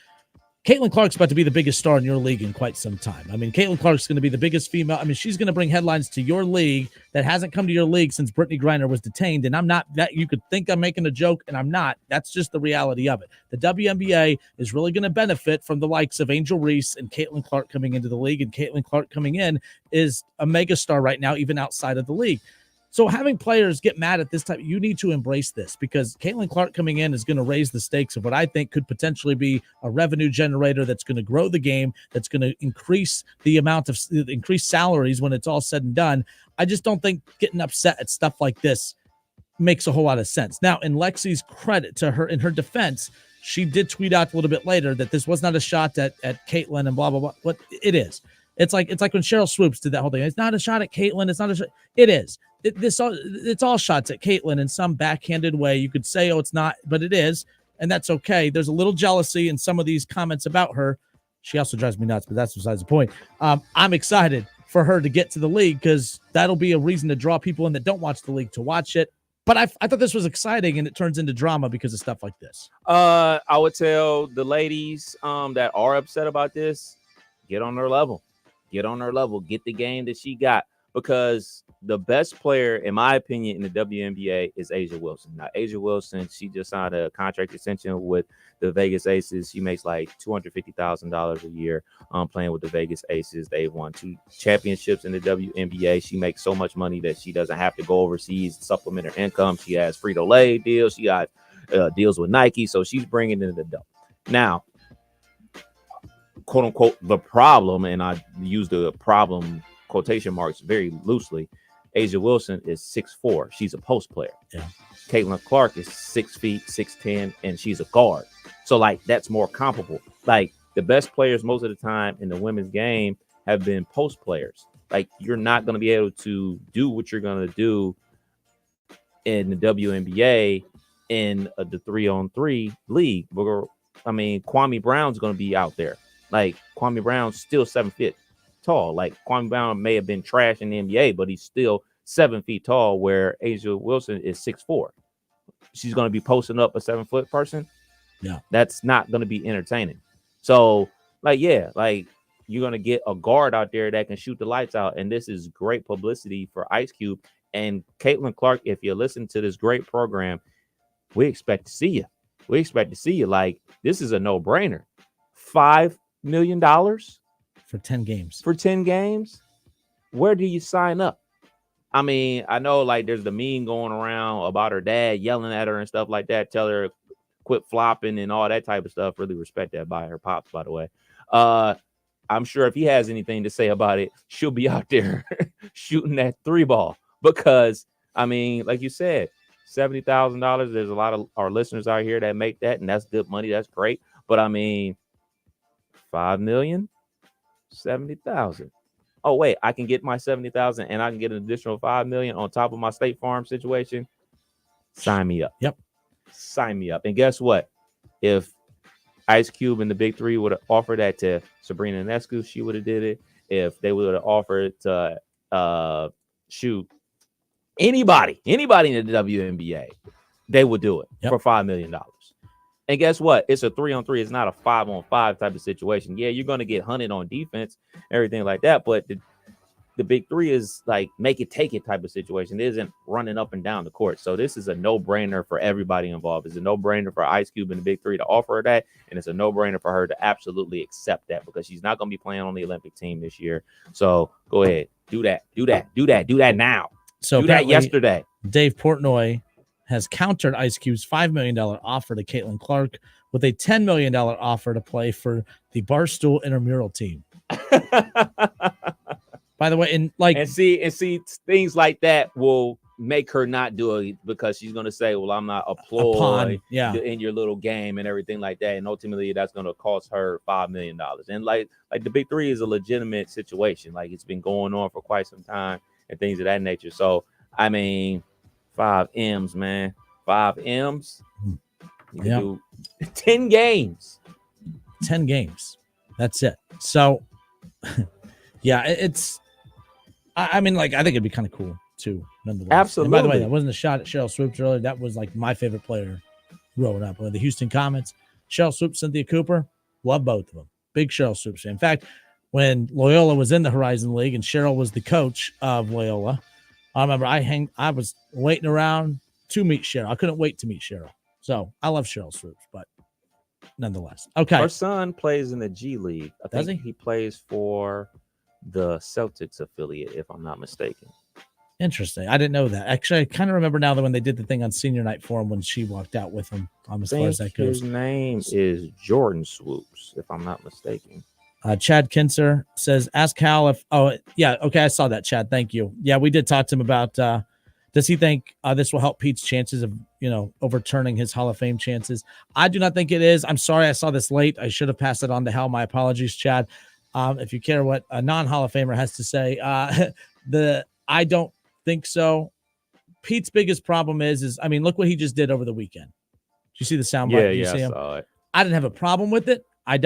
Caitlin Clark's about to be the biggest star in your league in quite some time. I mean, Caitlin Clark's going to be the biggest female. I mean, she's going to bring headlines to your league that hasn't come to your league since Brittany Griner was detained. And I'm not that you could think I'm making a joke, and I'm not. That's just the reality of it. The WNBA is really going to benefit from the likes of Angel Reese and Caitlin Clark coming into the league. And Caitlin Clark coming in is a megastar right now, even outside of the league. So having players get mad at this type, you need to embrace this because Caitlin Clark coming in is going to raise the stakes of what I think could potentially be a revenue generator that's going to grow the game, that's going to increase the amount of increased salaries when it's all said and done. I just don't think getting upset at stuff like this makes a whole lot of sense. Now, in Lexi's credit to her, in her defense, she did tweet out a little bit later that this was not a shot at Caitlin and blah, blah, blah. But it is. It's like when Cheryl Swoops did that whole thing. It's not a shot at Caitlin. It's not a shot. It is. It's all shots at Caitlin in some backhanded way. You could say, oh, it's not, but it is, and that's okay. There's a little jealousy in some of these comments about her. She also drives me nuts, but that's besides the point. I'm excited for her to get to the league because that'll be a reason to draw people in that don't watch the league to watch it. But I thought this was exciting, and it turns into drama because of stuff like this. I would tell the ladies that are upset about this, get on her level. Get on her level. Get the game that she got. Because the best player, in my opinion, in the WNBA is A'ja Wilson. Now, A'ja Wilson, she just signed a contract extension with the Vegas Aces. She makes like $250,000 a year playing with the Vegas Aces. They've won 2 championships in the WNBA. She makes so much money that she doesn't have to go overseas to supplement her income. She has Frito-Lay deals. She got deals with Nike. So she's bringing in the dough. Now, quote unquote, the problem, and I use the problem quotation marks very loosely, A'ja Wilson is 6'4". She's a post player. Yeah. Caitlin Clark is 6 feet, 6'10", and she's a guard. So, like, that's more comparable. Like, the best players most of the time in the women's game have been post players. Like, you're not going to be able to do what you're going to do in the WNBA in the 3-on-3 league. I mean, Kwame Brown's going to be out there. Like, Kwame Brown's still 7 feet tall. Like, Kwame Brown may have been trash in the NBA, but he's still 7 feet tall, where A'ja Wilson is 6'4". She's going to be posting up a 7-foot person. Yeah, that's not going to be entertaining. So, like, yeah, like, you're going to get a guard out there that can shoot the lights out, and this is great publicity for Ice Cube and Caitlin Clark. If you listen to this great program, we expect to see you. We expect to see you. Like, this is a no-brainer. $5 million for 10 games. For 10 games? Where do you sign up? I mean, I know, like, there's the meme going around about her dad yelling at her and stuff like that. Tell her quit flopping and all that type of stuff. Really respect that by her pops, by the way. I'm sure if he has anything to say about it, she'll be out there shooting that 3 ball. Because, I mean, like you said, $70,000. There's a lot of our listeners out here that make that, and that's good money. That's great. But, I mean, $5 million? 70,000. Oh, wait, I can get my 70,000 and I can get an additional 5 million on top of my State Farm situation. Sign me up. Yep. Sign me up. And guess what? If Ice Cube and the Big Three would have offered that to Sabrina Ionescu, she would have did it. If they would have offered to shoot anybody in the WNBA, they would do it for $5 million. And guess what? It's a 3-on-3. It's not a 5-on-5 type of situation. Yeah, you're going to get hunted on defense, everything like that. But the Big Three is like make it, take it type of situation. It isn't running up and down the court. So this is a no-brainer for everybody involved. It's a no-brainer for Ice Cube and the Big Three to offer her that. And it's a no-brainer for her to absolutely accept that because she's not going to be playing on the Olympic team this year. So go ahead. Do that now. So do that yesterday. Dave Portnoy has countered Ice Cube's $5 million offer to Caitlin Clark with a $10 million offer to play for the Barstool intramural team. By the way, and see things like that will make her not do it because she's going to say, well, I'm not a ploy pawn, yeah. in your little game and everything like that. And ultimately that's going to cost her $5 million. And like the Big Three is a legitimate situation. Like it's been going on for quite some time and things of that nature. So, I mean, 5 M's, man. 5 M's. You can do 10 games. 10 games. That's it. So, yeah, it's, I mean, like, I think it'd be kind of cool too, nonetheless. Absolutely. And by the way, that wasn't a shot at Cheryl Swoops earlier. That was like my favorite player growing up. One of the Houston Comets, Cheryl Swoops, Cynthia Cooper, love both of them. Big Cheryl Swoops. In fact, when Loyola was in the Horizon League and Cheryl was the coach of Loyola, I remember I was waiting around to meet Cheryl. I couldn't wait to meet Cheryl. So I love Cheryl Swoops, but nonetheless. Okay. Her son plays in the G League. I think he plays for the Celtics affiliate, if I'm not mistaken. Interesting. I didn't know that. Actually, I kind of remember now that when they did the thing on senior night for him when she walked out with him, as far as that goes. His name is Jordan Swoops, if I'm not mistaken. Chad Kinser says, ask Hal if, oh, yeah, okay, I saw that, Chad. Thank you. Yeah, we did talk to him about, does he think this will help Pete's chances of, overturning his Hall of Fame chances? I do not think it is. I'm sorry I saw this late. I should have passed it on to Hal. My apologies, Chad. If you care what a non-Hall of Famer has to say, I don't think so. Pete's biggest problem is I mean, look what he just did over the weekend. Did you see the soundbite? Yeah, see him? I saw it. I didn't have a problem with it. I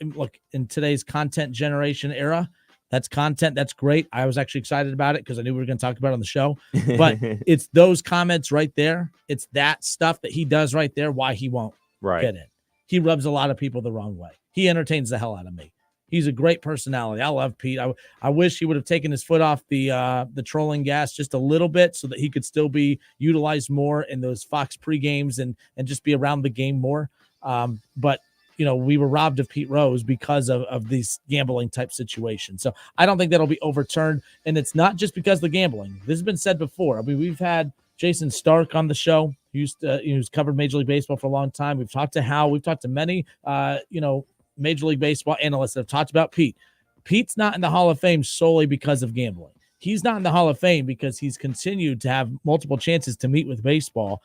look, in today's content generation era, that's content. That's great. I was actually excited about it because I knew we were going to talk about it on the show. But it's those comments right there. It's that stuff that he does right there. Why he won't get in. He rubs a lot of people the wrong way. He entertains the hell out of me. He's a great personality. I love Pete. I wish he would have taken his foot off the trolling gas just a little bit so that he could still be utilized more in those Fox pre-games and just be around the game more. But we were robbed of Pete Rose because of these gambling type situations. So I don't think that'll be overturned. And it's not just because of the gambling. This has been said before. I mean, we've had Jason Stark on the show, who's covered Major League Baseball for a long time. We've talked to Hal. We've talked to many, Major League Baseball analysts that have talked about Pete. Pete's not in the Hall of Fame solely because of gambling. He's not in the Hall of Fame because he's continued to have multiple chances to meet with baseball,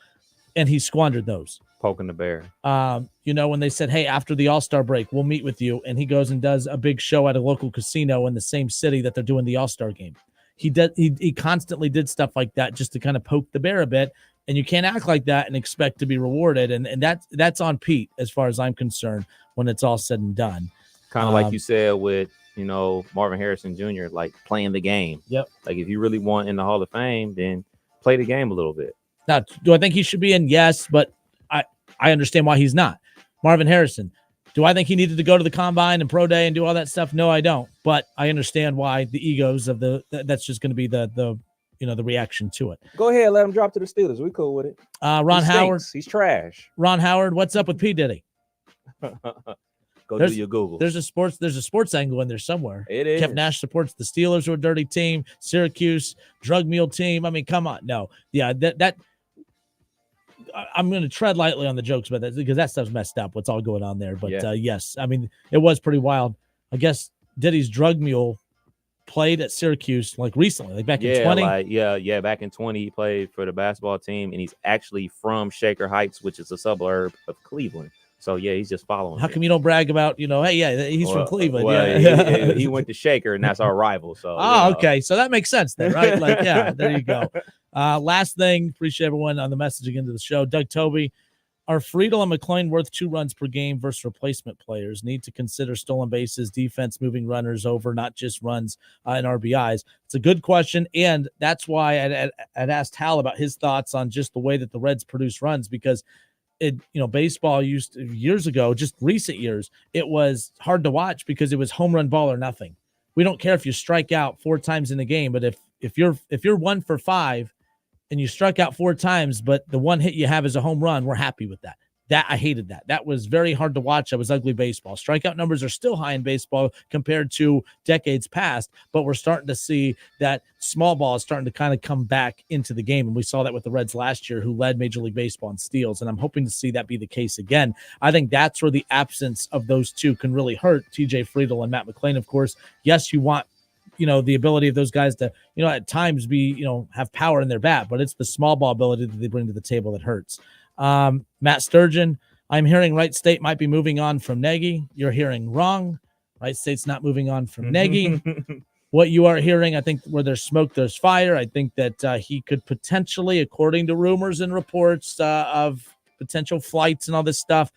and he squandered those. Poking the bear. When they said, hey, after the All-Star break, we'll meet with you, and he goes and does a big show at a local casino in the same city that they're doing the All-Star game. He constantly did stuff like that just to kind of poke the bear a bit, and you can't act like that and expect to be rewarded. And that's on Pete, as far as I'm concerned, when it's all said and done. Kind of like you said with, Marvin Harrison Jr., like playing the game. Yep. Like if you really want in the Hall of Fame, then play the game a little bit. Now, do I think he should be in? Yes, but I understand why he's not. Marvin Harrison, do I think he needed to go to the combine and pro day and do all that stuff? No, I don't. But I understand why the egos of that's just going to be the reaction to it. Go ahead, let him drop to the Steelers. We cool with it. Ron Howard, he's trash. Ron Howard, what's up with P. Diddy? Do your Google. There's a sports angle in there somewhere. It is. Kev Nash supports the Steelers, who are a dirty team. Syracuse drug mule team. I mean, come on, no, yeah, that. I'm going to tread lightly on the jokes about that because that stuff's messed up. What's all going on there? But yes, I mean, it was pretty wild. I guess Diddy's drug mule played at Syracuse like recently, like back in 20. Back in 20, he played for the basketball team, and he's actually from Shaker Heights, which is a suburb of Cleveland. So yeah, he's just following. How come you don't brag about, hey, he's from Cleveland? He went to Shaker, and that's our rival. So okay, so that makes sense then, right? Like, yeah, there you go. Last thing, appreciate everyone on the messaging into the show. Doug Toby, are Friedel and McClain worth 2 runs per game versus replacement players? Need to consider stolen bases, defense moving runners over, not just runs and RBIs. It's a good question, and that's why I'd asked Hal about his thoughts on just the way that the Reds produce runs, because baseball used to, years ago, just recent years, it was hard to watch because it was home run ball or nothing. We don't care if you strike out 4 times in a game, but if you're 1 for 5 and you struck out 4 times, but the one hit you have is a home run, we're happy with that. I hated that. That was very hard to watch. That was ugly baseball. Strikeout numbers are still high in baseball compared to decades past, but we're starting to see that small ball is starting to kind of come back into the game. And we saw that with the Reds last year, who led Major League Baseball in steals. And I'm hoping to see that be the case again. I think that's where the absence of those two can really hurt TJ Friedel and Matt McClain. Of course, yes, you want the ability of those guys to, at times be, have power in their bat, but it's the small ball ability that they bring to the table that hurts. Matt Sturgeon, I'm hearing Wright State might be moving on from Nagy. You're hearing wrong. Wright State's not moving on from Nagy. What you are hearing, I think where there's smoke, there's fire. I think that he could potentially, according to rumors and reports of potential flights and all this stuff,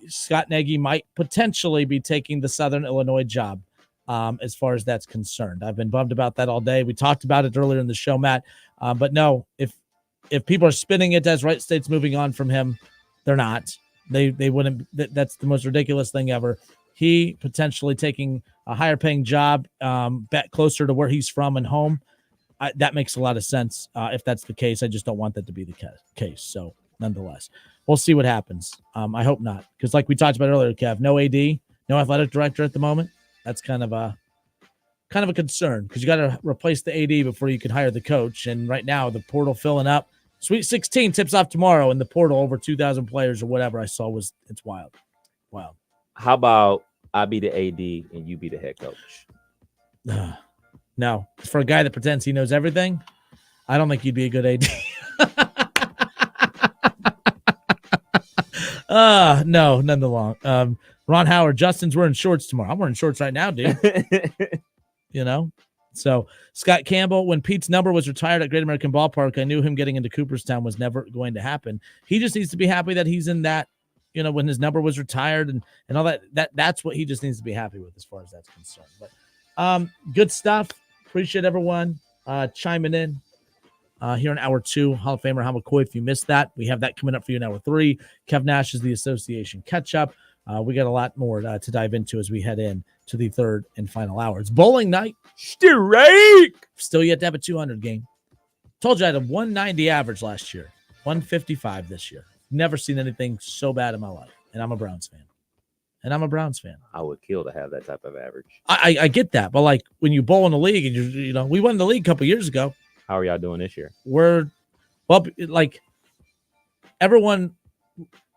Scott Nagy might potentially be taking the Southern Illinois job as far as that's concerned. I've been bummed about that all day. We talked about it earlier in the show, Matt. But no, if people are spinning it as Wright State's moving on from him, they're not. They wouldn't. That's the most ridiculous thing ever. He potentially taking a higher paying job, bet closer to where he's from and home. That makes a lot of sense. If that's the case, I just don't want that to be the case. So nonetheless, we'll see what happens. I hope not. Because like we talked about earlier, Kev, no AD, no athletic director at the moment. That's kind of a concern because you got to replace the AD before you can hire the coach. And right now the portal filling up. Sweet 16 tips off tomorrow in the portal, over 2,000 players or whatever I saw it's wild. Wow. How about I be the AD and you be the head coach? No. For a guy that pretends he knows everything, I don't think you'd be a good AD. No, none the long. Ron Howard, Justin's wearing shorts tomorrow. I'm wearing shorts right now, dude. So Scott Campbell, when Pete's number was retired at Great American Ballpark, I knew him getting into Cooperstown was never going to happen. He just needs to be happy that he's in that, when his number was retired and all that. That's what he just needs to be happy with as far as that's concerned. But good stuff. Appreciate everyone chiming in here in hour 2. Hall of Famer Hal McCoy, if you missed that, we have that coming up for you in hour 3. Kev Nash is the association catch-up. We got a lot more to dive into as we head in to the third and final hour. It's bowling night. Still yet to have a 200 game. Told you I had a 190 average last year. 155 this year. Never seen anything so bad in my life. And I'm a Browns fan. I would kill to have that type of average. I get that. But like when you bowl in the league and we won the league a couple years ago. How are y'all doing this year? Everyone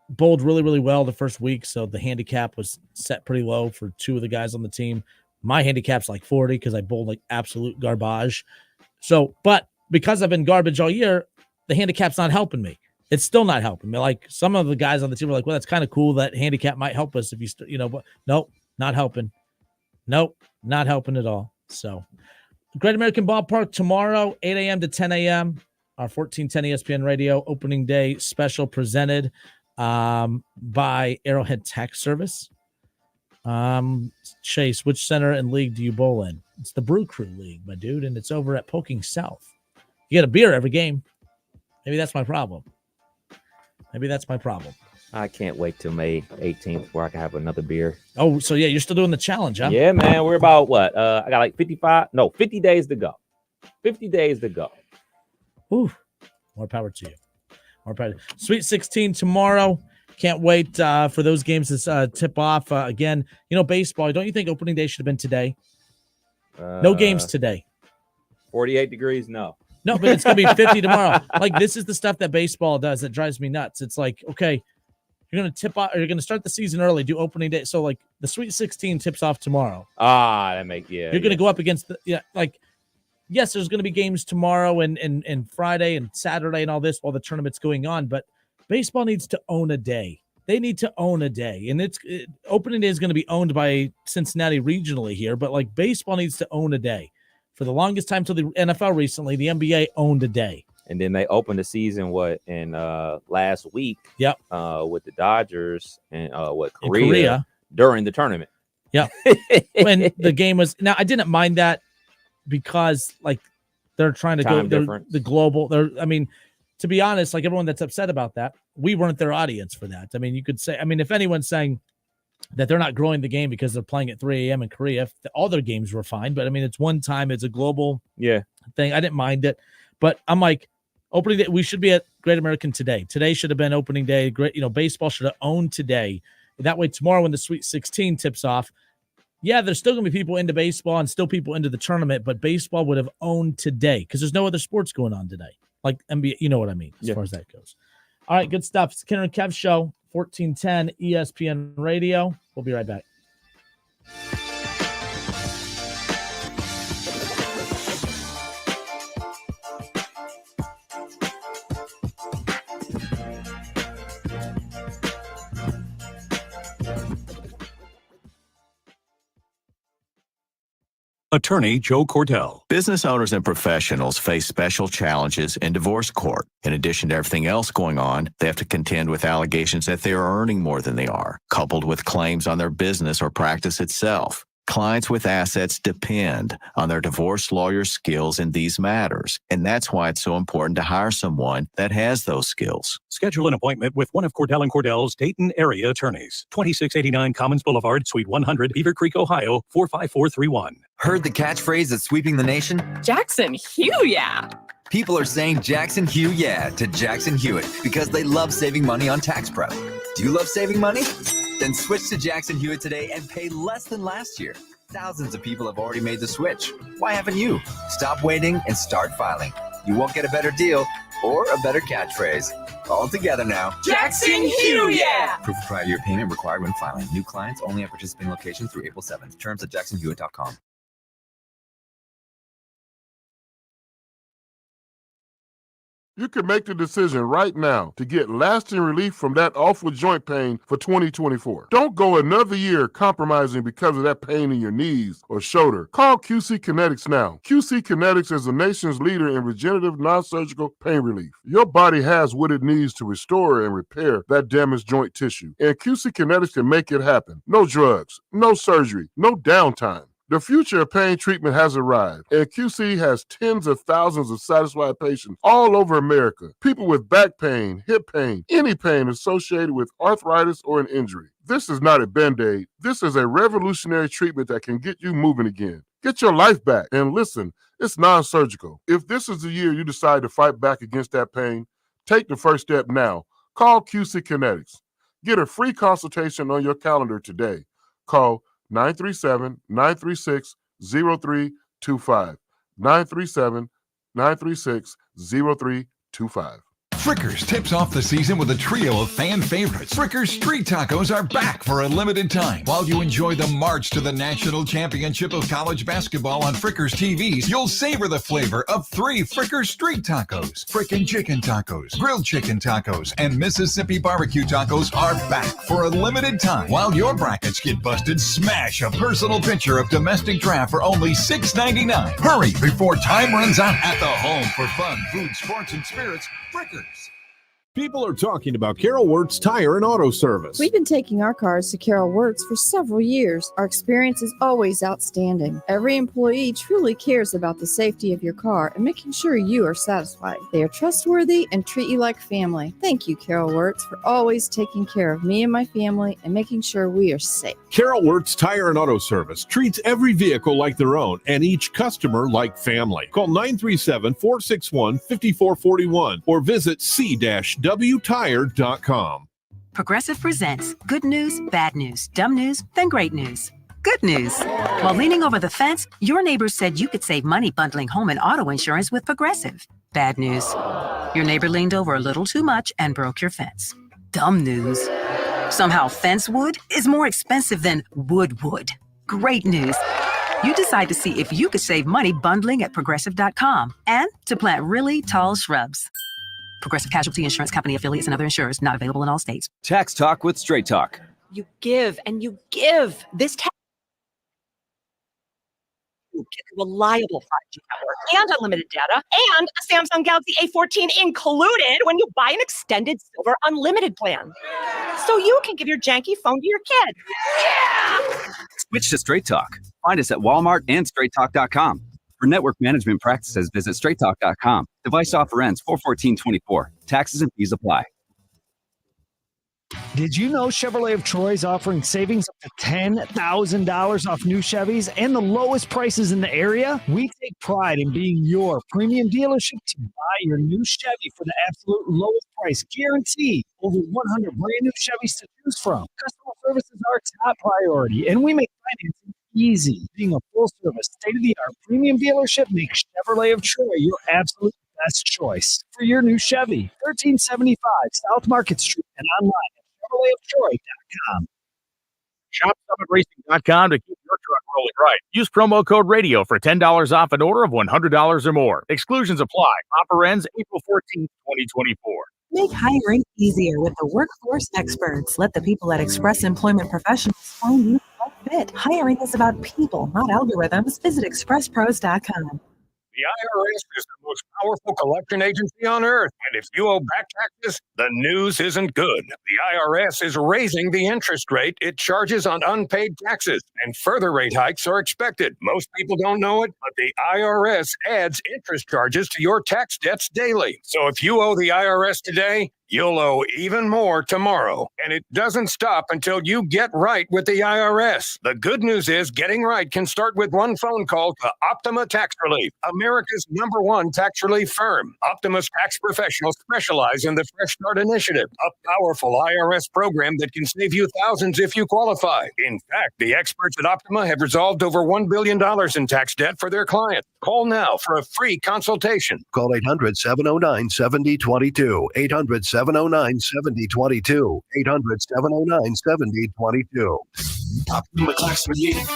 bowled really, really well the first week, so the handicap was set pretty low for 2 of the guys on the team. My handicap's like 40 because I bowled like absolute garbage. So, but because I've been garbage all year, the handicap's not helping me. It's still not helping me. Like some of the guys on the team were like, well, that's kind of cool. That handicap might help us if but nope, not helping. Nope, not helping at all. So Great American Ballpark tomorrow, 8 a.m. to 10 a.m. Our 1410 ESPN Radio opening day special presented by Arrowhead Tax Service. Chase, which center and league do you bowl in? It's the Brew Crew League, my dude, and it's over at Poking South. You get a beer every game. Maybe that's my problem. I can't wait till May 18th where I can have another beer. Oh, so yeah, you're still doing the challenge, huh? Yeah, man. We're about what? I got like 50 days to go. 50 days to go. Ooh, more power to you. Sweet 16 tomorrow. Can't wait for those games to tip off. Again, baseball, don't you think opening day should have been today? No games today. 48 degrees? No, but it's going to be 50 tomorrow. Like, this is the stuff that baseball does that drives me nuts. It's like, okay, you're going to tip off, or you're going to start the season early, do opening day. So, like, the Sweet 16 tips off tomorrow. You're going to go up against yes, there's going to be games tomorrow and Friday and Saturday and all this while the tournament's going on, but baseball needs to own a day. They need to own a day. And opening day is going to be owned by Cincinnati regionally here, but like baseball needs to own a day. For the longest time till the NFL recently, the NBA owned a day. And then they opened the season in last week. Yep. With the Dodgers and Korea during the tournament. Yeah. When the game was, now I didn't mind that because like they're trying to go the global. To be honest, like everyone that's upset about that, we weren't their audience for that. I mean, you could say, if anyone's saying that they're not growing the game because they're playing at 3 a.m. in Korea, all their games were fine. But it's one time, it's a global thing. I didn't mind it, but I'm like, opening day, we should be at Great American today. Today should have been opening day. Great, baseball should have owned today. That way, tomorrow when the Sweet 16 tips off, there's still going to be people into baseball and still people into the tournament, but baseball would have owned today because there's no other sports going on today. Like NBA, you know what I mean, as far as that goes. All right, good stuff. It's Kenner and Kev Show, 1410 ESPN Radio. We'll be right back. Attorney Joe Cordell. Business owners and professionals face special challenges in divorce court. In addition to everything else going on, they have to contend with allegations that they are earning more than they are, coupled with claims on their business or practice itself. Clients with assets depend on their divorce lawyer's skills in these matters, and that's why it's so important to hire someone that has those skills. Schedule an appointment with one of Cordell & Cordell's Dayton area attorneys. 2689 Commons Boulevard, Suite 100, Beaver Creek, Ohio, 45431. Heard the catchphrase that's sweeping the nation? Jackson, Hugh, yeah. People are saying Jackson Hugh yeah to Jackson Hewitt because they love saving money on tax prep. Do you love saving money? Then switch to Jackson Hewitt today and pay less than last year. Thousands of people have already made the switch. Why haven't you? Stop waiting and start filing. You won't get a better deal or a better catchphrase. All together now. Jackson Hugh, yeah! Proof of prior year payment required when filing. New clients only at participating locations through April 7th. Terms at jacksonhewitt.com. You can make the decision right now to get lasting relief from that awful joint pain for 2024. Don't go another year compromising because of that pain in your knees or shoulder. Call QC Kinetics now. QC Kinetics is the nation's leader in regenerative non-surgical pain relief. Your body has what it needs to restore and repair that damaged joint tissue, and QC Kinetics can make it happen. No drugs, no surgery, no downtime. The future of pain treatment has arrived, and QC has tens of thousands of satisfied patients all over America. People with back pain, hip pain, any pain associated with arthritis or an injury. This is not a Band-Aid. This is a revolutionary treatment that can get you moving again. Get your life back. And listen, it's non-surgical. If this is the year you decide to fight back against that pain, take the first step now. Call QC Kinetics. Get a free consultation on your calendar today. Call 937-936-0325. 937-936-0325. Frickers tips off the season with a trio of fan favorites. Frickers Street Tacos are back for a limited time. While you enjoy the march to the national championship of college basketball on Frickers TVs, you'll savor the flavor of 3 Frickers Street Tacos. Frickin' Chicken Tacos, Grilled Chicken Tacos, and Mississippi Barbecue Tacos are back for a limited time. While your brackets get busted, smash a personal picture of domestic draft for only $6.99. Hurry before time runs out at the home for fun, food, sports, and spirits. Frickers. People are talking about Carol Wirtz Tire and Auto Service. We've been taking our cars to Carol Wirtz for several years. Our experience is always outstanding. Every employee truly cares about the safety of your car and making sure you are satisfied. They are trustworthy and treat you like family. Thank you, Carol Wirtz, for always taking care of me and my family and making sure we are safe. Carol Wirtz Tire and Auto Service treats every vehicle like their own and each customer like family. Call 937-461-5441 or visit c-wtire.com. Progressive presents good news, bad news, dumb news, then great news. Good news. While leaning over the fence, your neighbor said you could save money bundling home and auto insurance with Progressive. Bad news. Your neighbor leaned over a little too much and broke your fence. Dumb news. Somehow fence wood is more expensive than wood. Great news. You decide to see if you could save money bundling at Progressive.com and to plant really tall shrubs. Progressive Casualty Insurance Company affiliates and other insurers not available in all states. Tax Talk with Straight Talk. You give and you give. This tax reliable 5G network and unlimited data and a Samsung Galaxy A14 included when you buy an extended silver unlimited plan. So you can give your janky phone to your kid. Yeah! Switch to Straight Talk. Find us at Walmart and StraightTalk.com. For network management practices, visit StraightTalk.com. Device offer ends 4/14/24. Taxes and fees apply. Did you know Chevrolet of Troy is offering savings up to $10,000 off new Chevys and the lowest prices in the area? We take pride in being your premium dealership to buy your new Chevy for the absolute lowest price guarantee. Over 100 brand new Chevys to choose from. Customer service is our top priority, and we make financing easy. Being a full-service, state-of-the-art premium dealership makes Chevrolet of Troy your absolute best choice for your new Chevy. 1375 South Market Street and online at ChevroletofTroy.com. ShopSummitRacing.com to keep your truck rolling right. Use promo code RADIO for $10 off an order of $100 or more. Exclusions apply. Offer ends April 14th, 2024. Make hiring easier with the Workforce Experts. Let the people at Express Employment Professionals find you the right fit. Hiring is about people, not algorithms. Visit expresspros.com. The IRS is the most powerful collection agency on earth, and if you owe back taxes, the news isn't good. The IRS is raising the interest rate it charges on unpaid taxes, and further rate hikes are expected. Most people don't know it, but the IRS adds interest charges to your tax debts daily. So if you owe the IRS today, you'll owe even more tomorrow. And it doesn't stop until you get right with the IRS. The good news is getting right can start with one phone call to Optima Tax Relief, America's #1 tax relief firm. Optima's tax professionals specialize in the Fresh Start Initiative, a powerful IRS program that can save you thousands if you qualify. In fact, the experts at Optima have resolved over $1 billion in tax debt for their clients. Call now for a free consultation. Call 800-709-7022. 800-709-7022. 800-709-7022. Optima Tax Relief.